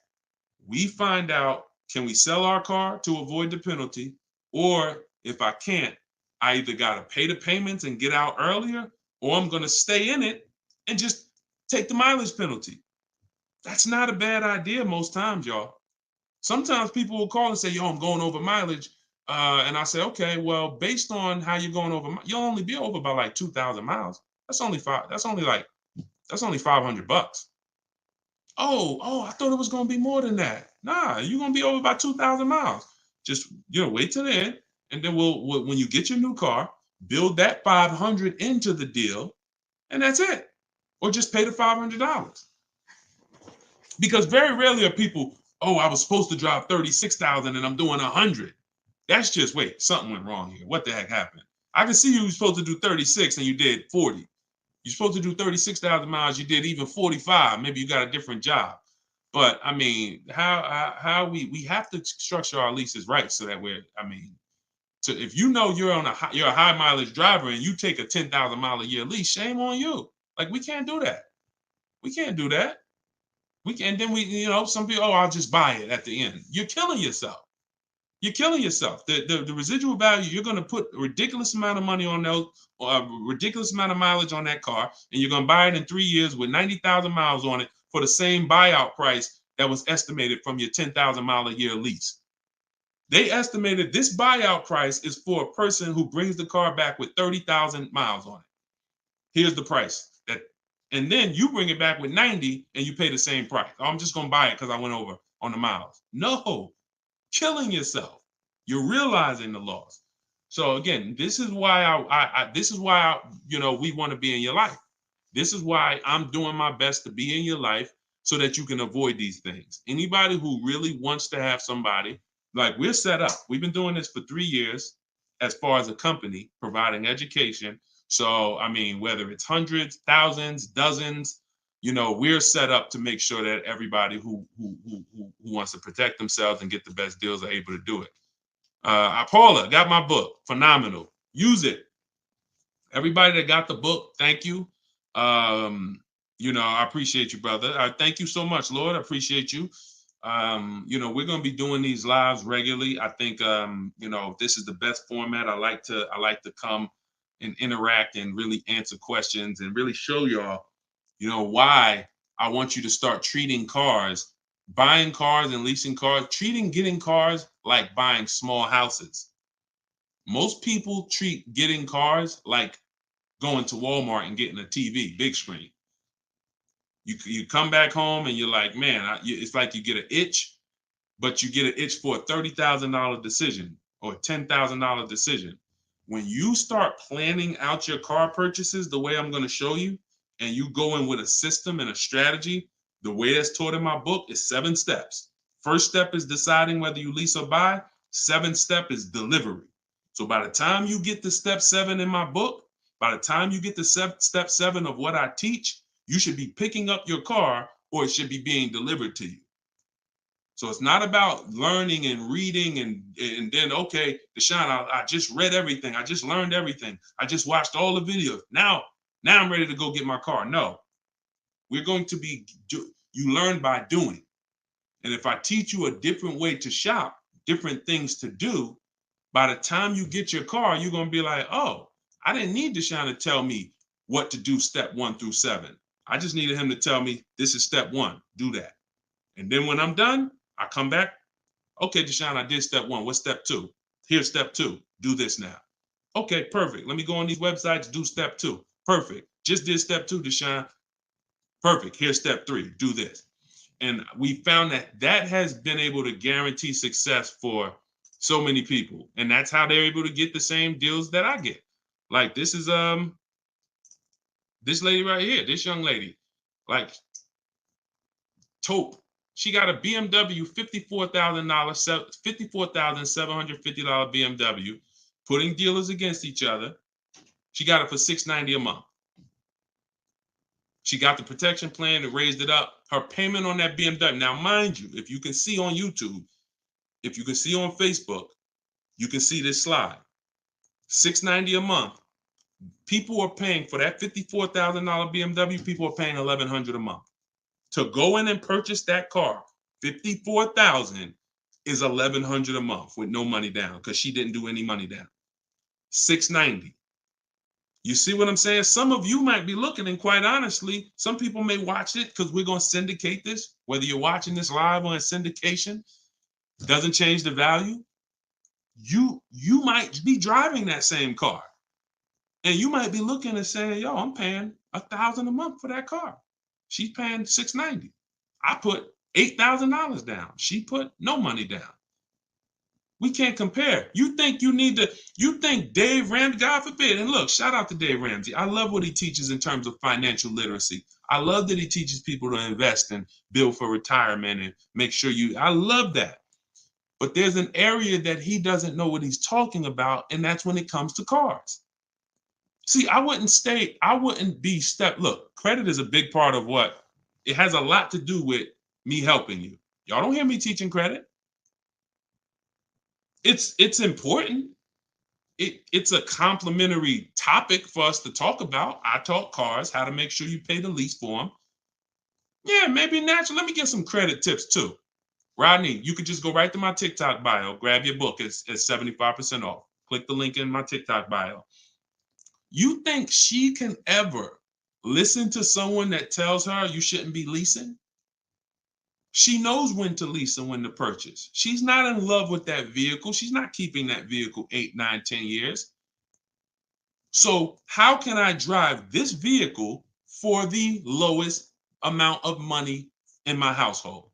We find out, can we sell our car to avoid the penalty? Or if I can't, I either got to pay the payments and get out earlier, or I'm going to stay in it and just take the mileage penalty. That's not a bad idea most times, y'all. Sometimes people will call and say, yo, I'm going over mileage. And I say, okay, well, based on how you're going over, you'll only be over by like 2,000 miles. That's only $500. Oh, I thought it was going to be more than that. Nah, you're going to be over by 2,000 miles. Just, wait till the end. And then we'll, when you get your new car, build that 500 into the deal, and that's it. Or just pay the $500. Because very rarely are people, oh, I was supposed to drive 36,000 and I'm doing 100. That's just, wait, something went wrong here. What the heck happened? I can see you were supposed to do 36 and you did 40. You're supposed to do 36,000 miles, you did even 45. Maybe you got a different job. But I mean, how we have to structure our leases right so that so if you know you're a high mileage driver and you take a 10,000 mile a year lease, shame on you. Like, we can't do that. We can't do that. We can, then some people, oh, I'll just buy it at the end. You're killing yourself. You're killing yourself. The residual value, you're going to put a ridiculous amount of money on those, or a ridiculous amount of mileage on that car, and you're going to buy it in 3 years with 90,000 miles on it for the same buyout price that was estimated from your 10,000 mile a year lease. They estimated this buyout price is for a person who brings the car back with 30,000 miles on it. Here's the price. And then you bring it back with 90 and you pay the same price. Oh, I'm just going to buy it because I went over on the miles. No, killing yourself. You're realizing the loss. So again, this is why we want to be in your life. This is why I'm doing my best to be in your life so that you can avoid these things. Anybody who really wants to have somebody, like, we're set up. We've been doing this for 3 years as far as a company, providing education. So, I mean, whether it's hundreds, thousands, dozens, we're set up to make sure that everybody who wants to protect themselves and get the best deals are able to do it. Paula, got my book. Phenomenal. Use it. Everybody that got the book, thank you. I appreciate you, brother. Thank you so much, Lord. I appreciate you. We're going to be doing these lives regularly. I think, this is the best format. I like to come and interact and really answer questions and really show y'all, why I want you to start treating cars, buying cars and leasing cars, getting cars like buying small houses. Most people treat getting cars like going to Walmart and getting a TV, big screen. You come back home and you're like, man, it's like you get an itch, but you get an itch for a $30,000 decision or a $10,000 decision. When you start planning out your car purchases the way I'm going to show you, and you go in with a system and a strategy, the way that's taught in my book is 7 steps. First step is deciding whether you lease or buy. 7th step is delivery. So by the time you get to step 7 in my book, by the time you get to step 7 of what I teach, you should be picking up your car or it should be being delivered to you. So it's not about learning and reading and then, okay, Deshone, I just read everything. I just learned everything. I just watched all the videos. Now I'm ready to go get my car. No, we're going to you learn by doing. And if I teach you a different way to shop, different things to do, by the time you get your car, you're going to be like, oh, I didn't need Deshone to tell me what to do step 1 through 7. I just needed him to tell me this is step 1, do that. And then when I'm done, I come back. Okay, Deshone, I did step 1. What's step 2? Here's step 2. Do this now. Okay, perfect. Let me go on these websites, do step 2. Perfect. Just did step 2, Deshone. Perfect. Here's step 3. Do this. And we found that has been able to guarantee success for so many people. And that's how they're able to get the same deals that I get. Like this is this lady right here, this young lady, like Taupe. She got a BMW $54,750 BMW, putting dealers against each other. She got it for $690 a month. She got the protection plan and raised it up. Her payment on that BMW. Now, mind you, if you can see on YouTube, if you can see on Facebook, you can see this slide. $690 a month. People are paying for that $54,000 BMW. People are paying $1,100 a month to go in and purchase that car. $54,000 is $1,100 a month with no money down because she didn't do any money down. $690. You see what I'm saying? Some of you might be looking, and quite honestly, some people may watch it because we're going to syndicate this. Whether you're watching this live or in syndication, doesn't change the value. You might be driving that same car, and you might be looking and saying, "Yo, I'm paying $1,000 a month for that car. She's paying $690. I put $8,000 down. She put no money down. We can't compare. You think Dave Ramsey, God forbid, and look, shout out to Dave Ramsey. I love what he teaches in terms of financial literacy. I love that he teaches people to invest and build for retirement and make sure I love that. But there's an area that he doesn't know what he's talking about, and that's when it comes to cars. See, look, credit is a big part of what, it has a lot to do with me helping you. Y'all don't hear me teaching credit. It's important. It's a complimentary topic for us to talk about. I talk cars, how to make sure you pay the lease for them. Yeah, maybe natural. Let me give some credit tips too. Rodney, you could just go right to my TikTok bio, grab your book. It's 75% off. Click the link in my TikTok bio. You think she can ever listen to someone that tells her you shouldn't be leasing? She knows when to lease and when to purchase. She's not in love with that vehicle. She's not keeping that vehicle 8, 9, 10 years. So how can I drive this vehicle for the lowest amount of money in my household?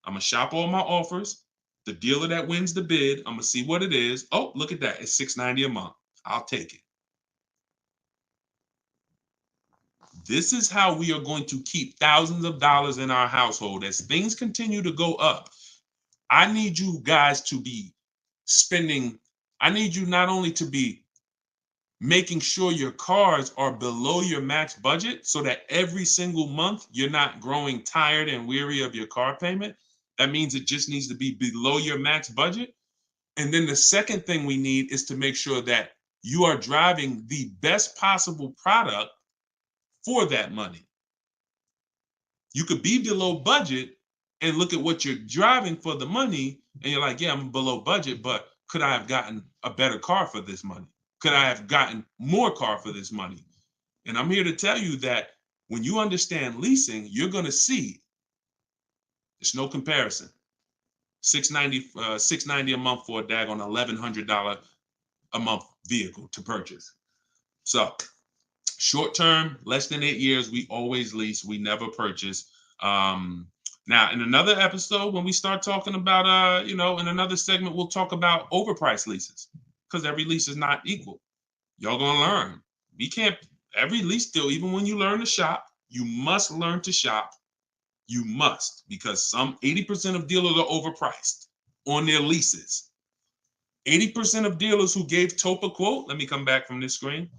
I'm going to shop all my offers. The dealer that wins the bid, I'm going to see what it is. Oh, look at that. It's $690 a month. I'll take it. This is how we are going to keep thousands of dollars in our household. As things continue to go up, I need you guys to be spending. I need you not only to be making sure your cars are below your max budget so that every single month you're not growing tired and weary of your car payment. That means it just needs to be below your max budget. And then the second thing we need is to make sure that you are driving the best possible product for that money. You could be below budget and look at what you're driving for the money, and you're like, yeah, I'm below budget, but could I have gotten a better car for this money? Could I have gotten more car for this money? And I'm here to tell you that when you understand leasing, you're going to see there's no comparison. $690 a month for a daggone $1,100 a month vehicle to purchase. So short term, less than 8 years, we always lease. We never purchase. Now, in another episode, when we start talking about, in another segment, we'll talk about overpriced leases because every lease is not equal. Y'all gonna learn. We can't, every lease deal, even when you learn to shop, you must learn to shop. You must, because 80% of dealers are overpriced on their leases. 80% of dealers who gave Taupe a quote, let me come back from this screen.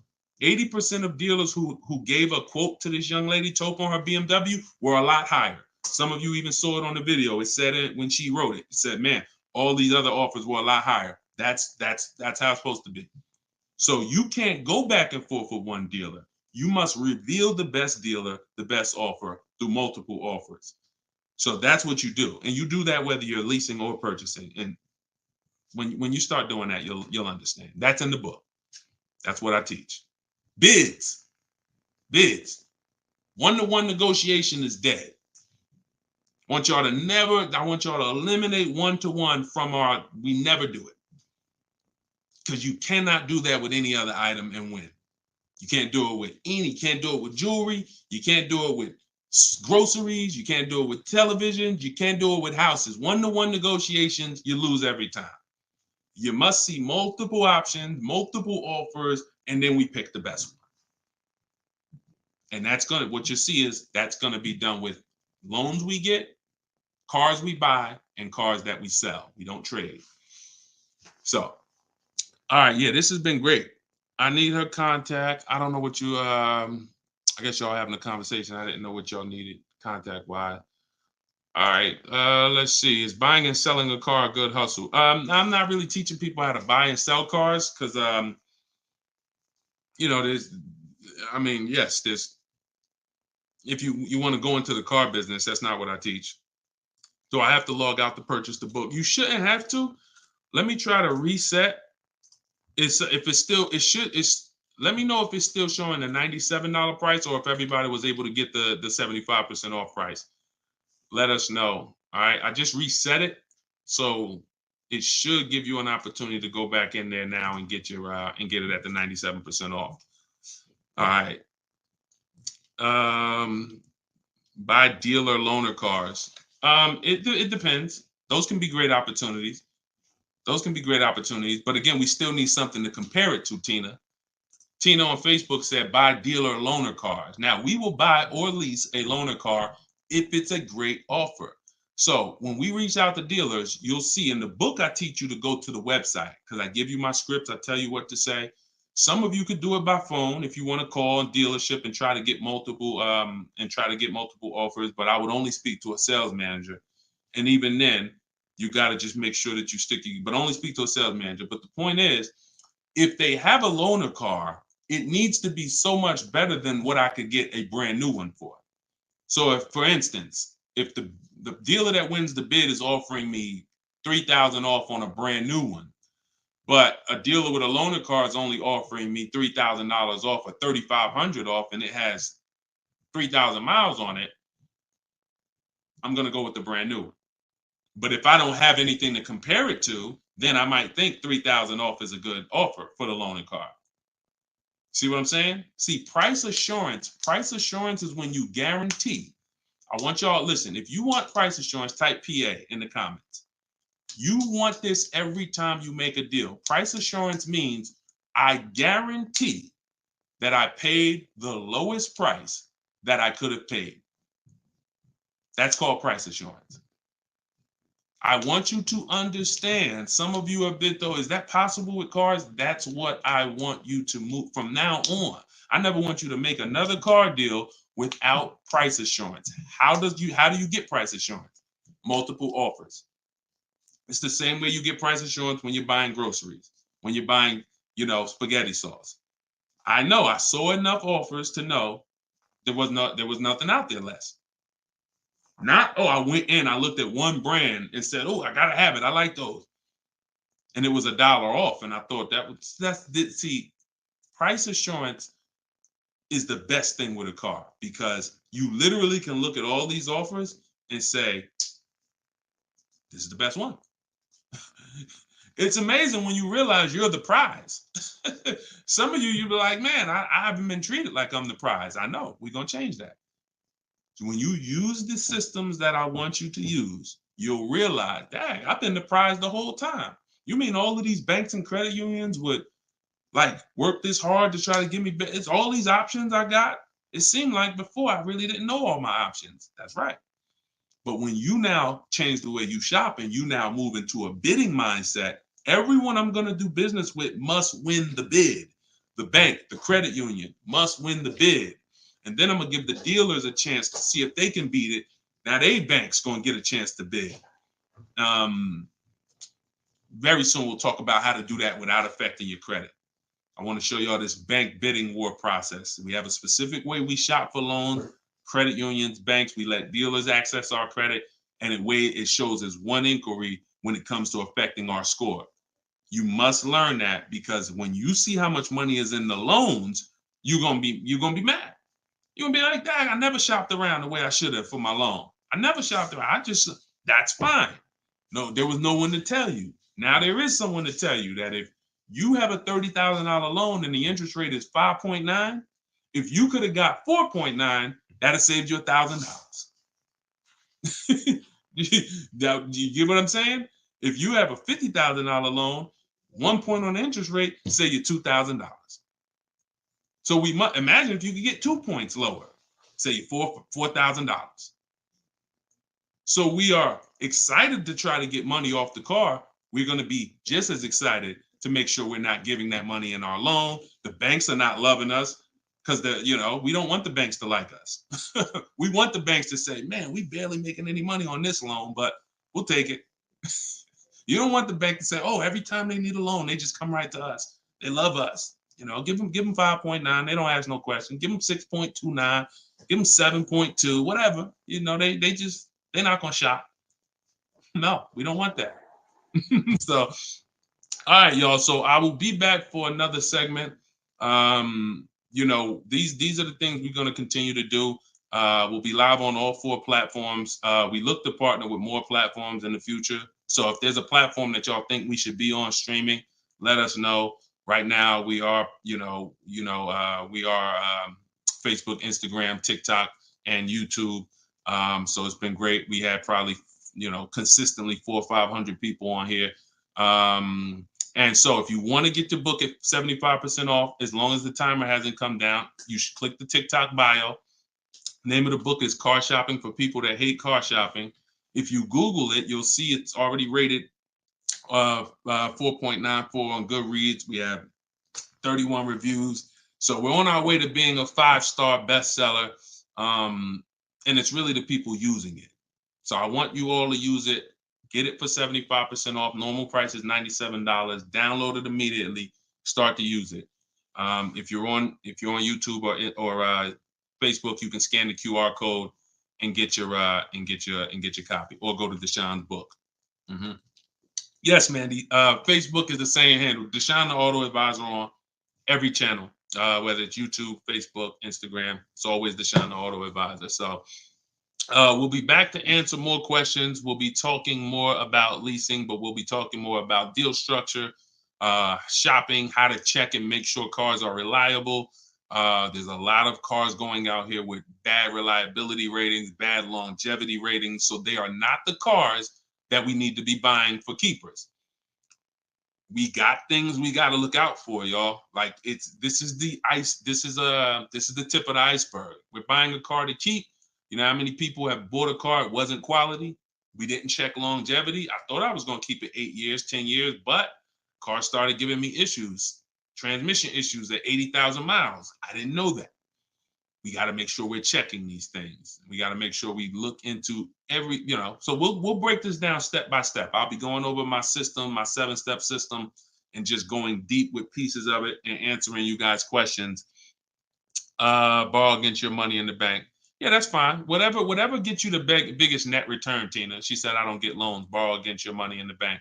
80% of dealers who gave a quote to this young lady, Taupe, on her BMW were a lot higher. Some of you even saw it on the video. It said it when she wrote it. It said, man, all these other offers were a lot higher. That's how it's supposed to be. So you can't go back and forth with one dealer. You must reveal the best dealer, the best offer through multiple offers. So that's what you do. And you do that whether you're leasing or purchasing. And when you start doing that, you'll understand. That's in the book. That's what I teach. Bids. One-to-one negotiation is dead. I want y'all to eliminate one-to-one from we never do it. Because you cannot do that with any other item and win. You can't do it with you can't do it with jewelry. You can't do it with groceries. You can't do it with televisions. You can't do it with houses. One-to-one negotiations, you lose every time. You must see multiple options, multiple offers, and then we pick the best one. And what you see is that's gonna be done with loans we get, cars we buy, and cars that we sell. We don't trade. So, all right, yeah, this has been great. I need her contact. I don't know what you I guess y'all having a conversation. I didn't know what y'all needed contact wise. All right, let's see. Is buying and selling a car a good hustle? I'm not really teaching people how to buy and sell cars because yes, there's if you want to go into the car business, that's not what I teach. So I have to log out to purchase the book. You shouldn't have to. Let me try to reset. Let me know if it's still showing the $97 price or if everybody was able to get the 75% off price. Let us know. All right. I just reset it. So it should give you an opportunity to go back in there now and get it at the 97% off. All right. Buy dealer loaner cars. It depends. Those can be great opportunities. But again, we still need something to compare it to, Tina. Tina on Facebook said, buy dealer loaner cars. Now, we will buy or lease a loaner car if it's a great offer. So when we reach out to dealers, you'll see in the book, I teach you to go to the website because I give you my scripts. I tell you what to say. Some of you could do it by phone if you want to call a dealership and try to get multiple offers, but I would only speak to a sales manager. And even then, you got to just make sure that you but only speak to a sales manager. But the point is, if they have a loaner car, it needs to be so much better than what I could get a brand new one for. So if, for instance, if the dealer that wins the bid is offering me $3,000 off on a brand new one, but a dealer with a loaner car is only offering me $3,000 off or $3,500 off, and it has 3,000 miles on it, I'm going to go with the brand new one. But if I don't have anything to compare it to, then I might think 3,000 off is a good offer for the loaner car. See what I'm saying? See, price assurance is when you guarantee. I want y'all, listen, if you want price assurance, type PA in the comments. You want this every time you make a deal. Price assurance means I guarantee that I paid the lowest price that I could have paid. That's called price assurance. I want you to understand, some of you are a bit though, is that possible with cars? That's what I want you to move from now on. I never want you to make another car deal without price assurance. How do you get price assurance? Multiple offers. It's the same way you get price assurance when you're buying groceries, when you're buying, spaghetti sauce. I know I saw enough offers to know there was nothing out there less. I went in, I looked at one brand and said, oh, I gotta have it. I like those. And it was $1 off. And I thought price assurance is the best thing with a car because you literally can look at all these offers and say, this is the best one. It's amazing when you realize you're the prize. Some of you'll be like, man, I haven't been treated like I'm the prize. I know, we're gonna change that. So when you use the systems that I want you to use, you'll realize, dang, I've been the prize the whole time. You mean all of these banks and credit unions would work this hard to try to give me, it's all these options I got? It seemed like before I really didn't know all my options. That's right. But when you now change the way you shop and you now move into a bidding mindset, everyone I'm going to do business with must win the bid. The bank, the credit union must win the bid. And then I'm going to give the dealers a chance to see if they can beat it. Now they bank's going to get a chance to bid. Very soon we'll talk about how to do that without affecting your credit. I want to show y'all this bank bidding war process. We have a specific way we shop for loans, credit unions, banks. We let dealers access our credit, and it shows as one inquiry when it comes to affecting our score. You must learn that because when you see how much money is in the loans, you're gonna be mad. You're gonna be like, dang, I never shopped around the way I should have for my loan. I never shopped around. That's fine. No, there was no one to tell you. Now there is someone to tell you that if you have a $30,000 loan and the interest rate is 5.9. If you could have got 4.9, that'd have saved you $1,000. You get what I'm saying? If you have a $50,000 loan, 1 point on the interest rate, say you $2,000. So we must imagine if you could get 2 points lower, say $4,000. So we are excited to try to get money off the car. We're going to be just as excited to make sure we're not giving that money in our loan. The banks are not loving us because we don't want the banks to like us. We want the banks to say, man, we barely making any money on this loan, but we'll take it. You don't want the bank to say, oh, every time they need a loan, they just come right to us. They love us. Give them 5.9. They don't ask no question. Give them 6.29. Give them 7.2. Whatever. They're not gonna shop. No, we don't want that. So, all right, y'all. So I will be back for another segment. These are the things we're gonna continue to do. We'll be live on all 4 platforms. We look to partner with more platforms in the future. So if there's a platform that y'all think we should be on streaming, let us know. Right now, we are, Facebook, Instagram, TikTok, and YouTube. So it's been great. We had probably, consistently 400 or 500 people on here. And so if you want to get your book at 75% off, as long as the timer hasn't come down, you should click the TikTok bio. Name of the book is Car Shopping for People That Hate Car Shopping. If you Google it, you'll see it's already rated 4.94 on Goodreads. We have 31 reviews. So we're on our way to being a 5-star bestseller. And it's really the people using it. So I want you all to use it. Get it for 75% off. Normal price is $97. Download it immediately. Start to use it. If you're on YouTube or Facebook, you can scan the QR code and get your copy, or go to Deshone's book. Mm-hmm. Yes, Mandy. Facebook is the same handle. Deshone the Auto Advisor on every channel, whether it's YouTube, Facebook, Instagram. It's always Deshone the Auto Advisor. So we'll be back to answer more questions. We'll be talking more about leasing, but we'll be talking more about deal structure, shopping, how to check and make sure cars are reliable. There's a lot of cars going out here with bad reliability ratings, bad longevity ratings. So they are not the cars that we need to be buying for keepers. We got things we got to look out for, y'all. Like this is the tip of the iceberg. We're buying a car to keep. You know how many people have bought a car, it wasn't quality? We didn't check longevity. I thought I was going to keep it 8 years, 10 years, but car started giving me issues, transmission issues at 80,000 miles. I didn't know that. We got to make sure we're checking these things. We got to make sure we look into every, so we'll break this down step by step. I'll be going over my system, my 7-step system, and just going deep with pieces of it and answering you guys' questions. Borrow against your money in the bank. Yeah, that's fine. Whatever gets you the biggest net return, Tina. She said, I don't get loans. Borrow against your money in the bank.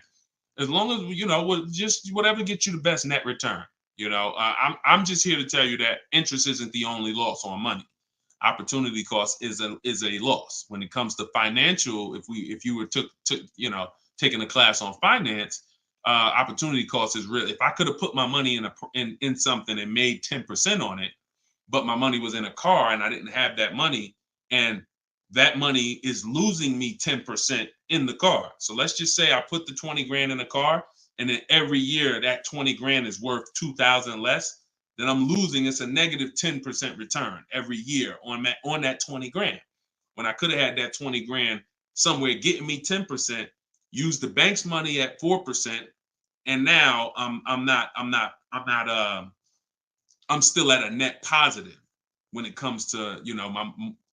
As long as, just whatever gets you the best net return. I'm just here to tell you that interest isn't the only loss on money. Opportunity cost is a loss. When it comes to financial, if you were taking a class on finance, opportunity cost is real. If I could have put my money in something and made 10% on it, but my money was in a car and I didn't have that money, and that money is losing me 10% in the car. So let's just say I put the 20 grand in a car, and then every year that 20 grand is worth 2,000 less, then I'm losing. It's a negative 10% return every year on that 20 grand. When I could have had that 20 grand somewhere getting me 10%, use the bank's money at 4%, and now I'm still at a net positive when it comes to,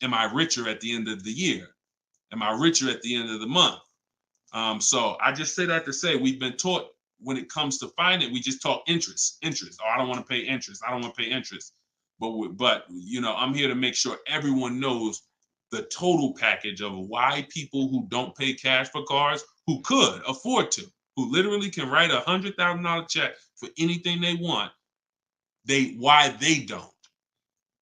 am I richer at the end of the year? Am I richer at the end of the month? So I just say that to say we've been taught when it comes to finance, we just talk interest. Oh, I don't want to pay interest. But I'm here to make sure everyone knows the total package of why people who don't pay cash for cars, who could afford to, who literally can write $100,000 check for anything they want, why they don't.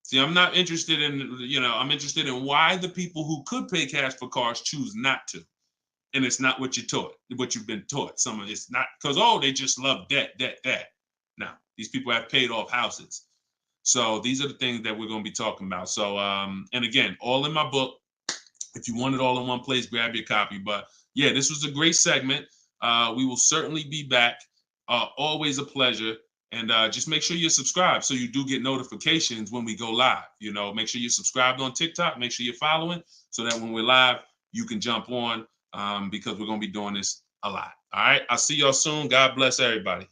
See, I'm not interested in, I'm interested in why the people who could pay cash for cars choose not to. And it's not what you've been taught. It's not because, they just love debt. now. These people have paid off houses. So these are the things that we're going to be talking about. So, and again, all in my book. If you want it all in one place, grab your copy. But yeah, this was a great segment. We will certainly be back. Always a pleasure. And just make sure you're subscribed so you do get notifications when we go live. You know, make sure you're subscribed on TikTok. Make sure you're following so that when we're live, you can jump on because we're going to be doing this a lot. All right. I'll see y'all soon. God bless everybody.